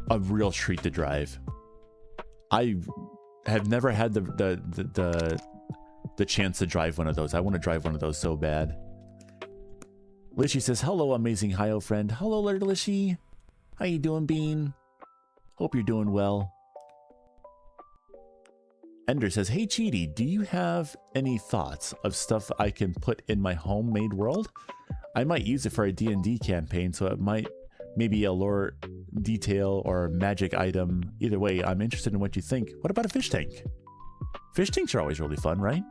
a real treat to drive. I have never had the chance to drive one of those. I want to drive one of those so bad. Lishy says, hello, amazing Hio friend. Hello, Lishy. How you doing, Bean? Hope you're doing well. Ender says, hey, Cheaty, do you have any thoughts of stuff I can put in my homemade world? I might use it for a D&D campaign, so it might maybe a lore detail or magic item. Either way, I'm interested in what you think. What about a fish tank? Fish tanks are always really fun, right?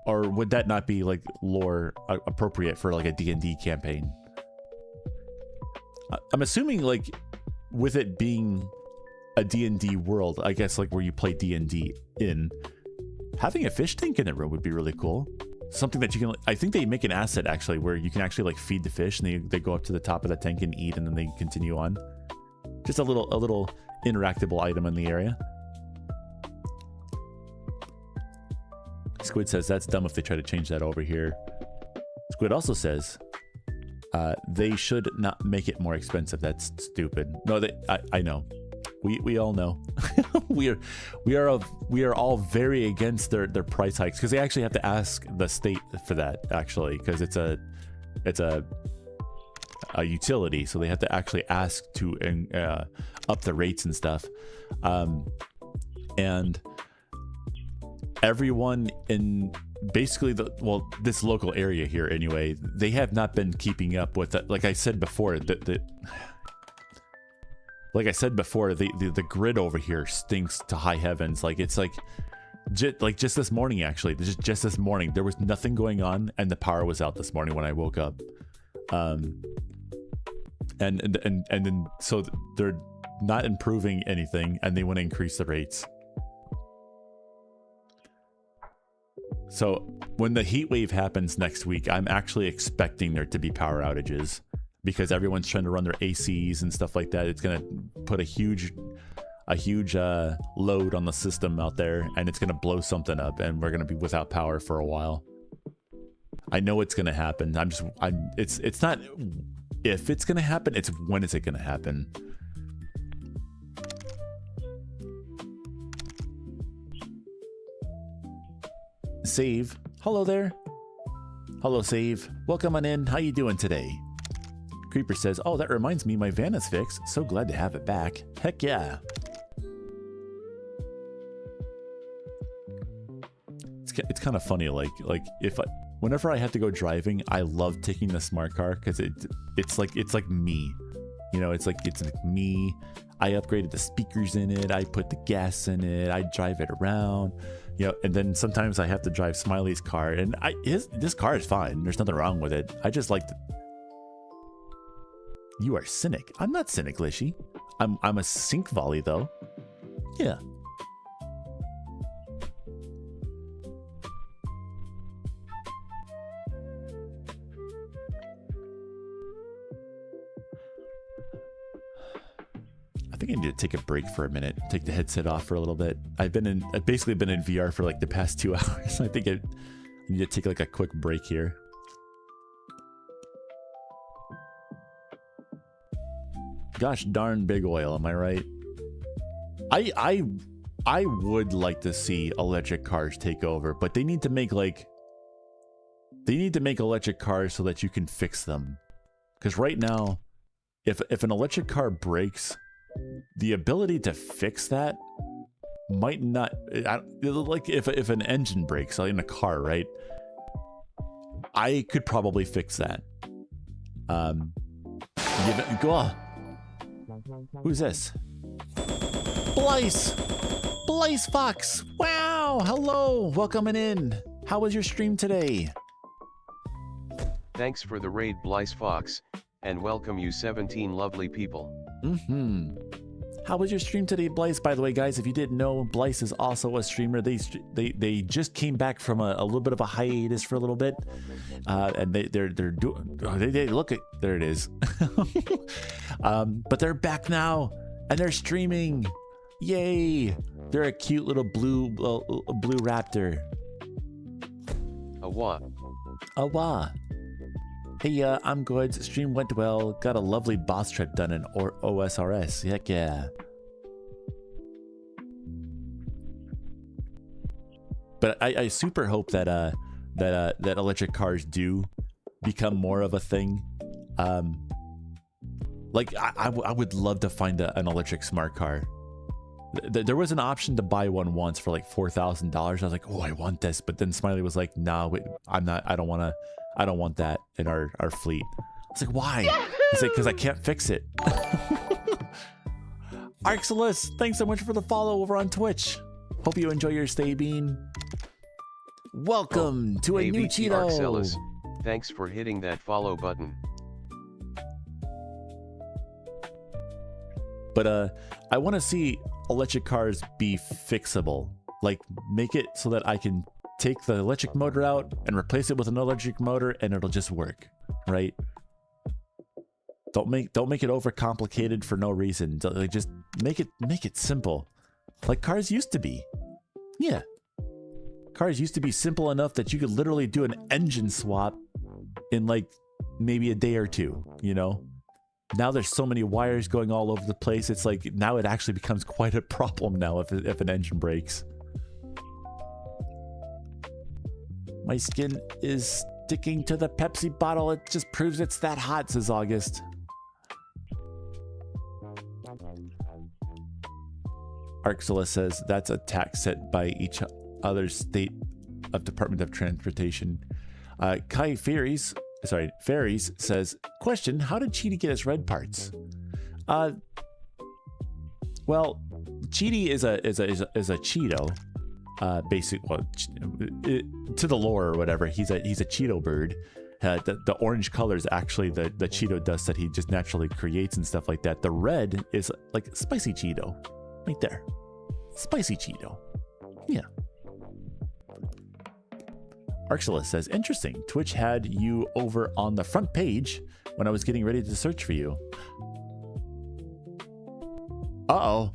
Or would that not be like lore appropriate for like a D&D campaign? I'm assuming like with it being a D&D world, I guess like where you play D&D in, having a fish tank in a room would be really cool. Something that you can, I think they make an asset actually where you can actually like feed the fish and they go up to the top of the tank and eat and then they continue on. Just a little interactable item in the area. Squid says that's dumb if they try to change that over here. Squid also says they should not make it more expensive. That's stupid. No, I know. We all know. we are all very against their price hikes because they actually have to ask the state for that actually, because it's a utility, so they have to actually ask to up the rates and stuff. and everyone in basically this local area here anyway, they have not been keeping up with it. Like I said before, the grid over here stinks to high heavens. Like it's like just this morning, actually, just this morning, there was nothing going on and the power was out this morning when I woke up. And then so they're not improving anything and they want to increase the rates. So when the heat wave happens next week, I'm actually expecting there to be power outages because everyone's trying to run their ACs and stuff like that. It's going to put a huge load on the system out there, and it's going to blow something up, and we're going to be without power for a while. I know it's going to happen. It's not if it's going to happen, it's when is it going to happen. Save. Hello there. Hello, Save. Welcome on in. How you doing today? Creeper says, oh, that reminds me, my van is fixed. So glad to have it back. Heck yeah. It's kind of funny, like whenever I have to go driving, I love taking the smart car because it's like me, you know, it's like me. I upgraded the speakers in it, I put the gas in it, I drive it around, you know, and then sometimes I have to drive Smiley's car, and this car is fine. There's nothing wrong with it. I just like You are cynic. I'm not cynic, Lishy. I'm a sink volley though. Yeah. I think I need to take a break for a minute. Take the headset off for a little bit. I've basically been in VR for like the past 2 hours. I think I need to take like a quick break here. Gosh darn big oil, am I right? I would like to see electric cars take over, but they need to make electric cars so that you can fix them. Because right now, if an electric car breaks, the ability to fix that might not, like if an engine breaks in a car, right? I could probably fix that. Who's this? Blaze Fox. Wow, hello, welcome in. How was your stream today? Thanks for the raid, Blaze Fox, and welcome you 17 lovely people. How was your stream today, Blaze? By the way, guys, if you didn't know, Blaze is also a streamer. They just came back from a little bit of a hiatus for a little bit, and they're doing. They look at, there it is. But they're back now, and they're streaming. Yay! They're a cute little blue raptor. Awa. Awa. Hey, I'm good. Stream went well. Got a lovely boss trip done in OSRS. Heck yeah. But I super hope that that electric cars do become more of a thing. Like I would love to find an electric smart car. There was an option to buy one once for like $4,000. I was like, oh, I want this. But then Smiley was like, no, wait, I don't want that in our fleet. I was like, why? He's like, because I can't fix it. Arxelis, thanks so much for the follow over on Twitch. Hope you enjoy your stay, Bean. Welcome to a new AVT Cheeto. Arxelis, thanks for hitting that follow button. But I want to see electric cars be fixable. Like, make it so that I can take the electric motor out and replace it with an electric motor and it'll just work, right? Don't make it overcomplicated for no reason. Like, just make it simple, like cars used to be. Yeah, cars used to be simple enough that you could literally do an engine swap in like maybe a day or two, you know. Now there's so many wires going all over the place. It's like now it actually becomes quite a problem now if an engine breaks. My skin is sticking to the Pepsi bottle. It just proves it's that hot, says August. Arxela says that's a tax set by each other state of Department of Transportation. Kai Fairies says, question, how did Cheaty get his red parts? Well, Cheaty is a Cheeto. To the lore or whatever, he's a Cheeto bird. The orange color is actually the Cheeto dust that he just naturally creates and stuff like that. The red is like spicy Cheeto, right there. Spicy Cheeto. Yeah. Arxela says, interesting. Twitch had you over on the front page when I was getting ready to search for you. Uh-oh.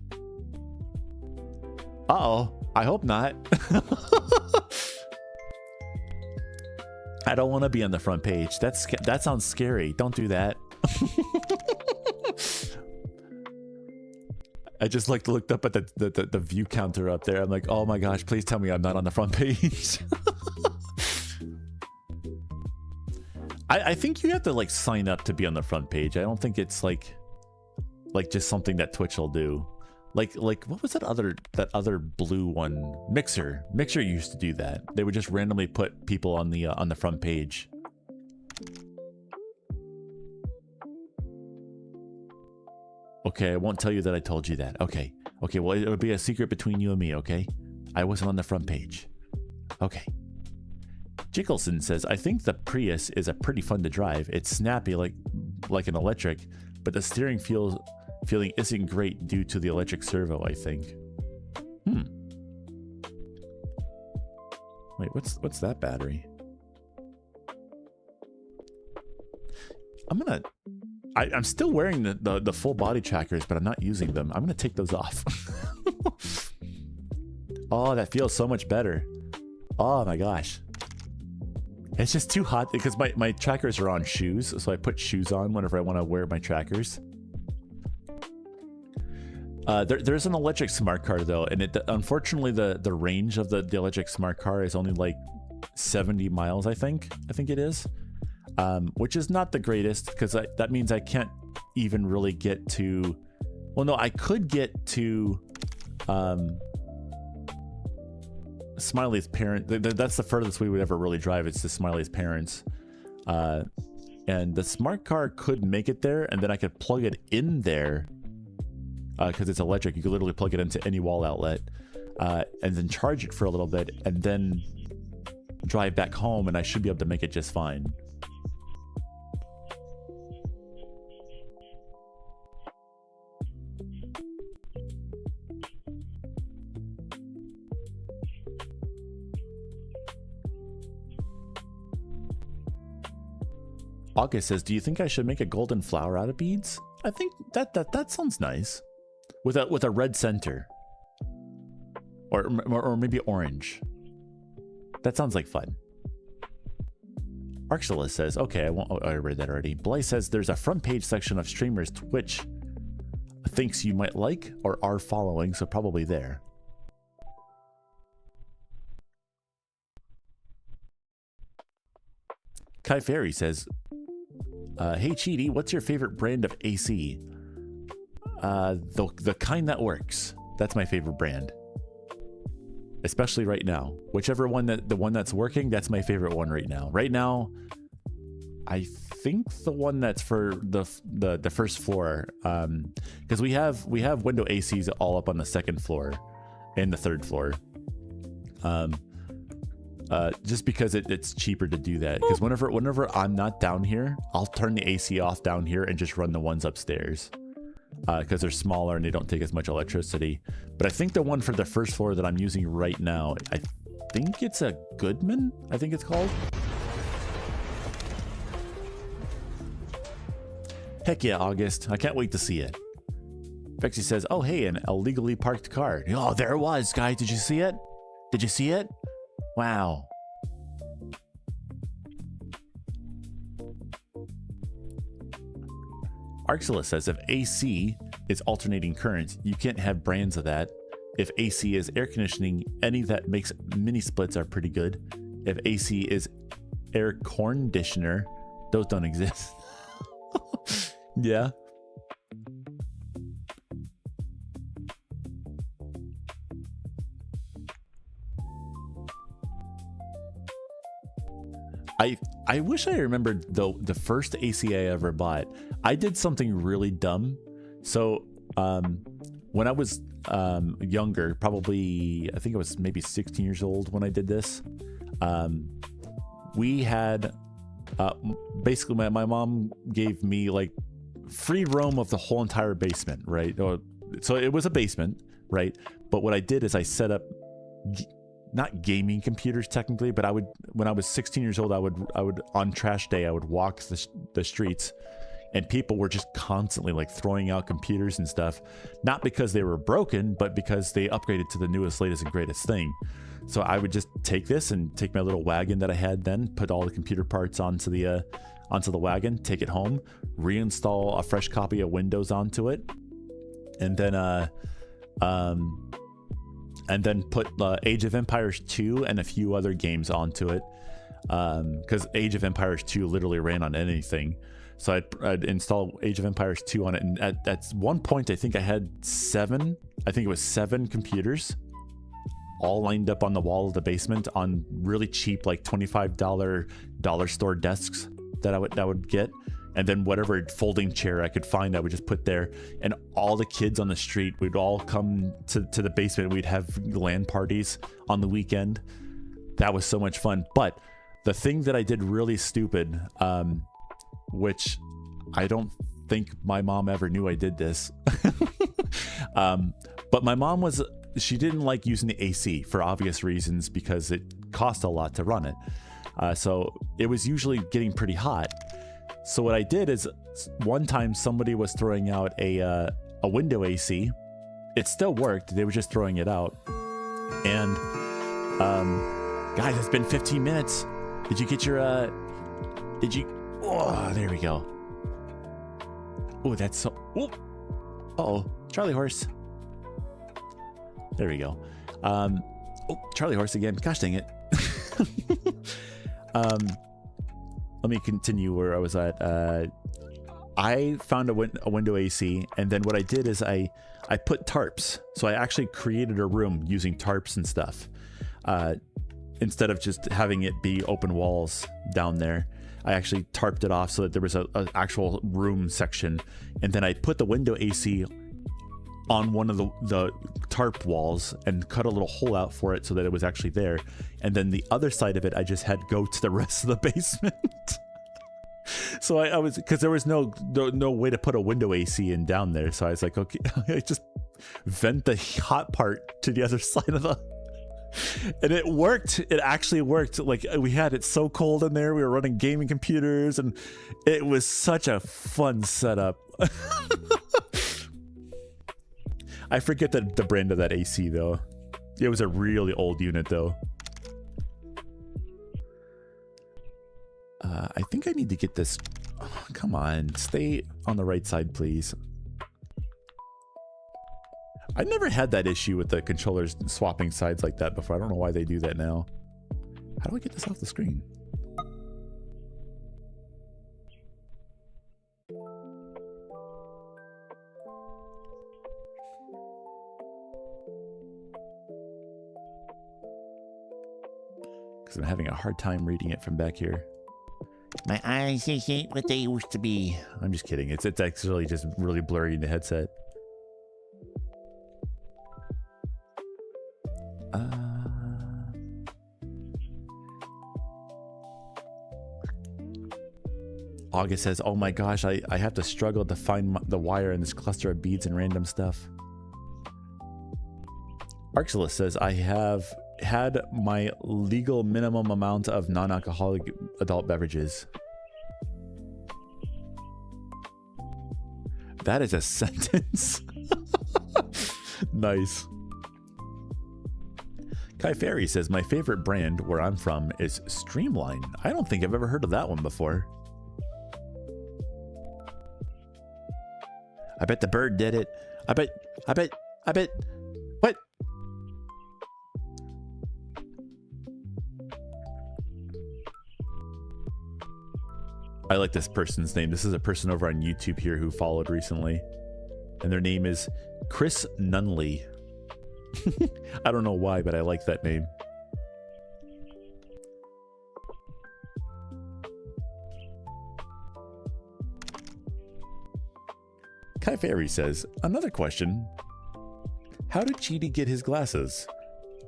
Uh-oh. I hope not. I don't want to be on the front page. That sounds scary. Don't do that. I just looked up at the view counter up there. I'm like, oh my gosh, please tell me I'm not on the front page. I think you have to like sign up to be on the front page. I don't think it's like just something that Twitch will do. Like what was that other blue one? Mixer used to do that. They would just randomly put people on the front page. Okay, I won't tell you that I told you that. Okay, well it'll be a secret between you and me. Okay, I wasn't on the front page. Okay. Jickelson says, I think the Prius is a pretty fun to drive. It's snappy like an electric, but the steering feeling isn't great due to the electric servo, I think. Wait, what's that battery? I'm still wearing the full body trackers, but I'm not using them. I'm gonna take those off. Oh, that feels so much better. Oh my gosh. It's just too hot because my trackers are on shoes, so I put shoes on whenever I want to wear my trackers. There's an electric smart car though, and unfortunately the range of the electric smart car is only like 70 miles, I think it is, which is not the greatest because that means I can't even really get to. Well, no, I could get to Smiley's parent. That's the furthest we would ever really drive. It's to Smiley's parents, and the smart car could make it there, and then I could plug it in there because it's electric. You could literally plug it into any wall outlet, and then charge it for a little bit, and then drive back home, and I should be able to make it just fine. August says, do you think I should make a golden flower out of beads? I think that sounds nice. With a red center. Or maybe orange. That sounds like fun. Arxela says, okay, I read that already. Blythe says there's a front page section of streamers Twitch thinks you might like or are following, so probably there. Kai Fairy says, hey Cheaty, what's your favorite brand of AC? The kind that works. That's my favorite brand. Especially right now. Whichever one the one that's working, that's my favorite one right now. Right now, I think the one that's for the first floor, because we have window ACs all up on the second floor and the third floor. Just because it's cheaper to do that. Because whenever I'm not down here, I'll turn the AC off down here and just run the ones upstairs. Because they're smaller and they don't take as much electricity. But I think the one for the first floor that I'm using right now, I think it's a Goodman, I think it's called. Heck yeah, August. I can't wait to see it. Vexy says, oh hey, an illegally parked car. Oh, there it was, guys. Did you see it? Did you see it? Wow. Arxela says if AC is alternating current, you can't have brands of that. If AC is air conditioning, any that makes mini splits are pretty good. If AC is air conditioner, those don't exist. Yeah. I wish I remembered the first AC I ever bought. I did something really dumb. So when I was younger, probably I think I was maybe 16 years old when I did this. We had basically my mom gave me like free roam of the whole entire basement, right? So it was a basement, right? But what I did is I set up not gaming computers technically, but when I was 16 years old, I would on trash day, I would walk the streets, and people were just constantly like throwing out computers and stuff, not because they were broken, but because they upgraded to the newest, latest, and greatest thing. So I would just take this and take my little wagon that I had then, put all the computer parts onto the wagon, take it home, reinstall a fresh copy of Windows onto it, and then put Age of Empires 2 and a few other games onto it, because Age of Empires 2 literally ran on anything. So I'd install Age of Empires 2 on it, and at one point I think I had 7 computers all lined up on the wall of the basement on really cheap, like $25 dollar store desks that I would get. And then whatever folding chair I could find, I would just put there. And all the kids on the street would all come to the basement. We'd have LAN parties on the weekend. That was so much fun. But the thing that I did really stupid, which I don't think my mom ever knew I did this. But my mom she didn't like using the AC for obvious reasons, because it cost a lot to run it. So it was usually getting pretty hot. So what I did is, one time somebody was throwing out a window AC. It still worked. They were just throwing it out. And guys, it's been 15 minutes. Did you get your oh, there we go. Oh, that's so, oh, uh-oh, Charlie horse. There we go. Oh, Charlie horse again. Gosh dang it. Let me continue where I was at. I found a window AC, and then what I did is I put tarps. So I actually created a room using tarps and stuff. Instead of just having it be open walls down there, I actually tarped it off so that there was an actual room section. And then I put the window AC on one of the tarp walls and cut a little hole out for it so that it was actually there. And then the other side of it, I just had go to the rest of the basement. So I was, because there was no way to put a window AC in down there. So I was like, okay, I just vent the hot part to the other side of the, and it worked. It actually worked. Like, we had it so cold in there. We were running gaming computers, and it was such a fun setup. I forget the brand of that AC though. It was a really old unit though. I think I need to get this. Oh, come on, stay on the right side, please. I never had that issue with the controllers swapping sides like that before. I don't know why they do that now. How do I get this off the screen? Because I'm having a hard time reading it from back here. My eyes ain't what they used to be. I'm just kidding. It's actually just really blurry in the headset. August says, oh my gosh, I have to struggle to find the wire in this cluster of beads and random stuff. Arxelis says, I have had my legal minimum amount of non-alcoholic adult beverages. That is a sentence. Nice. Kai Ferry says, my favorite brand where I'm from is Streamline. I don't think I've ever heard of that one before. I bet the bird did it. I bet. What? I like this person's name. This is a person over on YouTube here who followed recently. And their name is Chris Nunley. I don't know why, but I like that name. Kai Fairy says, another question. How did Cheaty get his glasses?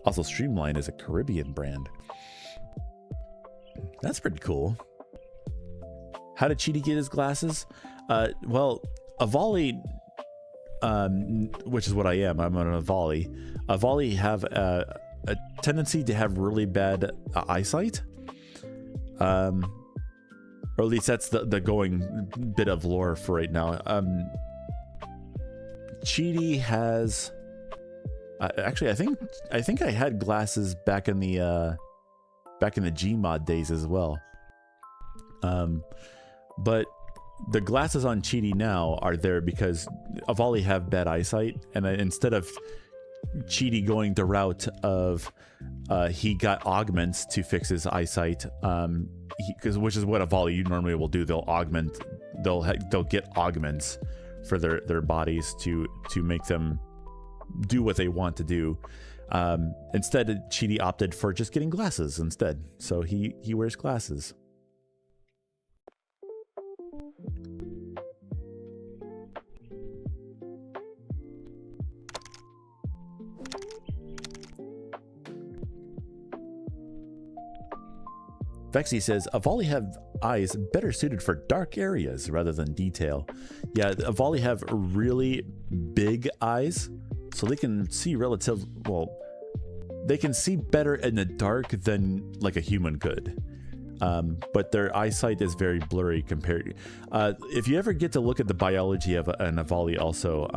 Also, Streamline is a Caribbean brand. That's pretty cool. How did Cheaty get his glasses? Well, Avali, which is what I am. I'm an Avali. Avali have a tendency to have really bad eyesight. Or at least that's the going bit of lore for right now. Cheaty has actually I think I had glasses back in the Gmod days as well. But the glasses on Cheaty now are there because Avali have bad eyesight, and instead of Cheaty going the route of he got augments to fix his eyesight, which is what Avali normally will do. They'll augment, they'll get augments for their bodies to make them do what they want to do. Instead, Cheaty opted for just getting glasses instead, so he wears glasses. Vexy says, Avali have eyes better suited for dark areas rather than detail. Yeah, Avali have really big eyes, so they can see they can see better in the dark than like a human could. But their eyesight is very blurry compared. If you ever get to look at the biology of an Avali also,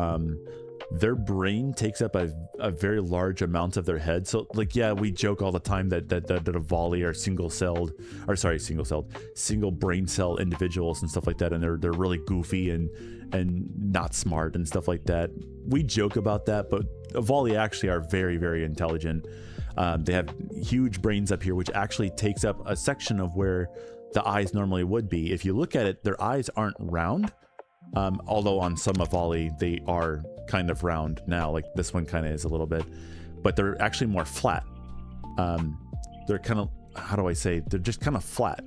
their brain takes up a very large amount of their head. So like, yeah, we joke all the time that Avali are single brain cell individuals and stuff like that, and they're really goofy and not smart and stuff like that. We joke about that, but Avali actually are very, very intelligent. They have huge brains up here, which actually takes up a section of where the eyes normally would be. If you look at it, their eyes aren't round. Although on some Avali, they are kind of round now, like this one kind of is a little bit, but they're actually more flat. They're kind of, how do I say, they're just kind of flat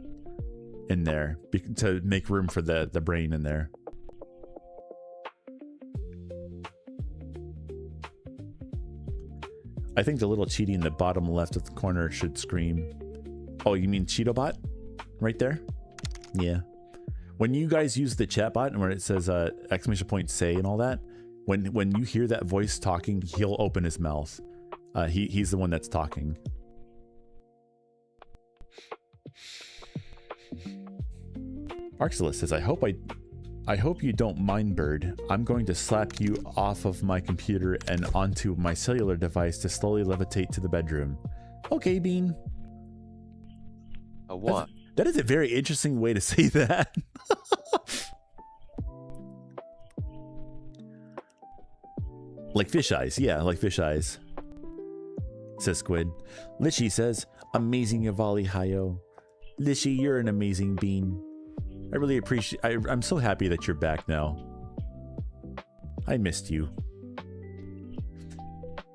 in there to make room for the brain in there. I think the little Cheaty in the bottom left of the corner should scream. Oh, you mean Cheetobot? Right there? Yeah. When you guys use the chat bot and where it says exclamation point say and all that, when you hear that voice talking, he'll open his mouth. He's the one that's talking. Arxelis says, I hope you don't mind, Bird. I'm going to slap you off of my computer and onto my cellular device to slowly levitate to the bedroom. Okay, Bean. A what? That is a very interesting way to say that. Like fish eyes. Yeah, like fish eyes. Says Squid. Lishy says, amazing Avali Hayo. Lishy, you're an amazing bean. I really appreciate... I'm so happy that you're back now. I missed you.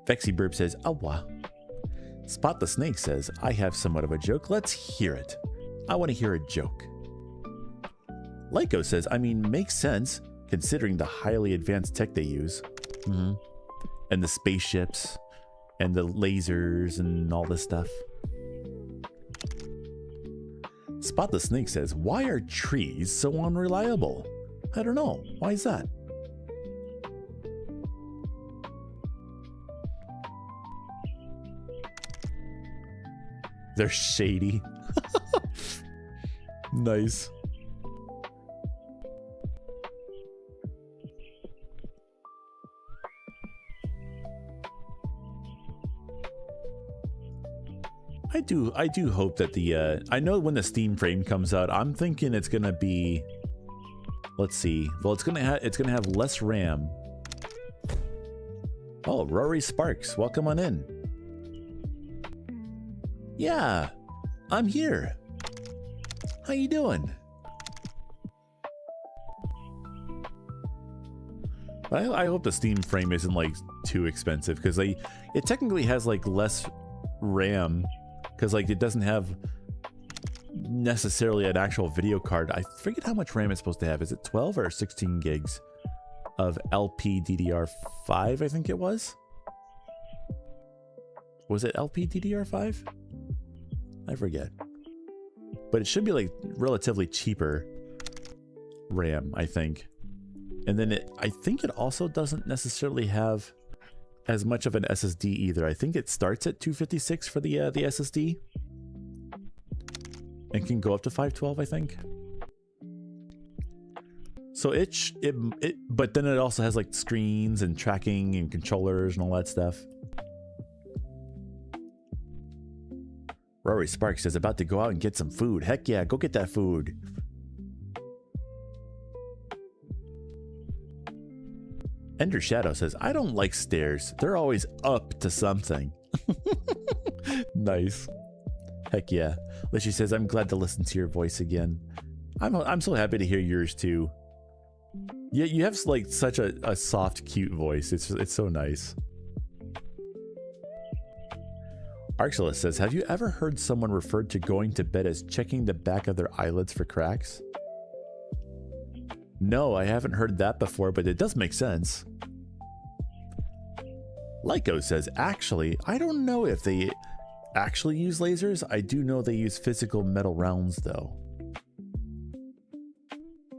Vexy Burp says, awa. Spot the Snake says, I have somewhat of a joke. Let's hear it. I want to hear a joke. Lyco says, I mean, makes sense considering the highly advanced tech they use. Mm-hmm. And the spaceships and the lasers and all this stuff. Spot the Snake says, why are trees so unreliable? I don't know. Why is that? They're shady. Nice. I do hope that the I know when the Steam frame comes out, I'm thinking it's gonna be, let's see, well, it's gonna have less RAM. Oh, Rory Sparks, welcome on in. Yeah, I'm here. How you doing? I hope the Steam frame isn't like too expensive, because it technically has like less RAM, because like it doesn't have necessarily an actual video card. I forget how much RAM it's supposed to have. Is it 12 or 16 gigs? of LPDDR5, I think it was. Was it LPDDR5? I forget. But it should be like relatively cheaper RAM, I think. And then I think it also doesn't necessarily have as much of an SSD either. I think it starts at 256 for the SSD and can go up to 512, I think. So but then it also has like screens and tracking and controllers and all that stuff. Rory Sparks says, about to go out and get some food. Heck yeah, go get that food. Ender Shadow says, I don't like stairs. They're always up to something. Nice. Heck yeah. Lishy says, I'm glad to listen to your voice again. I'm so happy to hear yours too. Yeah, you have like such a soft, cute voice. It's so nice. Arxelis says, have you ever heard someone referred to going to bed as checking the back of their eyelids for cracks? No, I haven't heard that before, but it does make sense. Lyco says, actually, I don't know if they actually use lasers. I do know they use physical metal rounds, though.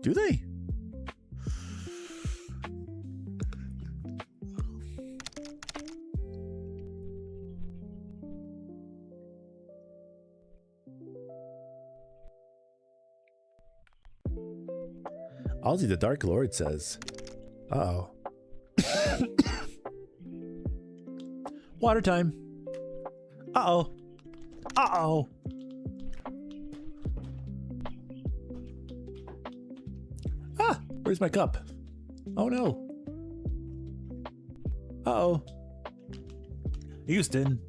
Do they? Ozzy the Dark Lord says, uh-oh. Water time. Uh-oh. Uh-oh. Ah, where's my cup? Oh no. Uh-oh. Houston.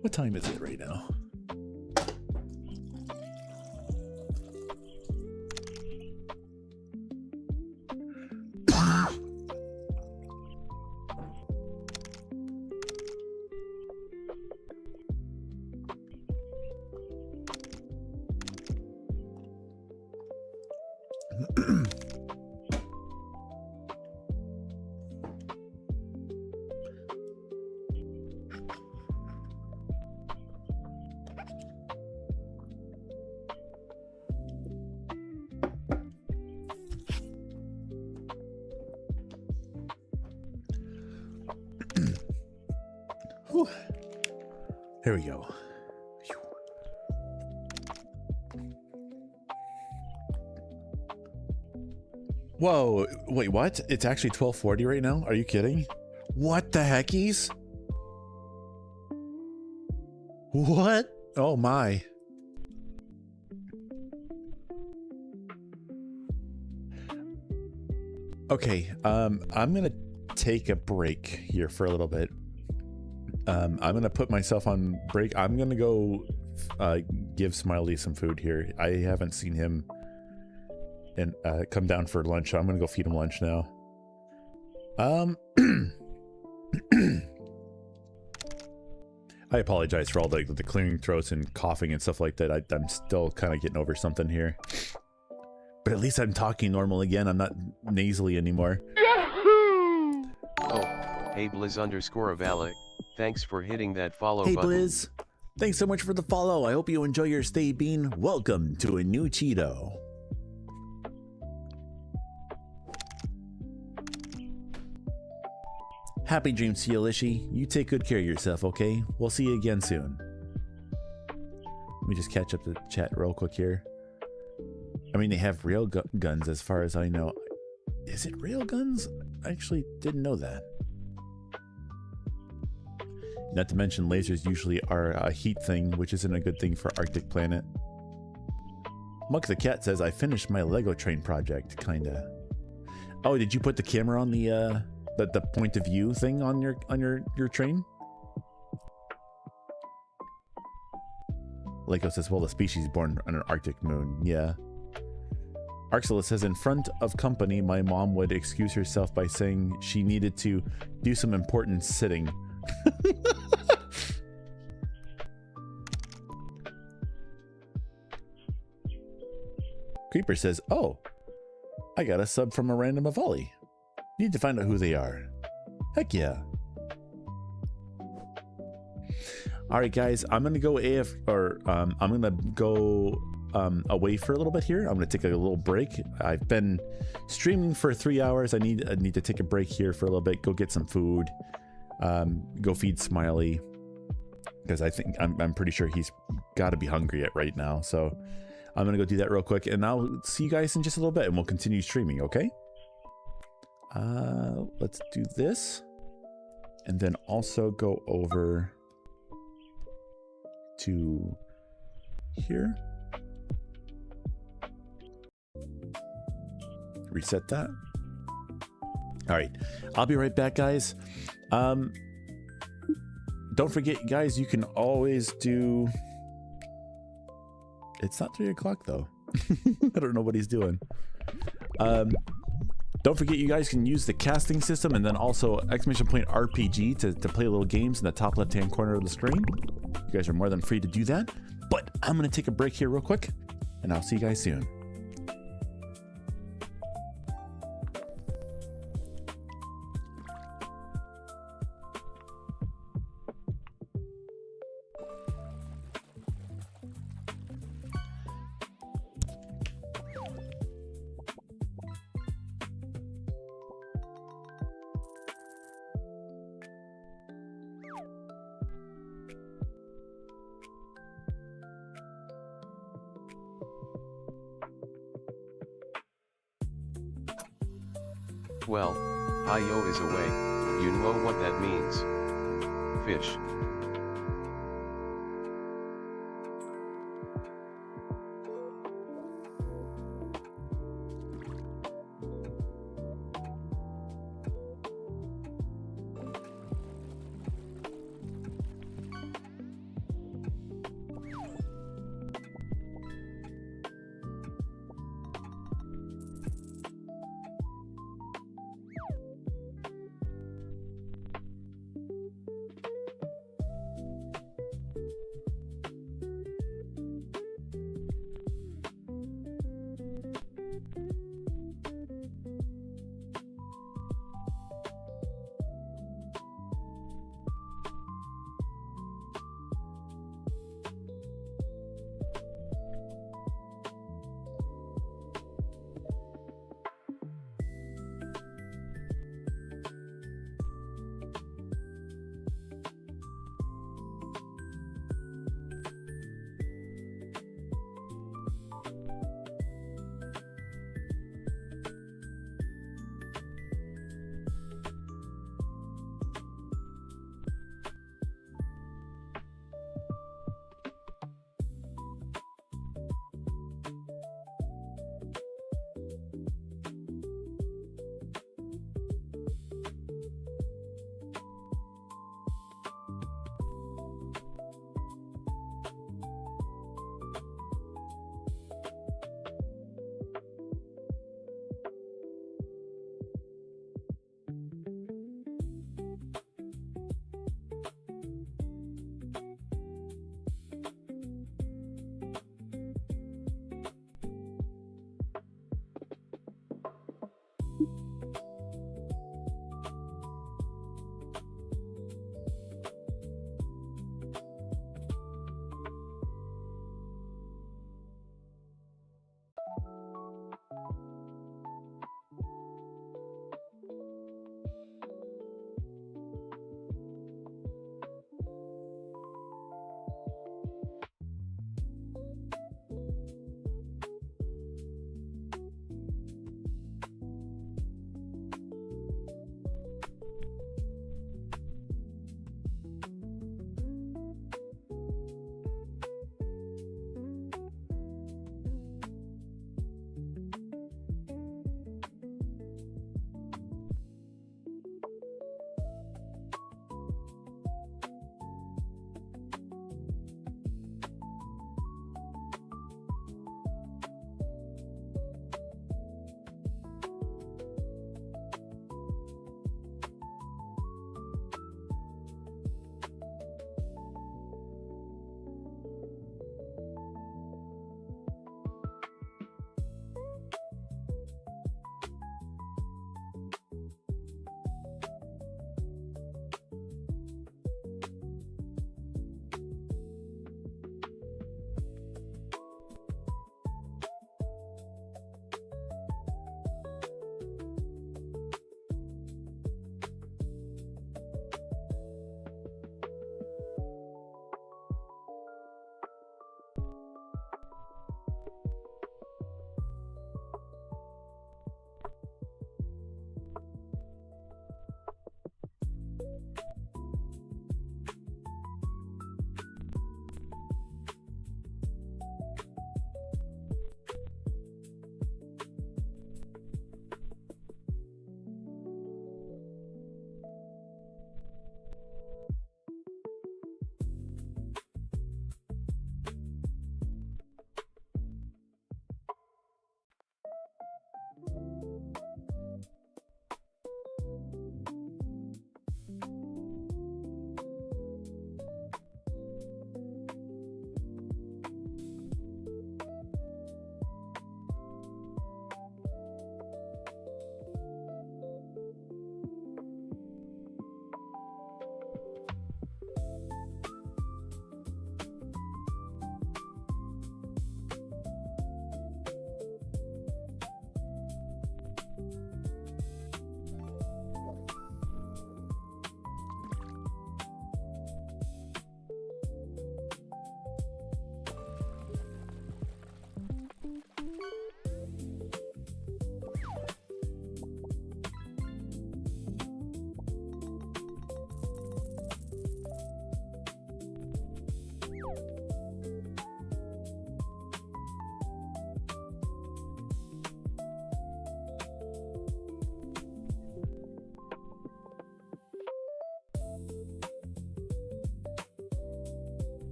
What time is it right now? Here we go. Whoa, wait, what? It's actually 12:40 right now? Are you kidding? What the heckies? What? Oh my. Okay, I'm gonna take a break here for a little bit. I'm gonna put myself on break. I'm gonna go give Smiley some food here. I haven't seen him and come down for lunch, so I'm gonna go feed him lunch now. I apologize for all the clearing throats and coughing and stuff like that. I'm still kind of getting over something here, but at least I'm talking normal again. I'm not nasally anymore. Oh, hey Blizz_Avala. Thanks for hitting that follow button. Hey Blizz, thanks so much for the follow. I hope you enjoy your stay, Bean. Welcome to a new Cheeto. Happy dreams to you, Lishy. You take good care of yourself, okay? We'll see you again soon. Let me just catch up the chat real quick here. I mean, they have real guns as far as I know. Is it real guns? I actually didn't know that. Not to mention lasers usually are a heat thing, which isn't a good thing for Arctic planet. Muck the Cat says, I finished my Lego train project, kinda. Oh, did you put the camera on the point of view thing on your train? Lego says, well, the species born on an Arctic moon. Yeah. Arxelis says, in front of company, my mom would excuse herself by saying she needed to do some important sitting. Creeper says, oh, I got a sub from a random Avali. Need to find out who they are. Heck yeah. All right, guys, I'm going to go I'm going to go away for a little bit here. I'm going to take a little break. I've been streaming for 3 hours. I need to take a break here for a little bit, go get some food, go feed Smiley, because I think I'm pretty sure he's got to be hungry right now. So I'm going to go do that real quick, and I'll see you guys in just a little bit, and we'll continue streaming, okay? Let's do this, and then also go over to here. Reset that. All right, I'll be right back, guys. Don't forget, guys, you can always do... It's not 3 o'clock though. I don't know what he's doing. Don't forget, you guys can use the casting system and then also !RPG to play little games in the top left-hand corner of the screen. You guys are more than free to do that. But I'm going to take a break here real quick, and I'll see you guys soon. Well, Io is away, you know what that means. Fish.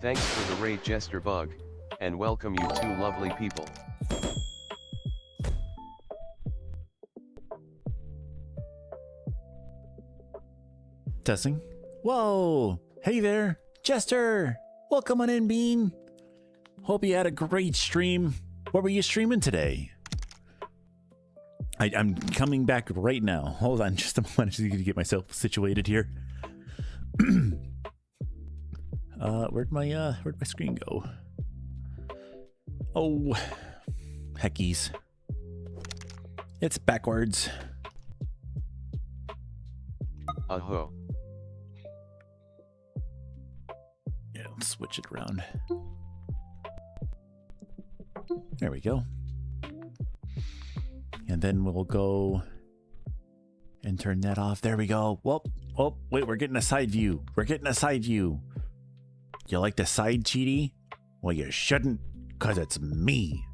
Thanks for the raid, Jester Bug, and welcome you two lovely people. Testing. Whoa! Hey there, Jester! Welcome on in, Bean. Hope you had a great stream. What were you streaming today? I'm coming back right now. Hold on just a moment. I just need to get myself situated here. Where'd my screen go? Oh, heckies. It's backwards. Aho. Yeah, let's switch it around. There we go. And then we'll go and turn that off. There we go. Whoop. Oh, wait, we're getting a side view. We're getting a side view. You like the side, Cheaty? Well, you shouldn't, because it's me.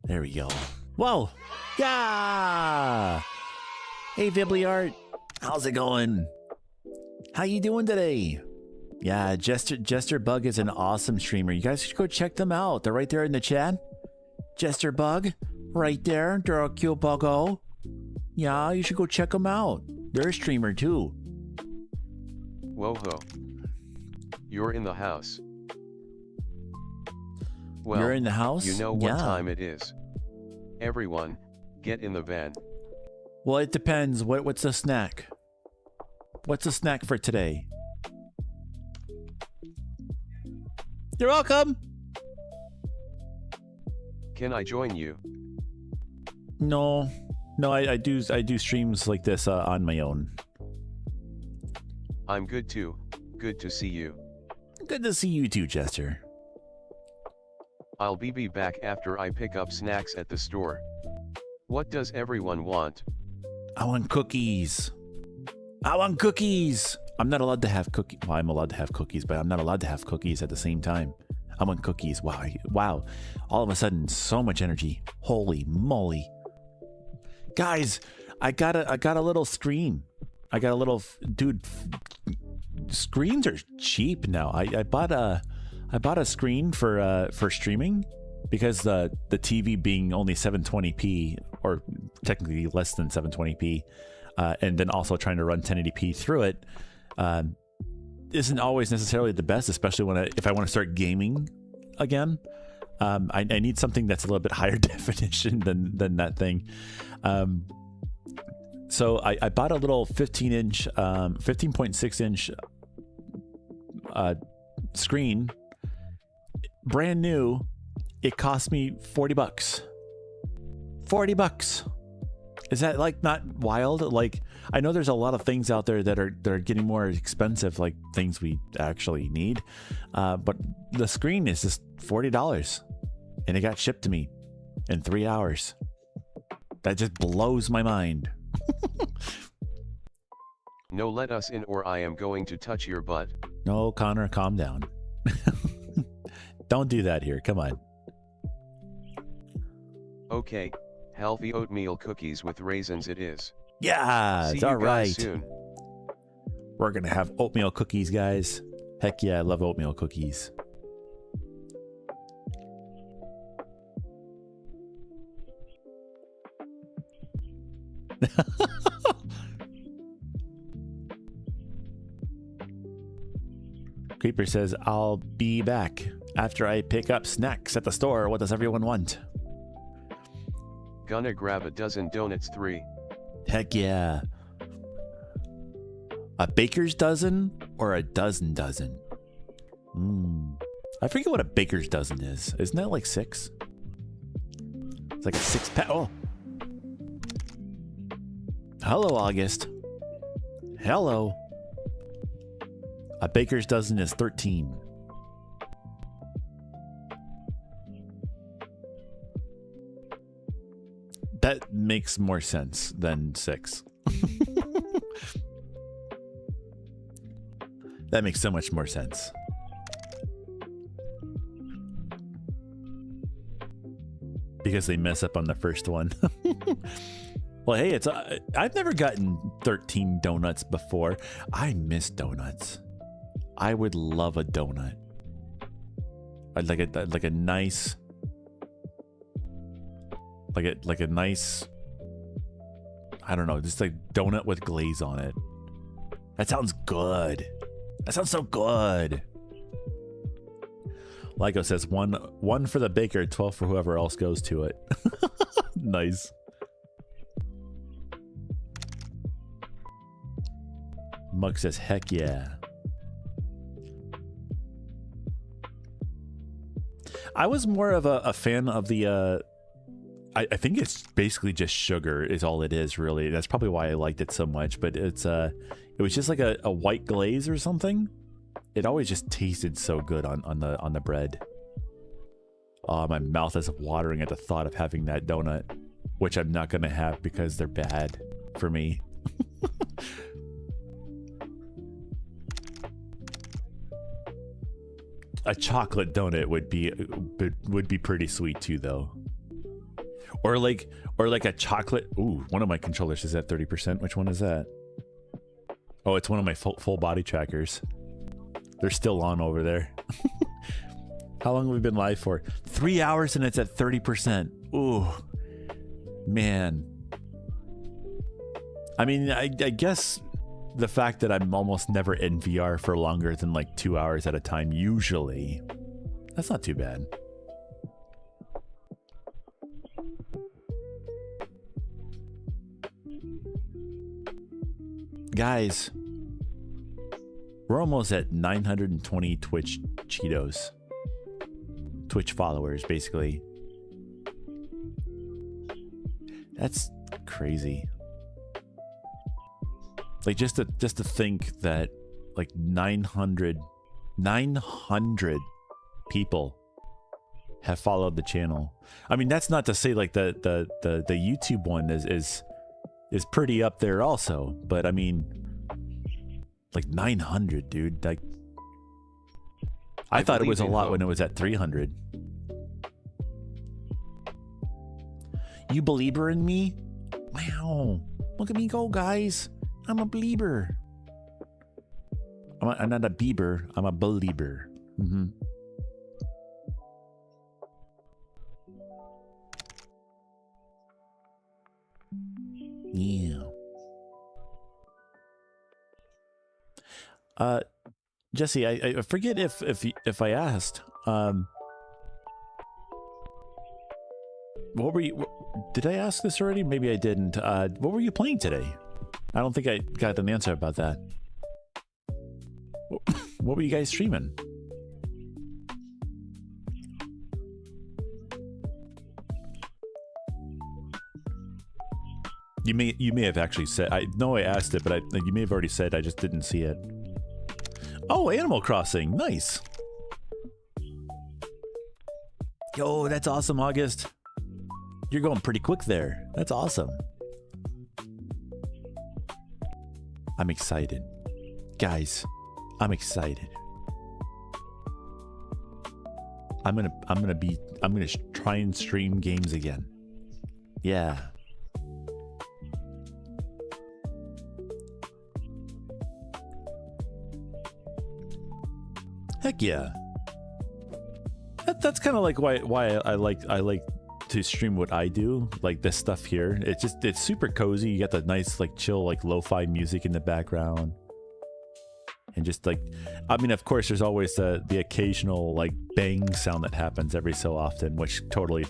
There we go. Whoa. Yeah. Hey, Vibliart. How's it going? How you doing today? Yeah, Jester Bug is an awesome streamer. You guys should go check them out. They're right there in the chat. Jester Bug, right there. They're a cute buggo. Yeah, you should go check them out. They're a streamer too. Whoa-ho. You're in the house. Well, you're in the house? You know what time it is. Everyone, get in the van. Well, it depends. What's the snack? What's the snack for today? You're welcome. Can I join you? No, I do streams like this on my own. I'm good too. Good to see you. Good to see you too, Jester. I'll be back after I pick up snacks at the store. What does everyone want? I want cookies. I want cookies. I'm not allowed to have cookies. Well, I'm allowed to have cookies, but I'm not allowed to have cookies at the same time. I want cookies. Wow. Wow. All of a sudden, so much energy. Holy moly. Guys, I got a little screen. I got a little, dude, screens are cheap now. I bought a screen for streaming because the TV being only 720p or technically less than 720p, and then also trying to run 1080p through it, isn't always necessarily the best, especially if I want to start gaming again. I need something that's a little bit higher definition than that thing. So I bought a little 15.6 inch screen, brand new. It cost me $40. $40. Is that like not wild? Like, I know there's a lot of things out there that are getting more expensive, like things we actually need. But the screen is just $40, and it got shipped to me in 3 hours. That just blows my mind. No, let us in or I am going to touch your butt. No, Connor, calm down. Don't do that here. Come on. Okay, healthy oatmeal cookies with raisins it is. Yeah, See it's you all guys right. soon. We're gonna have oatmeal cookies, guys. Heck yeah, I love oatmeal cookies. Creeper says, I'll be back after I pick up snacks at the store. What does everyone want? Gonna grab a dozen donuts 3. Heck yeah. A baker's dozen or a dozen? I forget what a baker's dozen is. Isn't that like 6? It's like a 6-pack. Oh. Hello, August. Hello. A baker's dozen is 13. That makes more sense than 6. That makes so much more sense. Because they mess up on the first one. Well, hey, it's I've never gotten 13 donuts before. I miss donuts. I would love a donut. I'd like a nice, like a nice, I don't know, just like donut with glaze on it. That sounds good. That sounds so good. Lyco says one for the baker, 12 for whoever else goes to it. Nice. Mug says, heck yeah. I was more of a fan of the, I think it's basically just sugar is all it is, really. That's probably why I liked it so much, but it was just like a white glaze or something. It always just tasted so good on the bread. Oh, my mouth is watering at the thought of having that donut, which I'm not going to have because they're bad for me. A chocolate donut would be pretty sweet too, though. Or like a chocolate. Ooh, one of my controllers is at 30%. Which one is that? Oh, it's one of my full body trackers. They're still on over there. How long have we been live for? 3 hours and it's at 30%. Ooh, man. I mean, I guess the fact that I'm almost never in VR for longer than like 2 hours at a time, usually, that's not too bad. Guys, we're almost at 920 Twitch Cheetos. Twitch followers, basically. That's crazy. Like just to think that like 900 people have followed the channel. I mean, that's not to say like the YouTube one is pretty up there also, but I mean, like 900, dude. Like I thought it was a lot when it was at 300. You believer in me? Wow. Look at me go, guys. I'm a believer. I'm not a Bieber. I'm a believer. Mm-hmm. Yeah. Jesse, I forget if I asked. What were you? Did I ask this already? Maybe I didn't. What were you playing today? I don't think I got an answer about that. What were you guys streaming? You may have actually said. I know I asked it, but you may have already said. I just didn't see it. Oh, Animal Crossing, nice. Yo, that's awesome, August. You're going pretty quick there. That's awesome. I'm excited. Guys, I'm excited. I'm gonna try and stream games again. Yeah. Heck yeah. That's kind of like why I like to stream what I do, like this stuff here. It's super cozy. You got the nice like chill like lo-fi music in the background, and just like, I mean, of course there's always the occasional like bang sound that happens every so often, which totally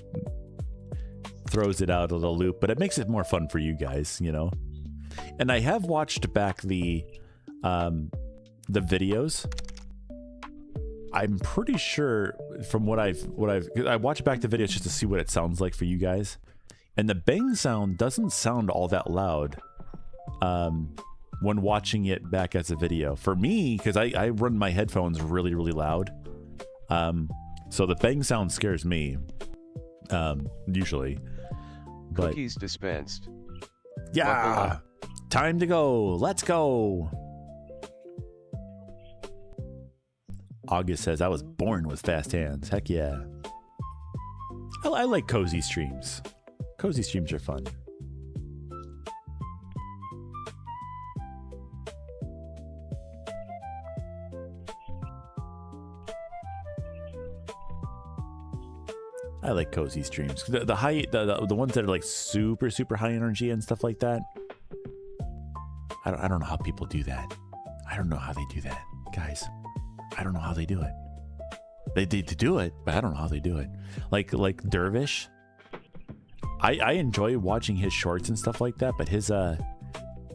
throws it out of the loop, but it makes it more fun for you guys, you know. And I have watched back the videos. I'm pretty sure from what I watched back the videos just to see what it sounds like for you guys, and the bang sound doesn't sound all that loud when watching it back as a video for me, because I run my headphones really loud, so the bang sound scares me usually. But cookies dispensed. yeah, time to go. Let's go. August says, I was born with fast hands. Heck yeah. I like cozy streams. Cozy streams are fun. I like cozy streams. The ones that are like super high energy and stuff like that. I don't know how people do that. I don't know how they do that, guys. I don't know how they do it. They do it, but I don't know how they do it. Like Dervish. I enjoy watching his shorts and stuff like that, but his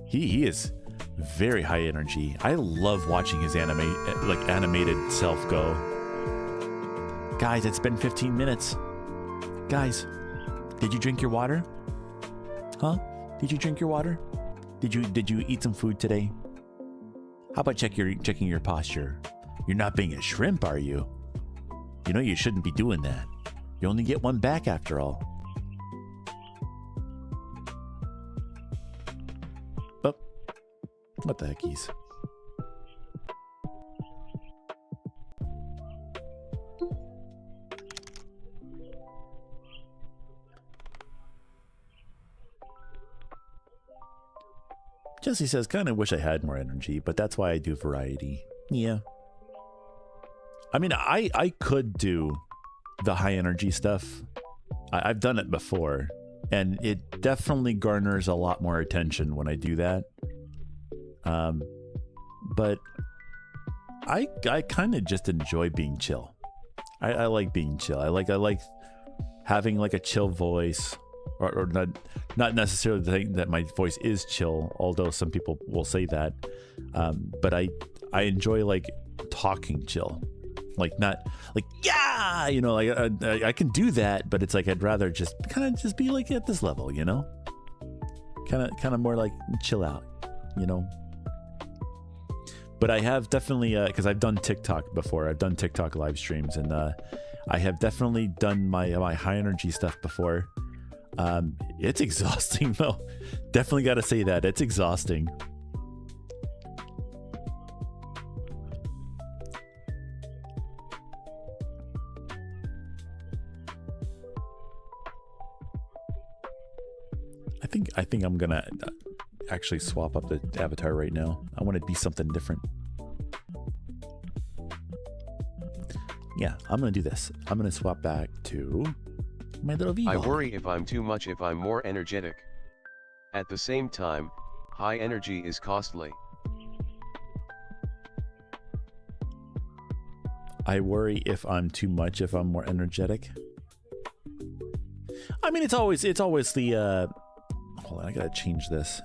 he is very high energy. I love watching his animated self go. Guys, it's been 15 minutes. Guys, did you drink your water? Huh? Did you drink your water? Did you eat some food today? How about checking your posture? You're not being a shrimp, are you? You know you shouldn't be doing that. You only get one back after all. Oh, what the heckies? Jesse says, kind of wish I had more energy, but that's why I do variety. Yeah. I mean, I could do the high energy stuff. I've done it before, and it definitely garners a lot more attention when I do that. But I kind of just enjoy being chill. I like being chill. I like having like a chill voice, or not necessarily think that my voice is chill, although some people will say that. But I enjoy like talking chill. Like not like, yeah, you know, like I can do that, but it's like I'd rather just kind of just be like at this level, you know, kind of more like chill out, you know. But I have definitely because I've done TikTok before. I've done TikTok live streams, and I have definitely done my high energy stuff before. It's exhausting though. Definitely got to say that it's exhausting. I think I'm gonna actually swap up the avatar right now. I want to be something different. Yeah, I'm gonna do this. I'm gonna swap back to my little Vivo. I worry if I'm too much, if I'm more energetic. At the same time, high energy is costly. I worry if I'm too much, if I'm more energetic. I mean, it's always the hold on, I gotta change this.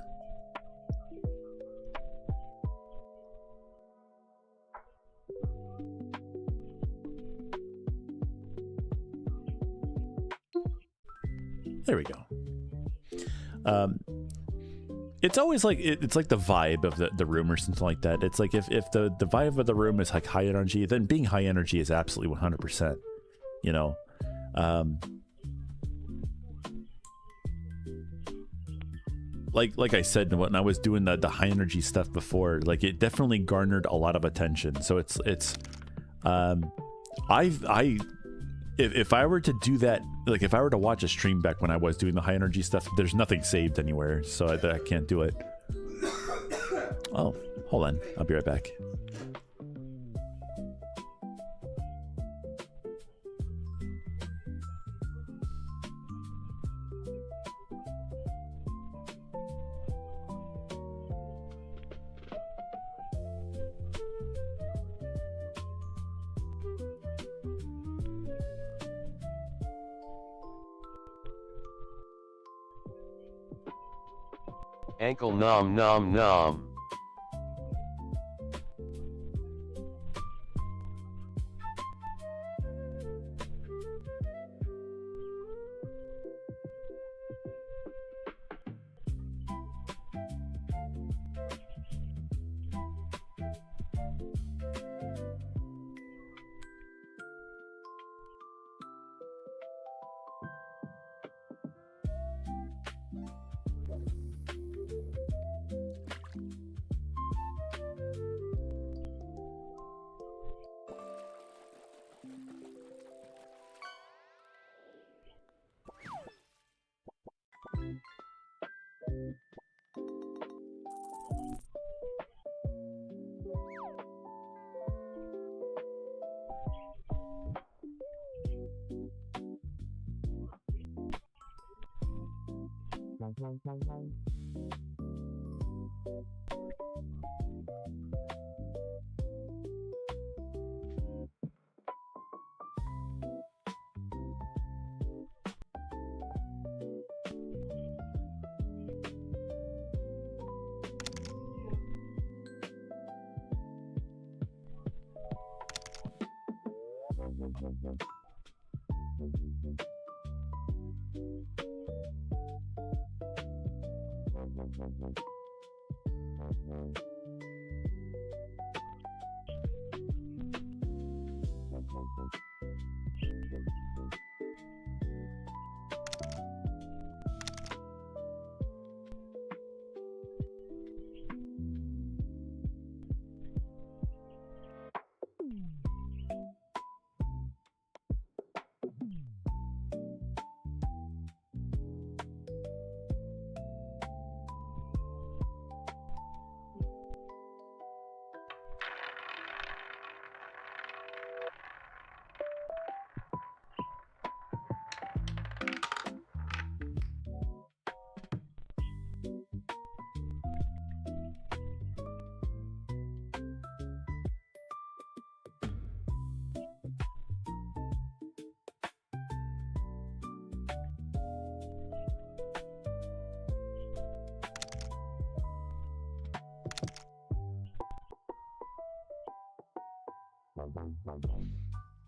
There we go. It's always like it's like the vibe of the room or something like that. It's like if the vibe of the room is like high energy, then being high energy is absolutely 100%. You know, like I said, when I was doing the high energy stuff before, like it definitely garnered a lot of attention. So it's if I were to do that, like if I were to watch a stream back when I was doing the high energy stuff, there's nothing saved anywhere, so I can't do it. Oh, hold on, I'll be right back. Ankle nom nom nom.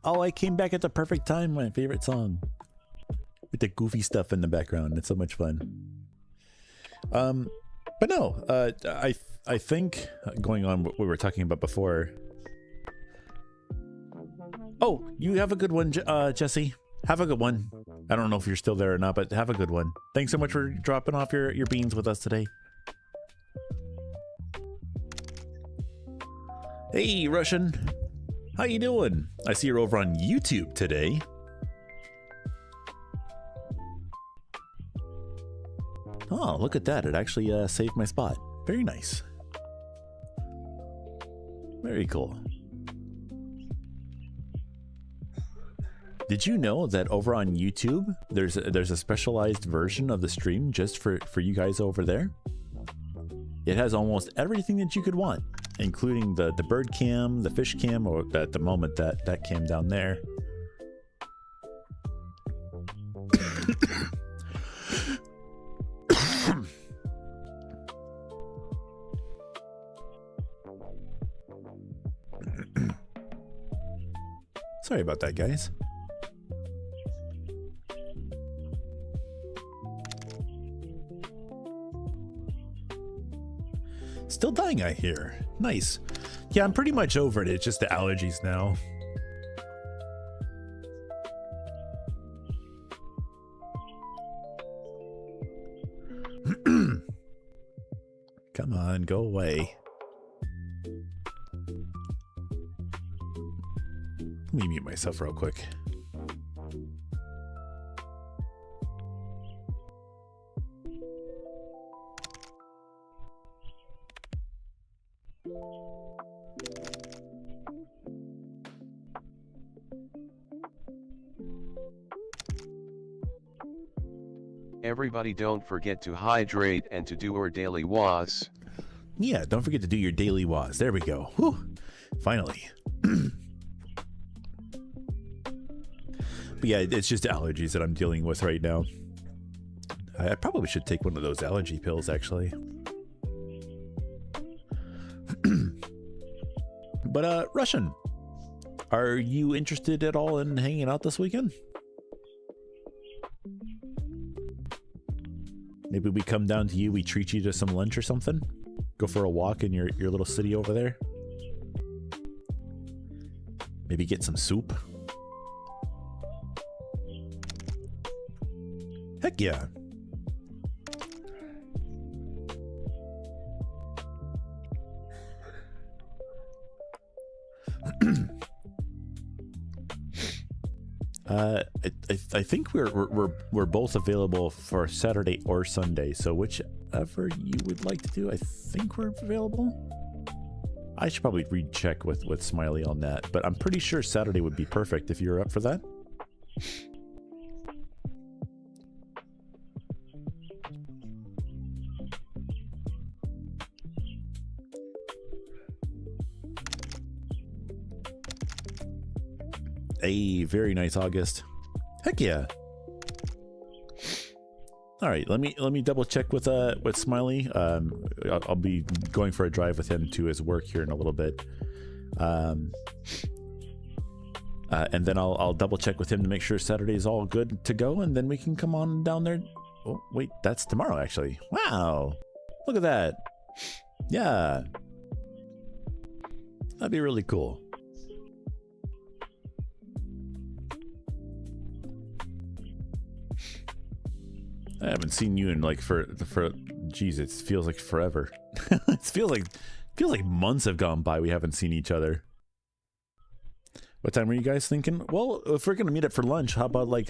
Oh, I came back at the perfect time. My favorite song. With the goofy stuff in the background. It's so much fun. But no, I think going on what we were talking about before. Oh, you have a good one, Jesse. Have a good one. I don't know if you're still there or not, but have a good one. Thanks so much for dropping off your beans with us today. Hey, Russian. How you doing? I see you're over on YouTube today. Oh, look at that. It actually saved my spot. Very nice. Very cool. Did you know that over on YouTube, there's a specialized version of the stream just for you guys over there? It has almost everything that you could want, including the bird cam, the fish cam, or at the moment that cam down there. Sorry about that, guys. Still dying, I hear. Nice. Yeah, I'm pretty much over it. It's just the allergies now. Come on, go away. Let me mute myself real quick. Everybody don't forget to hydrate and to do our daily was. Yeah, don't forget to do your daily was. There we go. Whew. Finally. But yeah, it's just allergies that I'm dealing with right now. I probably should take one of those allergy pills, actually. But Russian, are you interested at all in hanging out this weekend? Maybe we come down to you, we treat you to some lunch or something? Go for a walk in your little city over there? Maybe get some soup? Heck yeah. I think we're both available for Saturday or Sunday, so whichever you would like to do, I think we're available. I should probably recheck with Smiley on that, but I'm pretty sure Saturday would be perfect if you're up for that. Hey, very nice, August. Heck yeah. All right, let me double check with Smiley. I'll be going for a drive with him to his work here in a little bit. And then I'll double check with him to make sure Saturday is all good to go, and then we can come on down there. Oh, wait, that's tomorrow, actually. Wow. Look at that. Yeah. That'd be really cool. I haven't seen you in like for geez, it feels like forever. It feels like months have gone by we haven't seen each other. What time were you guys thinking? Well, if we're gonna meet up for lunch, how about like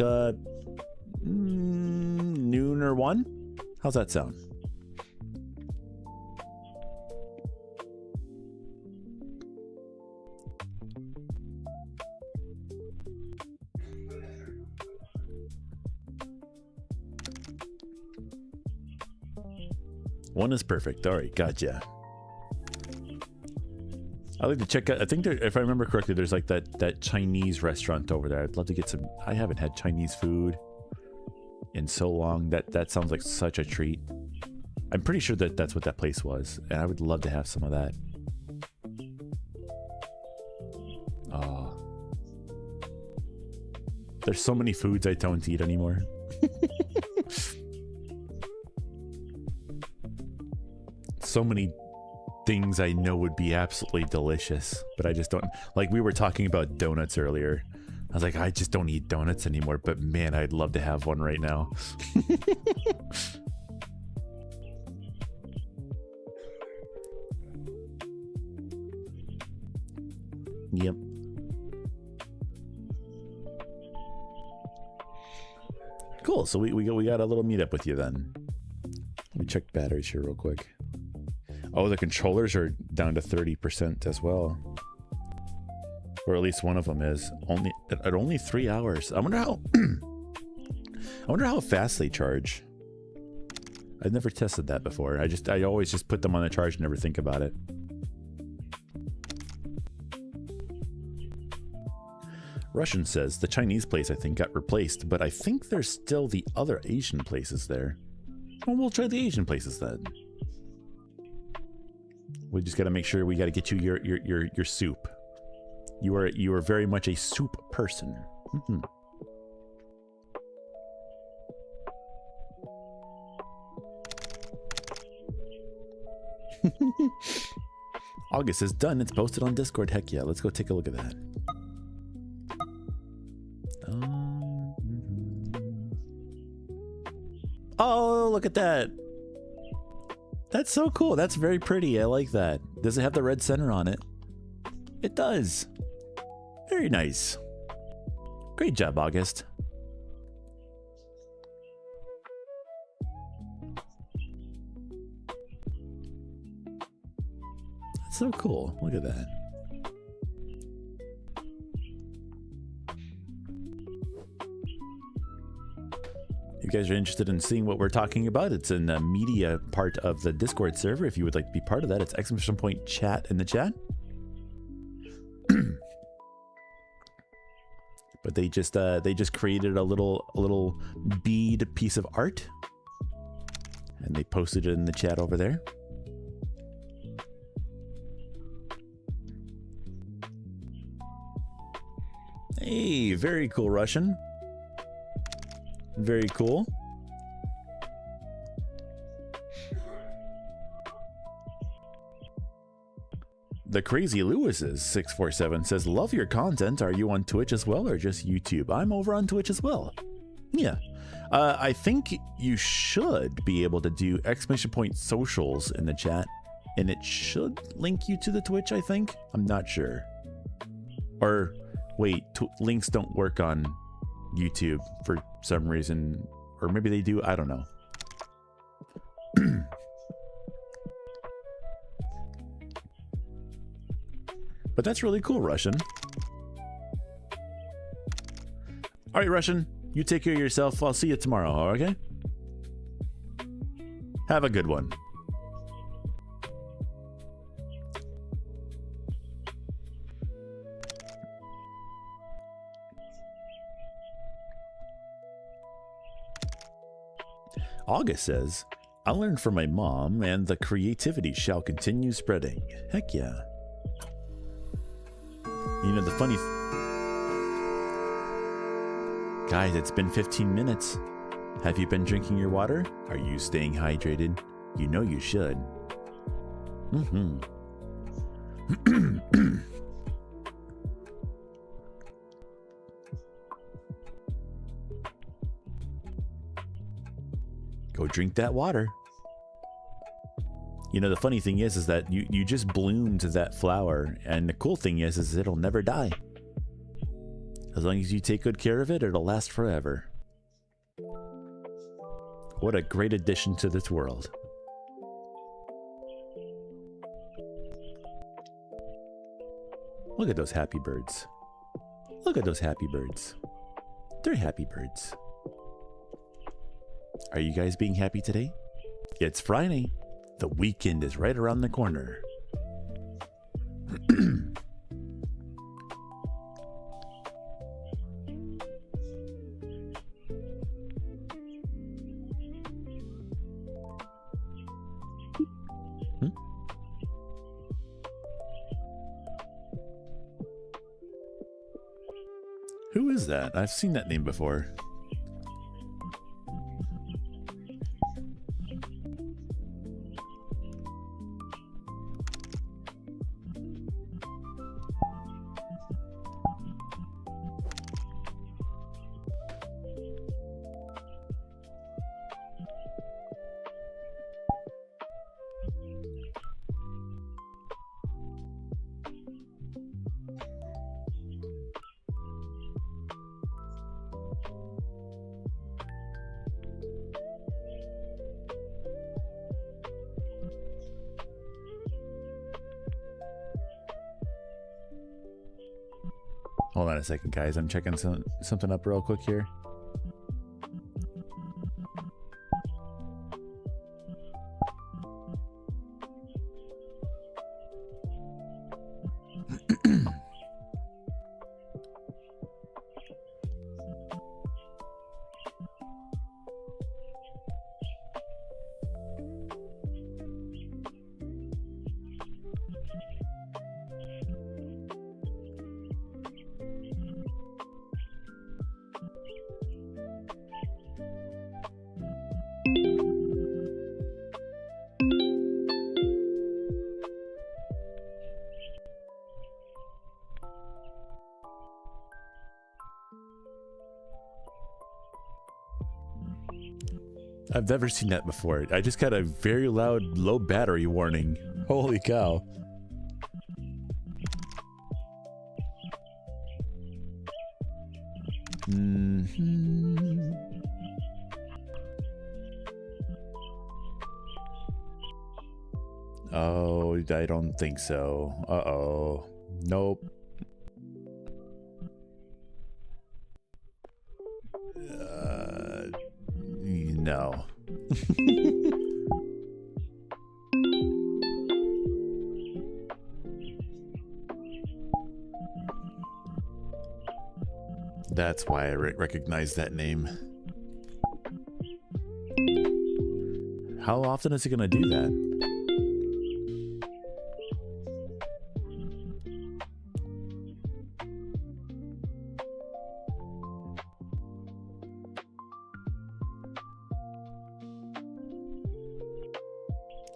noon or 1? How's that sound? One is perfect. All right, gotcha. I'd like to check out. I think there, if I remember correctly, there's like that Chinese restaurant over there. I'd love to get some. I haven't had Chinese food in so long. That sounds like such a treat. I'm pretty sure that that's what that place was, and I would love to have some of that. Oh, there's so many foods I don't eat anymore. So many things I know would be absolutely delicious, but I just don't. Like, we were talking about donuts earlier. I was like, I just don't eat donuts anymore, but man, I'd love to have one right now. Yep. Cool, so we got a little meetup with you then. Let me check batteries here real quick. Oh, the controllers are down to 30% as well. Or at least one of them is. At only 3 hours. I wonder how I wonder how fast they charge. I've never tested that before. I always just put them on the charge and never think about it. Russian says the Chinese place I think got replaced, but I think there's still the other Asian places there. Well, we'll try the Asian places then. We just got to make sure we got to get you your soup. You are very much a soup person. Mm-hmm. August is done. It's posted on Discord. Heck yeah. Let's go take a look at that. Oh, look at that. That's so cool. That's very pretty. I like that. Does it have the red center on it? It does. Very nice. Great job, August. That's so cool. Look at that. If you guys are interested in seeing what we're talking about, it's in the media part of the Discord server. If you would like to be part of that, it's !chat in the chat. But they just created a little bead piece of art, and they posted it in the chat over there. Hey, very cool, Russian. Very cool. The Crazy Lewis's 647 says, love your content. Are you on Twitch as well or just YouTube? I'm over on Twitch as well. Yeah. I think you should be able to do !socials in the chat, and it should link you to the Twitch, I think. I'm not sure. Or wait, links don't work on YouTube for some reason, or maybe they do. I don't know. But that's really cool, Russian. All right, Russian, you take care of yourself. I'll see you tomorrow, okay? Have a good one. August says, I learned from my mom and the creativity shall continue spreading. Heck yeah. You know, the funny... Guys, it's been 15 minutes. Have you been drinking your water? Are you staying hydrated? You know you should. Mm-hmm. Go drink that water. You know, the funny thing is that you just bloomed that flower, and the cool thing is it'll never die. As long as you take good care of it, it'll last forever. What a great addition to this world. Look at those happy birds. Look at those happy birds. They're happy birds. Are you guys being happy today? It's Friday. The weekend is right around the corner. Who is that? I've seen that name before. Hold on a second, guys. I'm checking something up real quick here. I've never seen that before. I just got a very loud low battery warning. Holy cow. Oh, I don't think so. Uh-oh. Nope. No. That's why I recognize that name. How often is he gonna do that?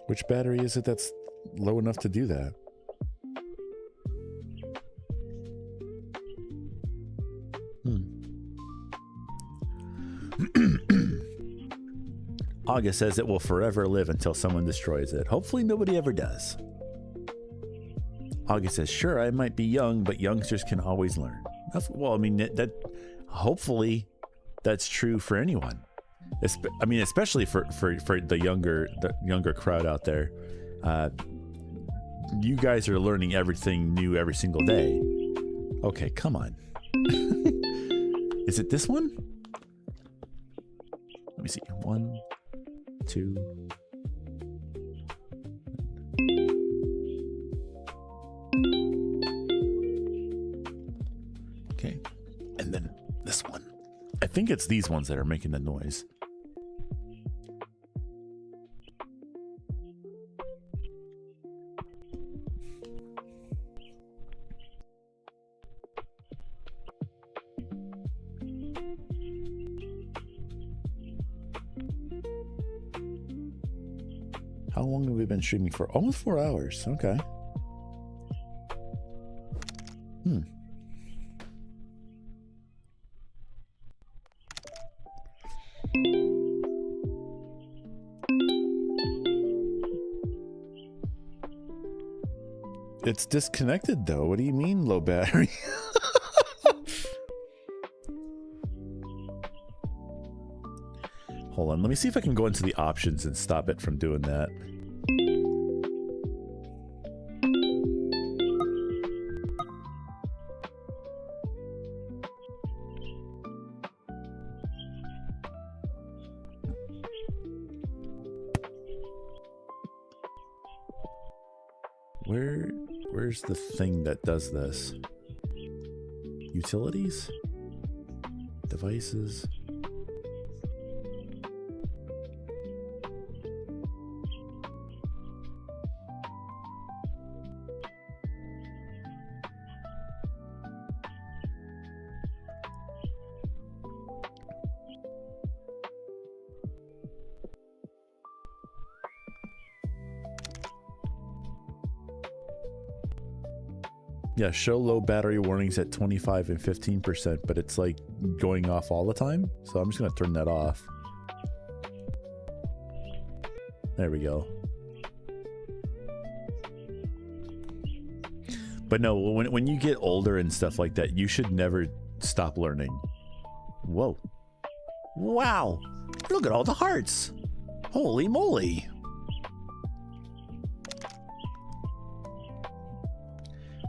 Which battery is it that's low enough to do that? August says it will forever live until someone destroys it. Hopefully nobody ever does. August says, sure, I might be young, but youngsters can always learn. Well, I mean, that hopefully that's true for anyone. I mean, especially for the younger crowd out there. You guys are learning everything new every single day. Okay, come on. Is it this one? Let me see. 1, 2. Okay, and then this one. I think it's these ones that are making the noise. How long have we been streaming for? Almost 4 hours. Okay. It's disconnected though. What do you mean low battery? Hold on, let me see if I can go into the options and stop it from doing that. Where's the thing that does this? Utilities? Devices? Yeah, show low battery warnings at 25 and 15%, but it's like going off all the time. So I'm just gonna turn that off. There we go. But no, when you get older and stuff like that, you should never stop learning. Whoa. Wow. Look at all the hearts. Holy moly.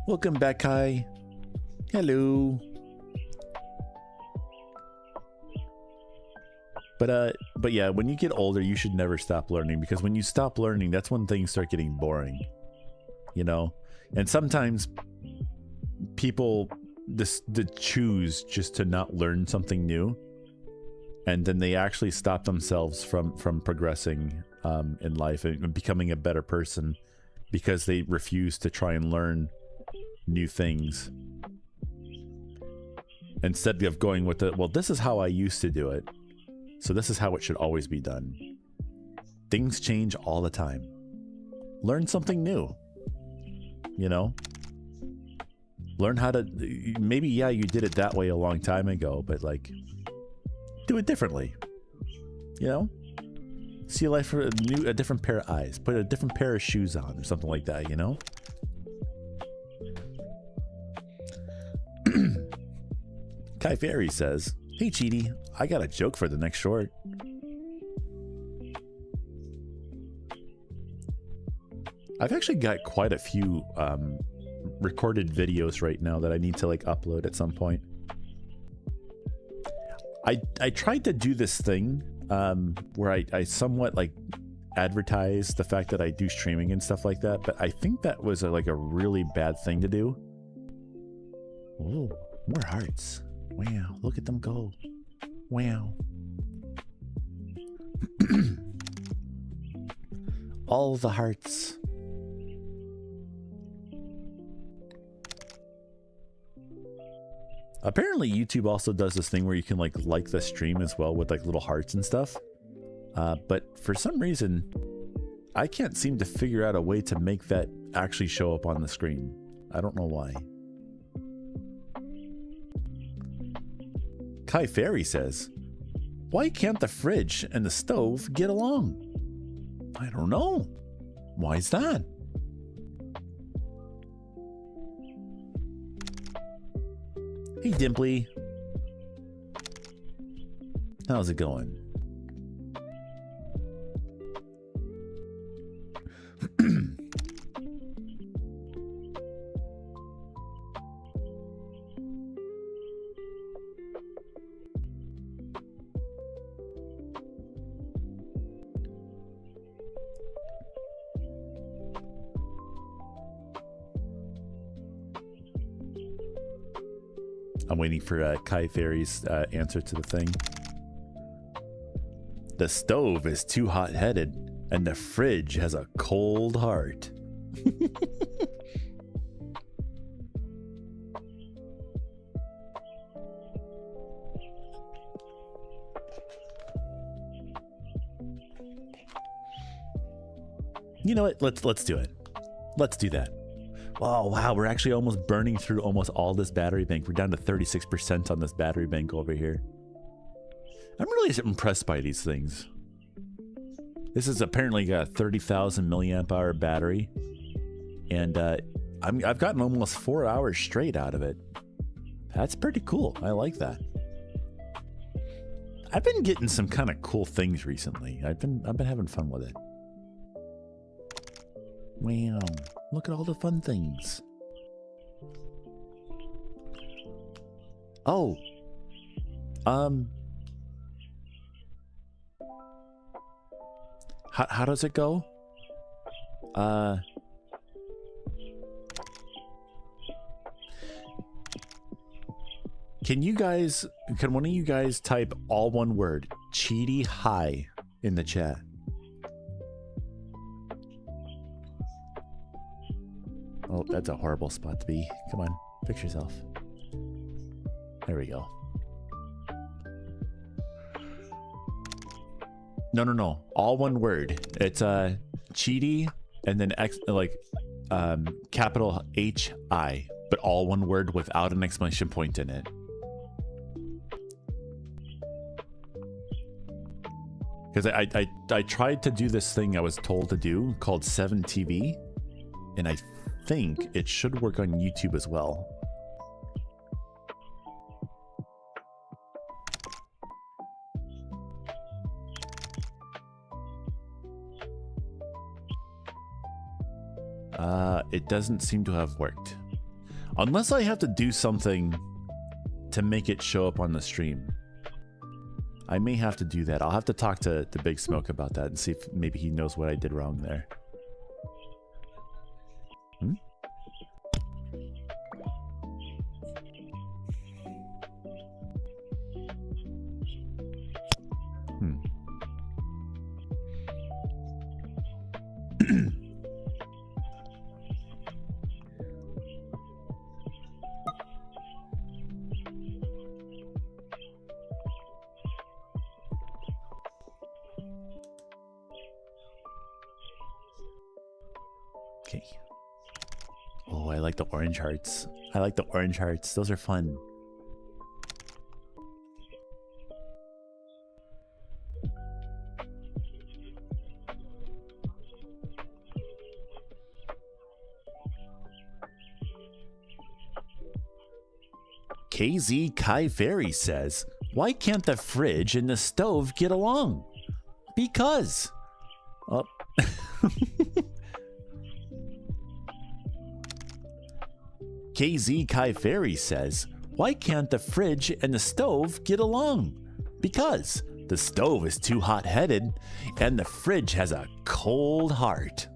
Welcome back, Kai. Hello. But yeah, when you get older, you should never stop learning, because when you stop learning, that's when things start getting boring. You know? And sometimes people choose just to not learn something new, and then they actually stop themselves from progressing in life and becoming a better person, because they refuse to try and learn new things instead of going with the, well, this is how I used to do it, so this is how it should always be done. Things change all the time. Learn something new, you know? Learn how to, maybe, yeah, you did it that way a long time ago, but like, do it differently, you know? See life for a different pair of eyes, put a different pair of shoes on or something like that, you know? Kai Fairy says, "Hey Cheaty, I got a joke for the next short." I've actually got quite a few recorded videos right now that I need to like upload at some point. I tried to do this thing where I somewhat like advertise the fact that I do streaming and stuff like that, but I think that was like a really bad thing to do. Oh, more hearts. Wow, look at them go. Wow. All the hearts. Apparently YouTube also does this thing where you can like the stream as well with like little hearts and stuff. But for some reason, I can't seem to figure out a way to make that actually show up on the screen. I don't know why. Kai Fairy says, "Why can't the fridge and the stove get along?" I don't know. Why is that? Hey Dimply. How's it going? I'm waiting for Kai Fairy's answer to the thing. The stove is too hot-headed, and the fridge has a cold heart. You know what? Let's do it. Let's do that. Oh, wow. We're actually almost burning through almost all this battery bank. We're down to 36% on this battery bank over here. I'm really impressed by these things. This is apparently got a 30,000 milliamp hour battery. And I've gotten almost 4 hours straight out of it. That's pretty cool. I like that. I've been getting some kind of cool things recently. I've been having fun with it. Wow, look at all the fun things. Oh. How does it go? Can one of you guys type all one word, Cheaty Hi, in the chat? Oh, that's a horrible spot to be. Come on, fix yourself. There we go. No. All one word. It's Cheaty and then capital H-I, but all one word without an exclamation point in it. Because I tried to do this thing I was told to do called 7TV, and I think it should work on YouTube as well. It doesn't seem to have worked. Unless I have to do something to make it show up on the stream. I may have to do that. I'll have to talk to Big Smoke about that and see if maybe he knows what I did wrong there. Hmm? Okay. Oh, I like the orange hearts. I like the orange hearts. Those are fun. KZ Kai Fairy says, why can't the fridge and the stove get along? Because. Oh. KZ Kai Fairy says, why can't the fridge and the stove get along? Because the stove is too hot-headed and the fridge has a cold heart.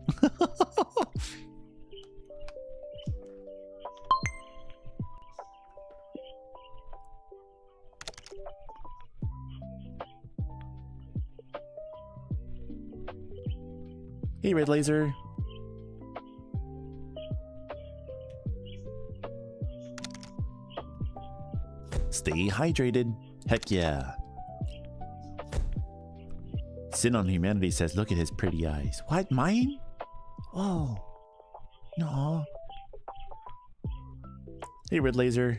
Hey, Red Laser. Stay hydrated. Heck yeah. Sin on Humanity says, look at his pretty eyes. What, mine? Oh. No. Hey, Red Laser.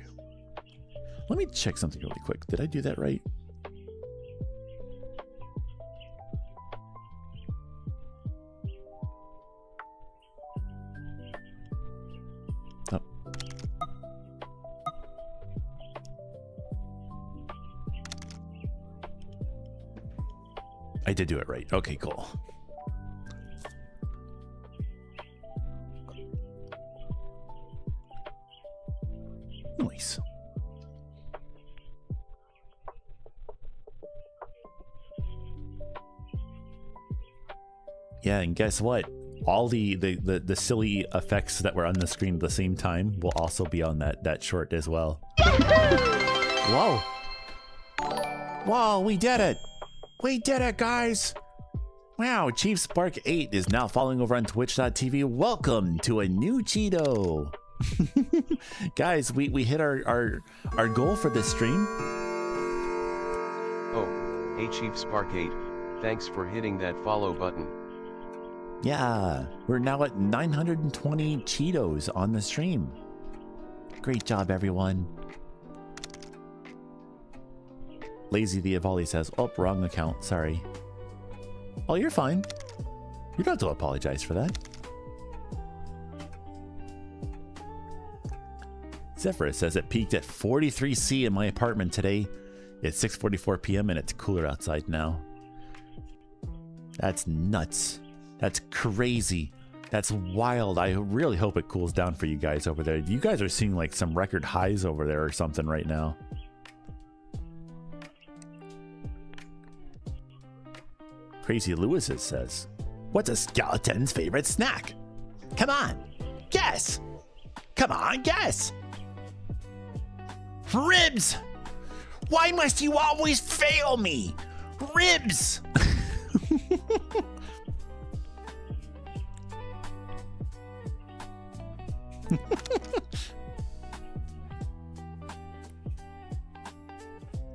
Let me check something really quick. Did I do that right? Oh. I did do it right. Okay, cool. Nice. Yeah, and guess what? All the silly effects that were on the screen at the same time will also be on that short as well. Whoa! Whoa, we did it! We did it, guys! Wow, Chief Spark 8 is now following over on twitch.tv. Welcome to a new Cheeto! Guys, we hit our goal for this stream. Oh, hey Chief Spark 8, thanks for hitting that follow button. Yeah, we're now at 920 Cheetos on the stream. Great job, everyone. Lazy the Avali says, oh, wrong account, sorry. Oh, you're fine. You don't have to apologize for that. Zephyrus says it peaked at 43C in my apartment today. It's 6:44 p.m. and it's cooler outside now. That's nuts. That's crazy. That's wild. I really hope it cools down for you guys over there. You guys are seeing like some record highs over there or something right now. Crazy Lewis says, what's a skeleton's favorite snack? Come on, guess. Come on, guess. Ribs. Why must you always fail me? Ribs.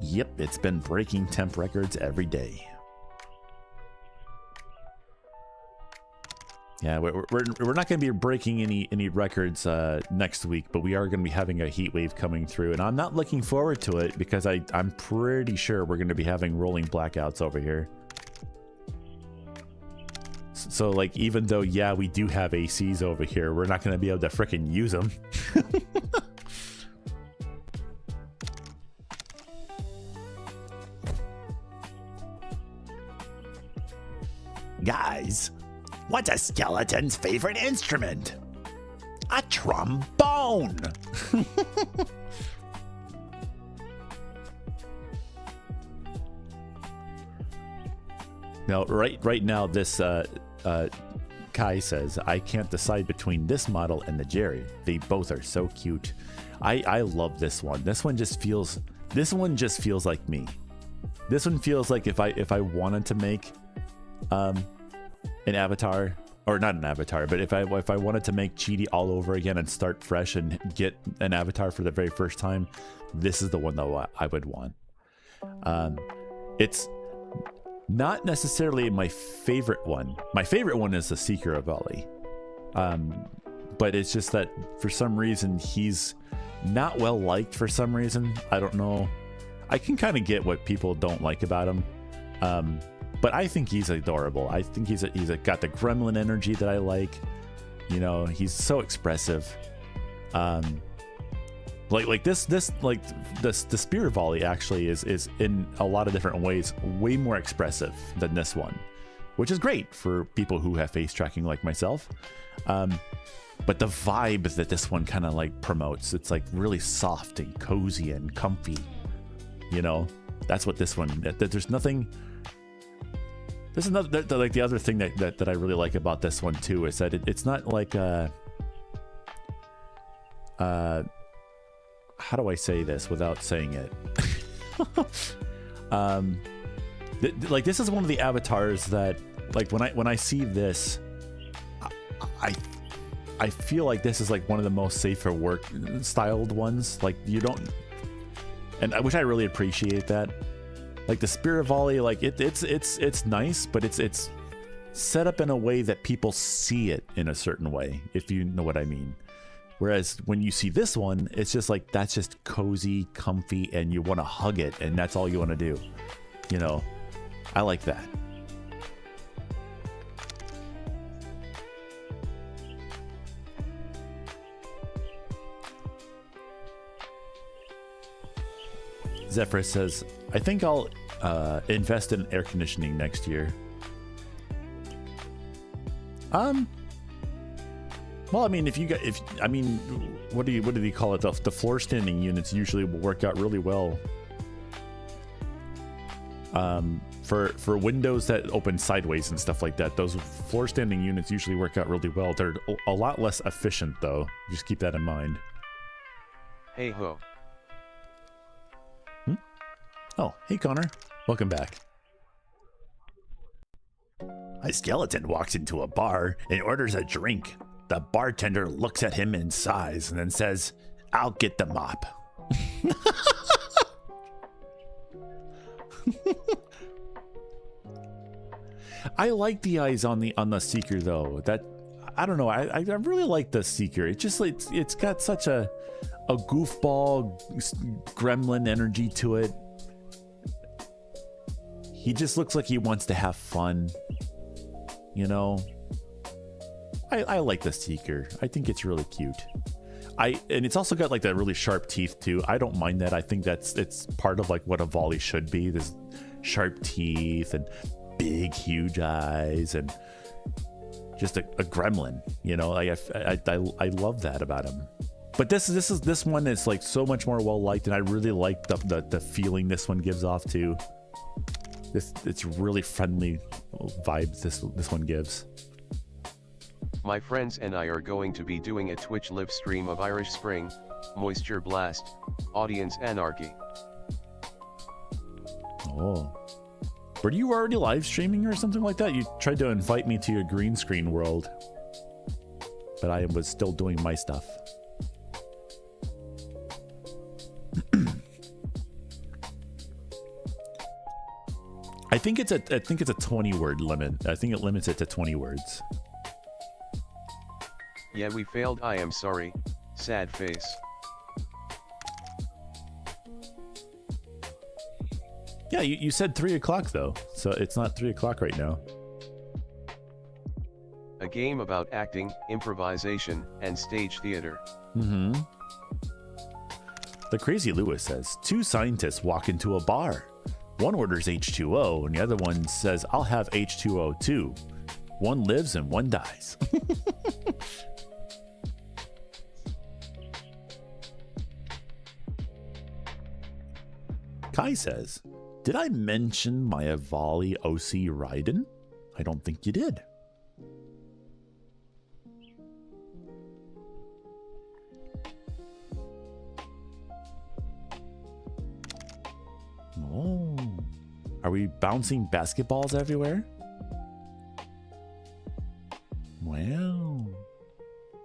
Yep, it's been breaking temp records every day. Yeah, we're not going to be breaking any records next week, but we are going to be having a heat wave coming through, and I'm not looking forward to it because I'm pretty sure we're going to be having rolling blackouts over here. So, like, even though, yeah, we do have ACs over here, we're not going to be able to frickin' use them. Guys, what's a skeleton's favorite instrument? A trombone! Now, right now, this Kai says, I can't decide between this model and the Jerry. They both are so cute. I love this one. This one just feels like me. This one feels like if I wanted to make an avatar, or not an avatar, but if I wanted to make Cheaty all over again and start fresh and get an avatar for the very first time, this is the one that I would want. It's not necessarily my favorite one. My favorite one is the Seeker of Valley. But it's just that for some reason he's not well liked for some reason. I don't know. I can kind of get what people don't like about him. But I think he's adorable. I think he's got the gremlin energy that I like. You know, he's so expressive. Like the Spear Volley actually is in a lot of different ways way more expressive than this one, which is great for people who have face tracking like myself. But the vibe that this one kind of like promotes, it's like really soft and cozy and comfy. You know, that's what this one. There's nothing. There's another like the other thing that I really like about this one too is that it's not like how do I say this without saying it? Like this is one of the avatars that like when I see this, I feel like this is like one of the most safe for work styled ones. Like you don't, and I wish I really appreciate that. Like the Spirit Volley, like it's nice, but it's set up in a way that people see it in a certain way, if you know what I mean. Whereas when you see this one, it's just like that's just cozy, comfy, and you want to hug it, and that's all you want to do. You know, I like that. Zephyr says, I think I'll invest in air conditioning next year. Well, I mean, what do you call it? The floor standing units usually will work out really well. For windows that open sideways and stuff like that, those floor standing units usually work out really well. They're a lot less efficient though. Just keep that in mind. Hey ho. Oh, hey Connor. Welcome back. A skeleton walks into a bar and orders a drink. The bartender looks at him and sighs and then says, I'll get the mop. I like the eyes on the Seeker though. That I don't know. I really like the Seeker. It's got such a goofball gremlin energy to it. He just looks like he wants to have fun. You know. I like the Seeker. I think it's really cute. And it's also got like that really sharp teeth too. I don't mind that. I think it's part of like what a volley should be. There's sharp teeth and big, huge eyes and just a gremlin. You know, I love that about him. But this one is like so much more well liked, and I really like the feeling this one gives off too. It's really friendly vibes this one gives. My friends and I are going to be doing a Twitch live stream of Irish Spring, Moisture Blast, Audience Anarchy. Oh. Were you already live streaming or something like that? You tried to invite me to your green screen world, but I was still doing my stuff. I think it's a 20-word limit. I think it limits it to 20 words. Yeah, we failed. I am sorry. Sad face. Yeah, you said 3 o'clock though, so it's not 3 o'clock right now. A game about acting, improvisation, and stage theater. Mm-hmm. The Crazy Lewis says, 2 scientists walk into a bar. One orders H2O, and the other one says, I'll have H2O too. One lives and one dies. Kai says, did I mention my Avali OC Raiden? I don't think you did. Oh. Are we bouncing basketballs everywhere? Wow.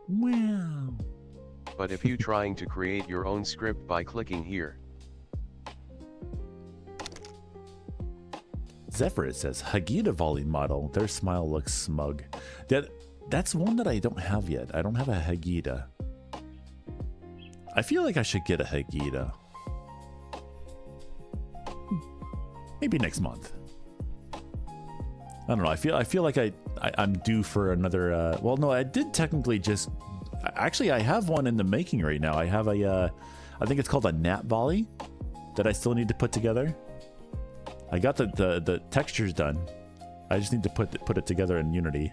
Wow. But if you trying to create your own script by clicking here. Zephyrus says, Hagida volley model. Their smile looks smug. That's one that I don't have yet. I don't have a Hagida. I feel like I should get a Hagida. Maybe next month. I don't know. I feel like I'm due for another. Well, no, I did technically just. Actually, I have one in the making right now. I have a. I think it's called a Nat volley that I still need to put together. I got the textures done. I just need to put it together in Unity.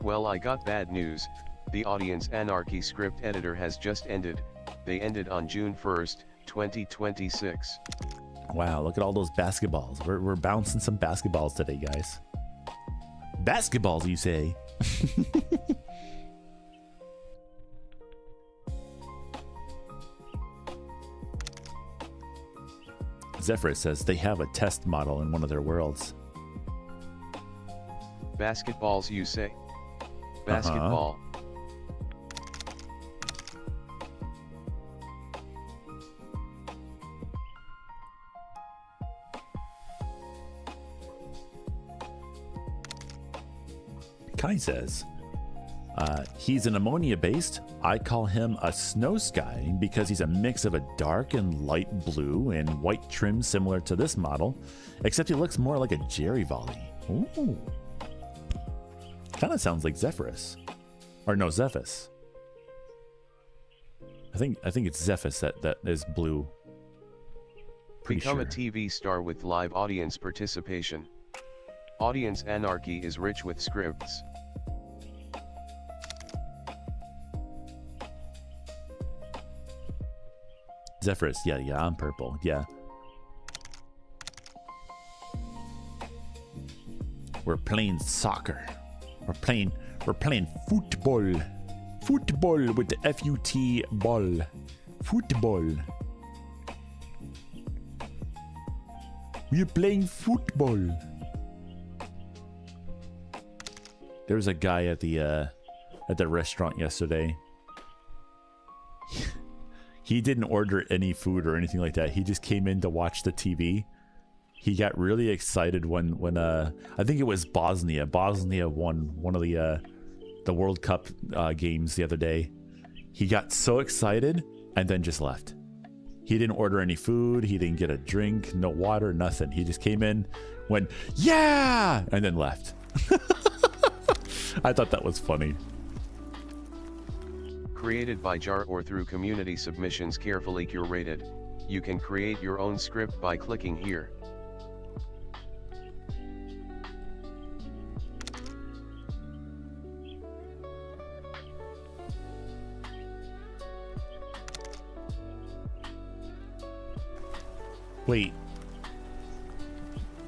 Well, I got bad news. The Audience Anarchy script editor has just ended. They ended on June 1st, 2026. Wow, look at all those basketballs. We're bouncing some basketballs today, guys. Basketballs, you say? Zephyrus says they have a test model in one of their worlds. Basketballs, you say? Basketball. Kai says, he's an ammonia-based. I call him a snow sky because he's a mix of a dark and light blue and white trim similar to this model, except he looks more like a Jerry volley. Ooh. Kind of sounds like Zephyrus. Or no, Zephys. I think it's Zephys that is blue. Pretty Become sure. a TV star with live audience participation. Audience Anarchy is rich with scripts. Zephyrus, yeah, I'm purple, yeah. We're playing soccer. We're playing football. Football with the F-U-T ball. Football. We're playing football. There was a guy at the restaurant yesterday. He didn't order any food or anything like that. He just came in to watch the TV. he got really excited when I think it was Bosnia. Bosnia won one of the World Cup games the other day. He got so excited and then just left. He didn't order any food. He didn't get a drink, no water, nothing. He just came in, went, yeah, and then left. I thought that was funny. Created by jar or through community submissions carefully curated. You can create your own script by clicking here. Wait.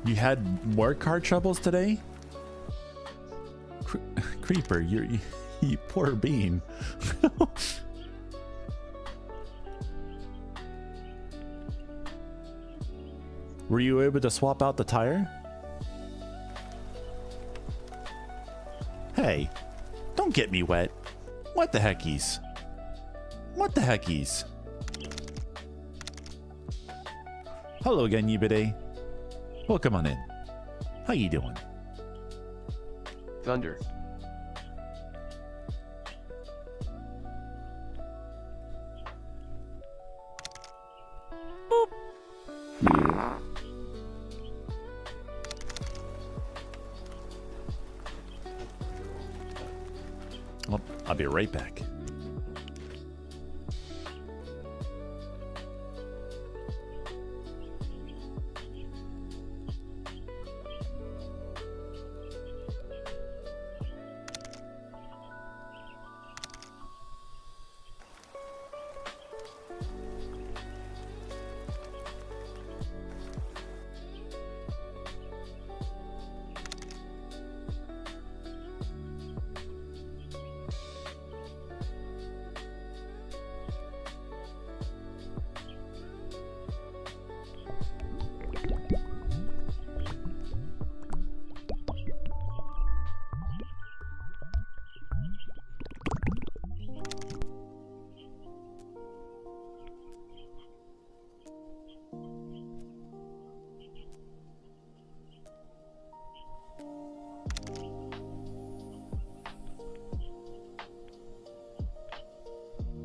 You had more car troubles today? Creeper, you poor bean. Were you able to swap out the tire? Hey, don't get me wet. What the heckies? What the heckies? Hello again, Yibide. Welcome on in. How you doing? Thunder. Well, I'll be right back.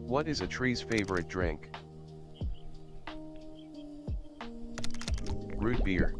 What is a tree's favorite drink? Root beer.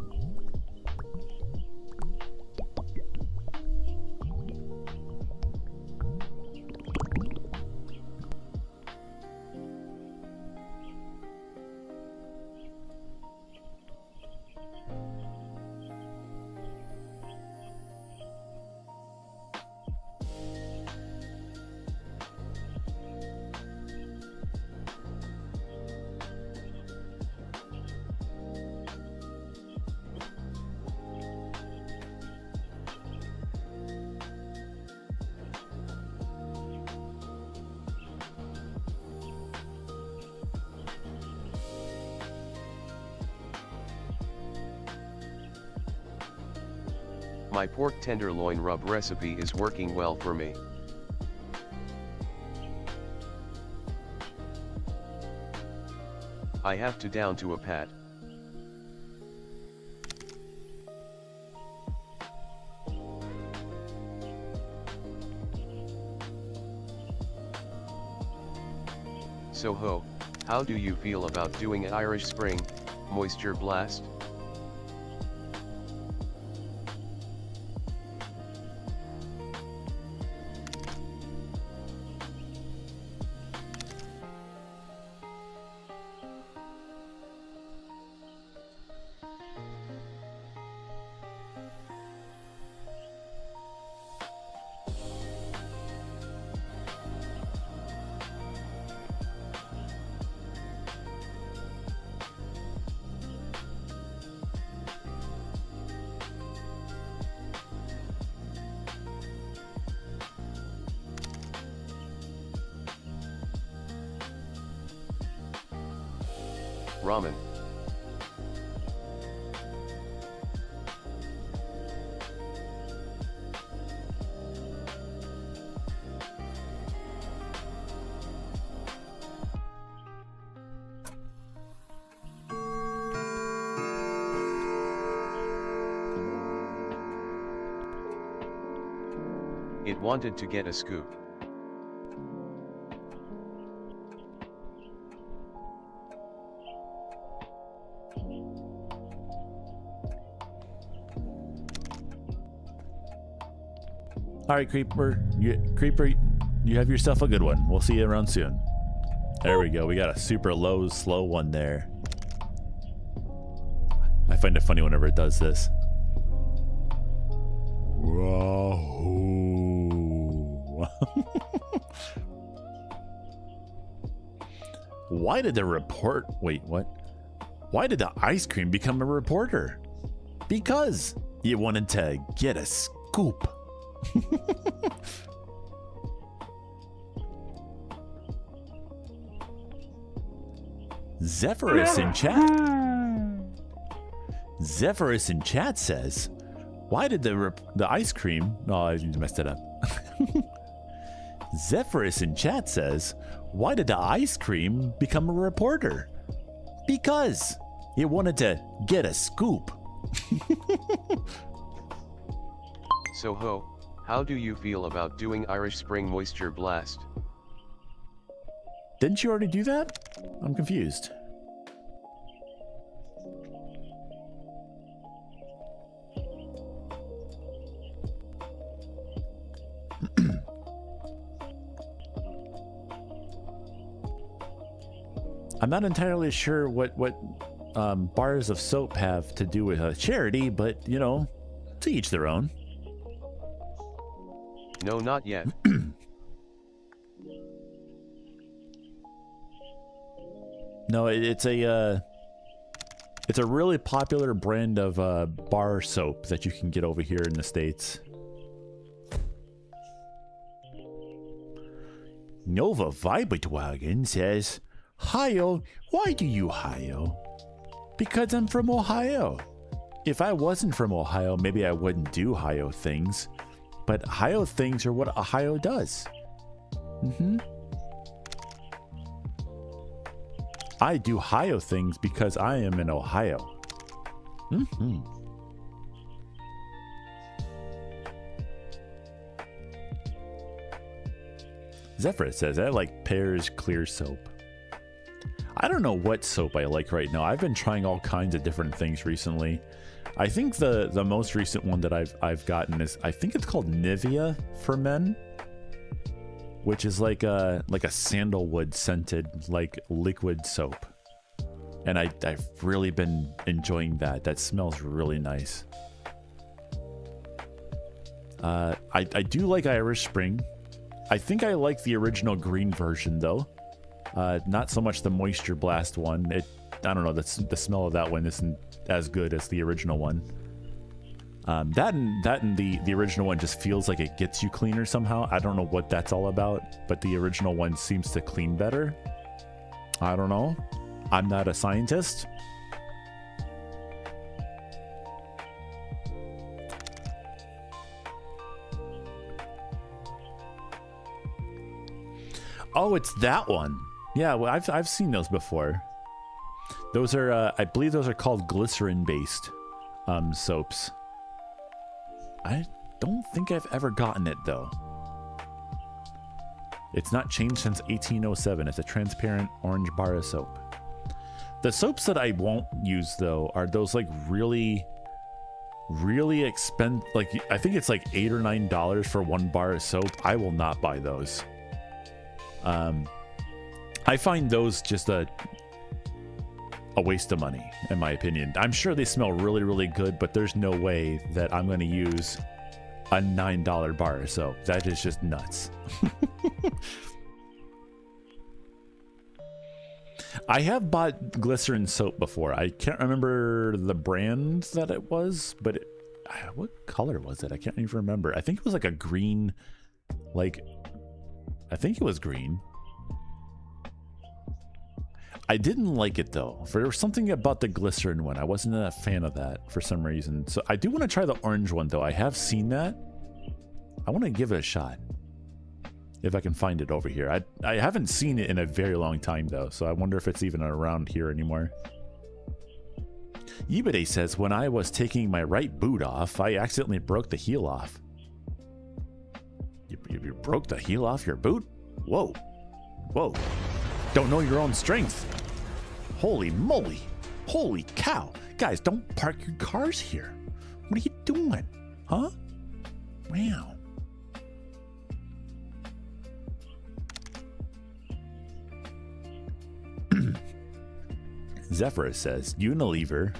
My pork tenderloin rub recipe is working well for me. I have to down to a pat. So ho, how do you feel about doing Irish Spring, Moisture Blast? Ramen. It wanted to get a scoop. All right, Creeper. Creeper, you have yourself a good one. We'll see you around soon. There we go. We got a super low, slow one there. I find it funny whenever it does this. Whoa. Why did the report... Wait, what? Why did the ice cream become a reporter? Because you wanted to get a scoop. Zephyrus in chat. Zephyrus in chat says, why did the ice cream... Oh, I messed it up. Zephyrus in chat says, why did the ice cream become a reporter? Because it wanted to get a scoop. So Ho, how do you feel about doing Irish Spring Moisture Blast? Didn't you already do that? I'm confused. I'm not entirely sure what bars of soap have to do with a charity, but, you know, to each their own. No, not yet. No, it's a really popular brand of bar soap that you can get over here in the States. Nova Vibitwagon says, Ohio, why do you Ohio? Because I'm from Ohio. If I wasn't from Ohio, maybe I wouldn't do Ohio things. But Ohio things are what Ohio does. I do Ohio things because I am in Ohio. Zephyr says, I like Pear's clear soap. I don't know what soap I like right now. I've been trying all kinds of different things recently. I think the most recent one that I've gotten is, I think it's called Nivea for men, which is like a sandalwood scented like liquid soap. And I've really been enjoying that. That smells really nice. I do like Irish Spring. I think I like the original green version though. Not so much the Moisture Blast one. I don't know, the smell of that one isn't as good as the original one. That and the original one just feels like it gets you cleaner somehow. I don't know what that's all about, but the original one seems to clean better. I don't know. I'm not a scientist. Oh, it's that one. Yeah, well, I've seen those before. Those are, I believe those are called glycerin-based soaps. I don't think I've ever gotten it, though. It's not changed since 1807. It's a transparent orange bar of soap. The soaps that I won't use, though, are those, like, really expensive. Like, I think it's like $8 or $9 for one bar of soap. I will not buy those. I find those just a waste of money, in my opinion. I'm sure they smell really, really good, but there's no way that I'm going to use a $9 bar of soap. That is just nuts. I have bought glycerin soap before. I can't remember the brand that it was, but what color was it? I can't even remember. I think it was like a green, like, I think it was green. I didn't like it though. There was something about the glycerin one. I wasn't a fan of that for some reason. So I do want to try the orange one though. I have seen that. I want to give it a shot. If I can find it over here. I haven't seen it in a very long time though. So I wonder if it's even around here anymore. Yibide says, when I was taking my right boot off, I accidentally broke the heel off. You broke the heel off your boot? Whoa. Whoa. Don't know your own strength. Holy moly. Holy cow. Guys, don't park your cars here. What are you doing? Huh? Wow. Zephyrus says, Unilever.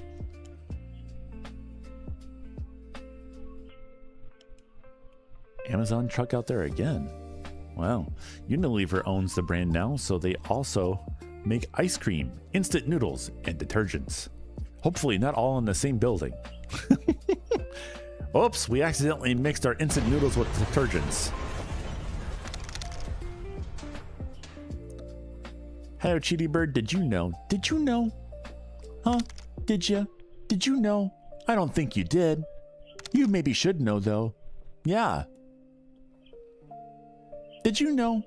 Amazon truck out there again. Wow. Unilever owns the brand now, so they also make ice cream, instant noodles, and detergents. Hopefully not all in the same building. Oops, we accidentally mixed our instant noodles with detergents. Hello, Cheetie Bird. Did you know? Did you know? Huh? Did you? Did you know? I don't think you did. You maybe should know, though. Yeah. Did you know?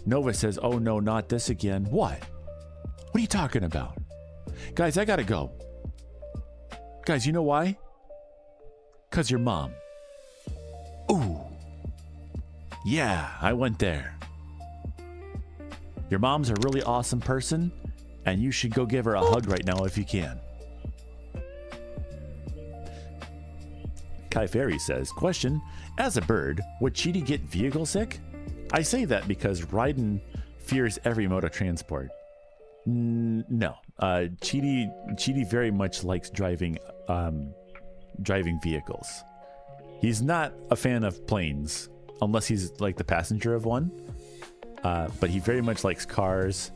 Nova says, oh no, not this again. What? What are you talking about? Guys, I gotta go. Guys, you know why? 'Cause your mom. Ooh. Yeah, I went there. Your mom's a really awesome person, and you should go give her a hug right now if you can. Kai Fairy says, question, as a bird, would Cheetie get vehicle sick? I say that because Raiden fears every mode of transport. No. Cheetie very much likes driving vehicles. He's not a fan of planes, unless he's like the passenger of one. But he very much likes cars,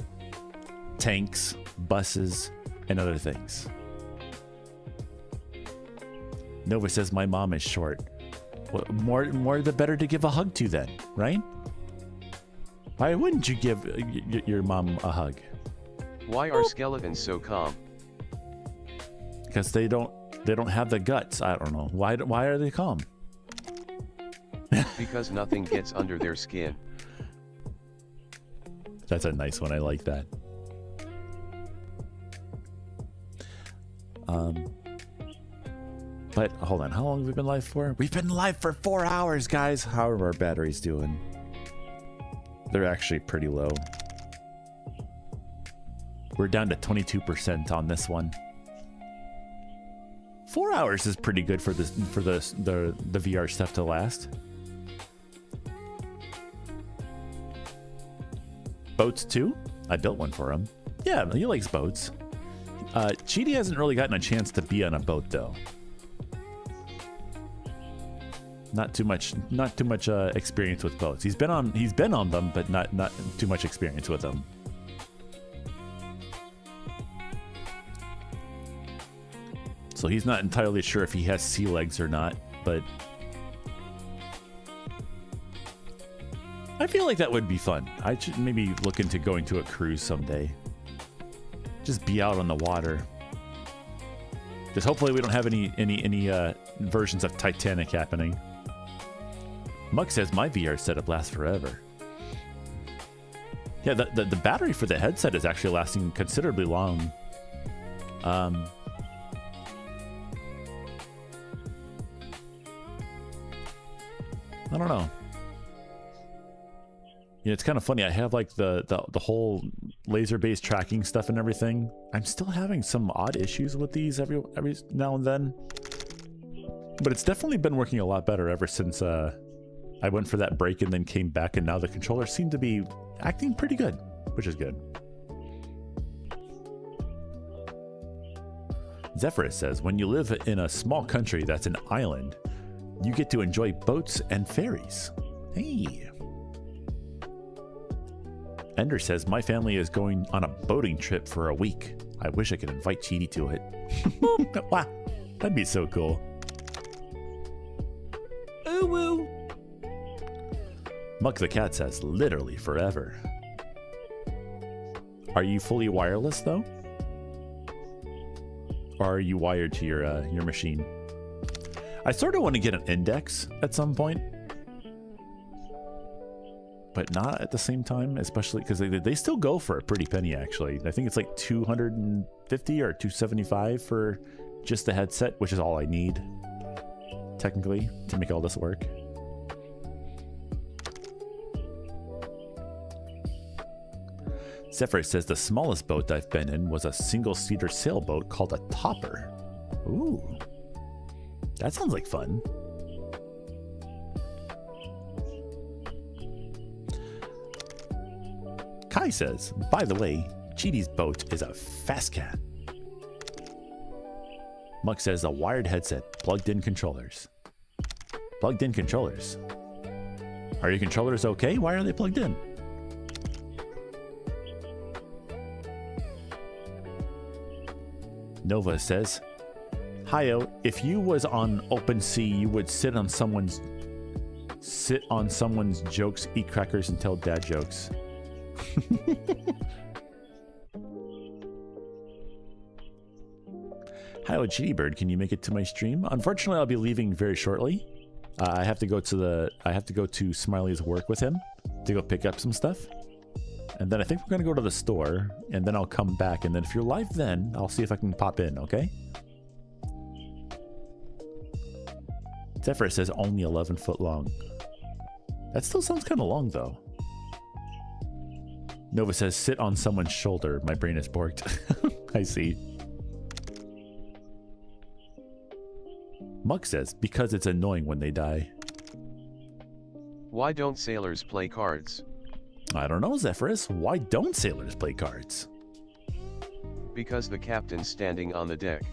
tanks, buses, and other things. Nova says my mom is short. Well, more the better to give a hug to then, right? Why wouldn't you give your mom a hug? Why are skeletons so calm? Because they don't have the guts. I don't know. Why are they calm? Because nothing gets under their skin. That's a nice one. I like that. But hold on. How long have we been live for? We've been live for 4 hours, guys. How are our batteries doing? They're actually pretty low. We're down to 22% on this one. 4 hours is pretty good for this the VR stuff to last. Boats too? I built one for him. Yeah, he likes boats. Cheetie hasn't really gotten a chance to be on a boat though. Not too much experience with boats. He's been on them, but not too much experience with them. So he's not entirely sure if he has sea legs or not, but I feel like that would be fun. I should maybe look into going to a cruise someday. Just be out on the water. Just hopefully we don't have any versions of Titanic happening. Muck says my VR setup lasts forever. Yeah, the battery for the headset is actually lasting considerably long. I don't know. Yeah, it's kind of funny. I have like the whole laser-based tracking stuff and everything. I'm still having some odd issues with these every now and then. But it's definitely been working a lot better ever since I went for that break and then came back, and now the controllers seem to be acting pretty good, which is good. Zephyrus says, when you live in a small country that's an island, you get to enjoy boats and ferries. Hey. Ender says, my family is going on a boating trip for a week. I wish I could invite Cheetie to it. Wow, that'd be so cool. Ooh woo. Muck the Cat says, literally forever. Are you fully wireless though? Or are you wired to your machine? I sort of want to get an index at some point, but not at the same time, especially because they still go for a pretty penny actually. I think it's like 250 or 275 for just the headset, which is all I need, technically, to make all this work. Zephyr says the smallest boat I've been in was a single-seater sailboat called a topper. Ooh, that sounds like fun. Kai says, by the way, Cheety's boat is a fast cat. Muck says a wired headset, plugged-in controllers. Plugged-in controllers. Are your controllers okay? Why are they plugged in? Nova says, Hiyo, if you was on open sea, you would sit on someone's jokes, eat crackers, and tell dad jokes. Hiyo Cheety Bird, can you make it to my stream? Unfortunately, I'll be leaving very shortly. I have to go to Smiley's work with him to go pick up some stuff. And then I think we're going to go to the store, and then I'll come back. And then if you're live then, I'll see if I can pop in, okay? Zephyr says only 11 foot long. That still sounds kind of long, though. Nova says, sit on someone's shoulder. My brain is borked. I see. Muck says, because it's annoying when they die. Why don't sailors play cards? I don't know, Zephyrus. Why don't sailors play cards? Because the captain's standing on the deck.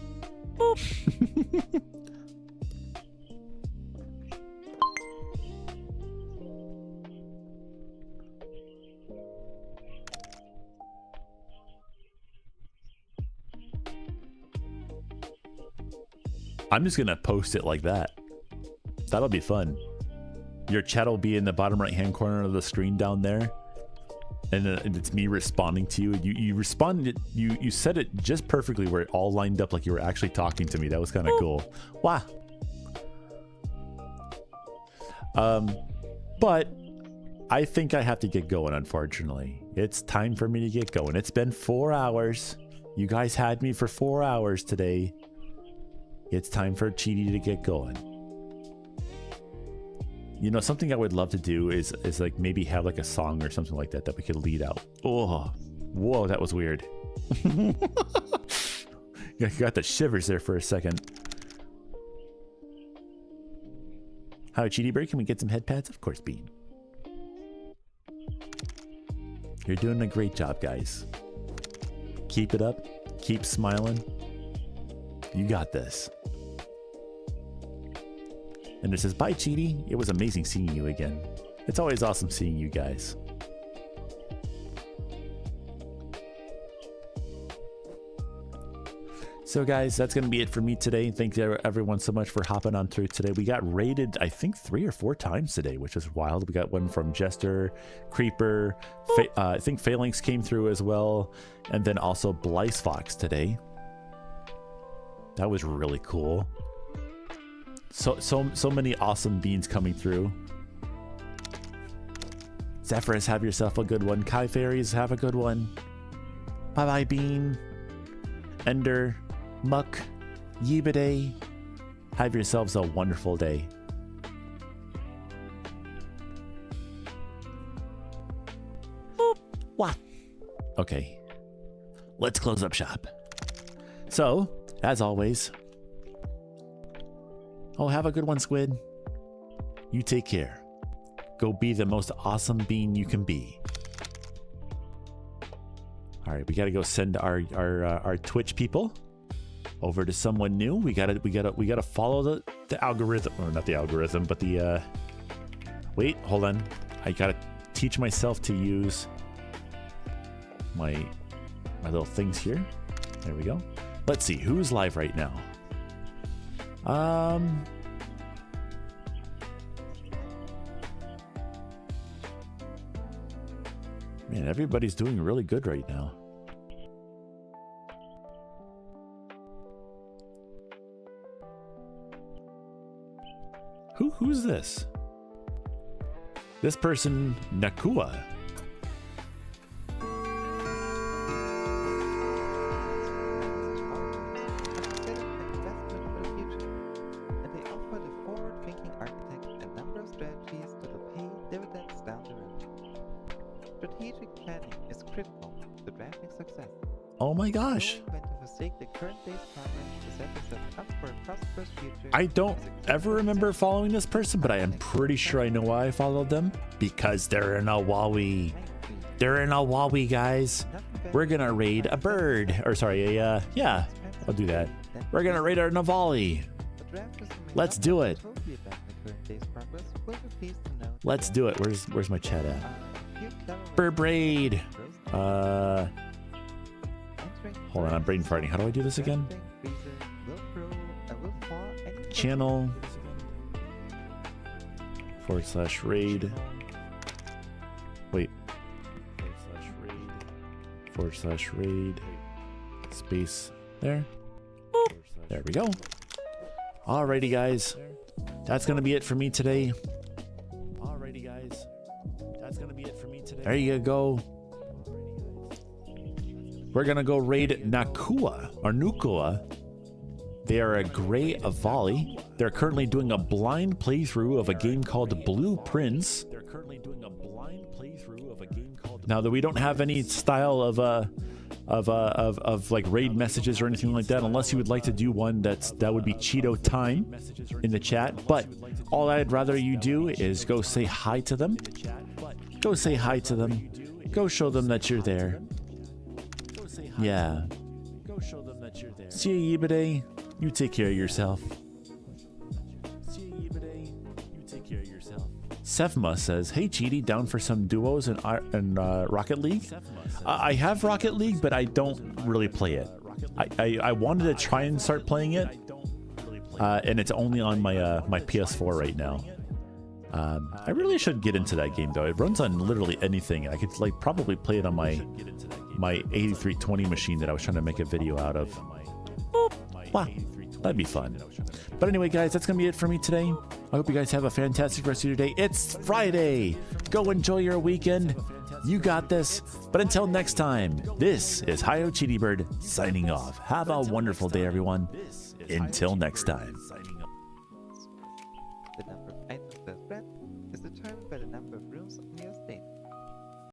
I'm just gonna post it like that. That'll be fun. Your chat will be in the bottom right hand corner of the screen down there, and it's me responding to you. You responded. You said it just perfectly, where it all lined up like you were actually talking to me. That was kind of cool. Wow. But I think I have to get going. Unfortunately, it's time for me to get going. It's been 4 hours. You guys had me for 4 hours today. It's time for Cheety to get going. You know, something I would love to do is like maybe have like a song or something like that we could lead out. Oh, whoa, that was weird. I got the shivers there for a second. Hi, Cheety Bird, can we get some head pads? Of course, Bean. You're doing a great job, guys. Keep it up. Keep smiling. You got this. And it says, bye, Cheety. It was amazing seeing you again. It's always awesome seeing you guys. So guys, that's going to be it for me today. Thank you everyone so much for hopping on through today. We got raided, I think, 3 or 4 times today, which is wild. We got one from Jester, Creeper, I think Phalanx came through as well, and then also Blyce Fox today. That was really cool. So many awesome beans coming through. Zephyrus, have yourself a good one. Kai Fairies, have a good one. Bye-bye, Bean. Ender, Muck, Yibide, have yourselves a wonderful day. Boop. What? Okay. Let's close up shop. So, as always, oh, have a good one, Squid. You take care. Go be the most awesome bean you can be. All right, we gotta go send our Twitch people over to someone new. We gotta follow the algorithm, or not the algorithm, but the wait, hold on. I gotta teach myself to use my little things here. There we go. Let's see who's live right now. Man, everybody's doing really good right now. Who's this? This person, Nakua. drafting success. Oh my gosh. Knowing when to forsake the current day's progress to set yourself up for a prosperous future. I don't is a key ever remember following this person, but I am pretty sure I know why I followed them. Because they're in a Huawei. They're in a Huawei, guys. We're gonna raid a bird. Or sorry, yeah, I'll do that. We're gonna raid our Navali. Let's do it. Let's do it. Where's my chat at? Bird raid. Hold on, I'm brain farting. How do I do this again? Channel /raid. Wait. /raid. Space there. There we go. Alrighty, guys. That's gonna be it for me today. There you go. We're gonna go raid Nakua or Nukua. They are a gray Avali. They're currently doing a blind playthrough of a game called Blue Prince. Now that we don't have any style of like raid messages or anything like that, unless you would like to do one that would be Cheeto time in the chat. But all I'd rather you do is go say hi to them. Go say hi to them. Go show them that you're there. Yeah. See you, Yibide. You take care of yourself. Sefma says, "Hey Cheety, down for some duos in Rocket League?" I have Rocket League, but I don't really play it. I wanted to try and start playing it, and it's only on my PS4 right now. I really should get into that game though. It runs on literally anything. I could like probably play it on my 8320 machine that I was trying to make a video out of. Boop. Wow, that'd be fun. But anyway, guys, that's gonna be it for me today. I hope you guys have a fantastic rest of your day. It's Friday. Go enjoy your weekend. You got this. But until next time, this is Hi-Yo Cheety Bird signing off. Have a wonderful day, everyone. Until next time.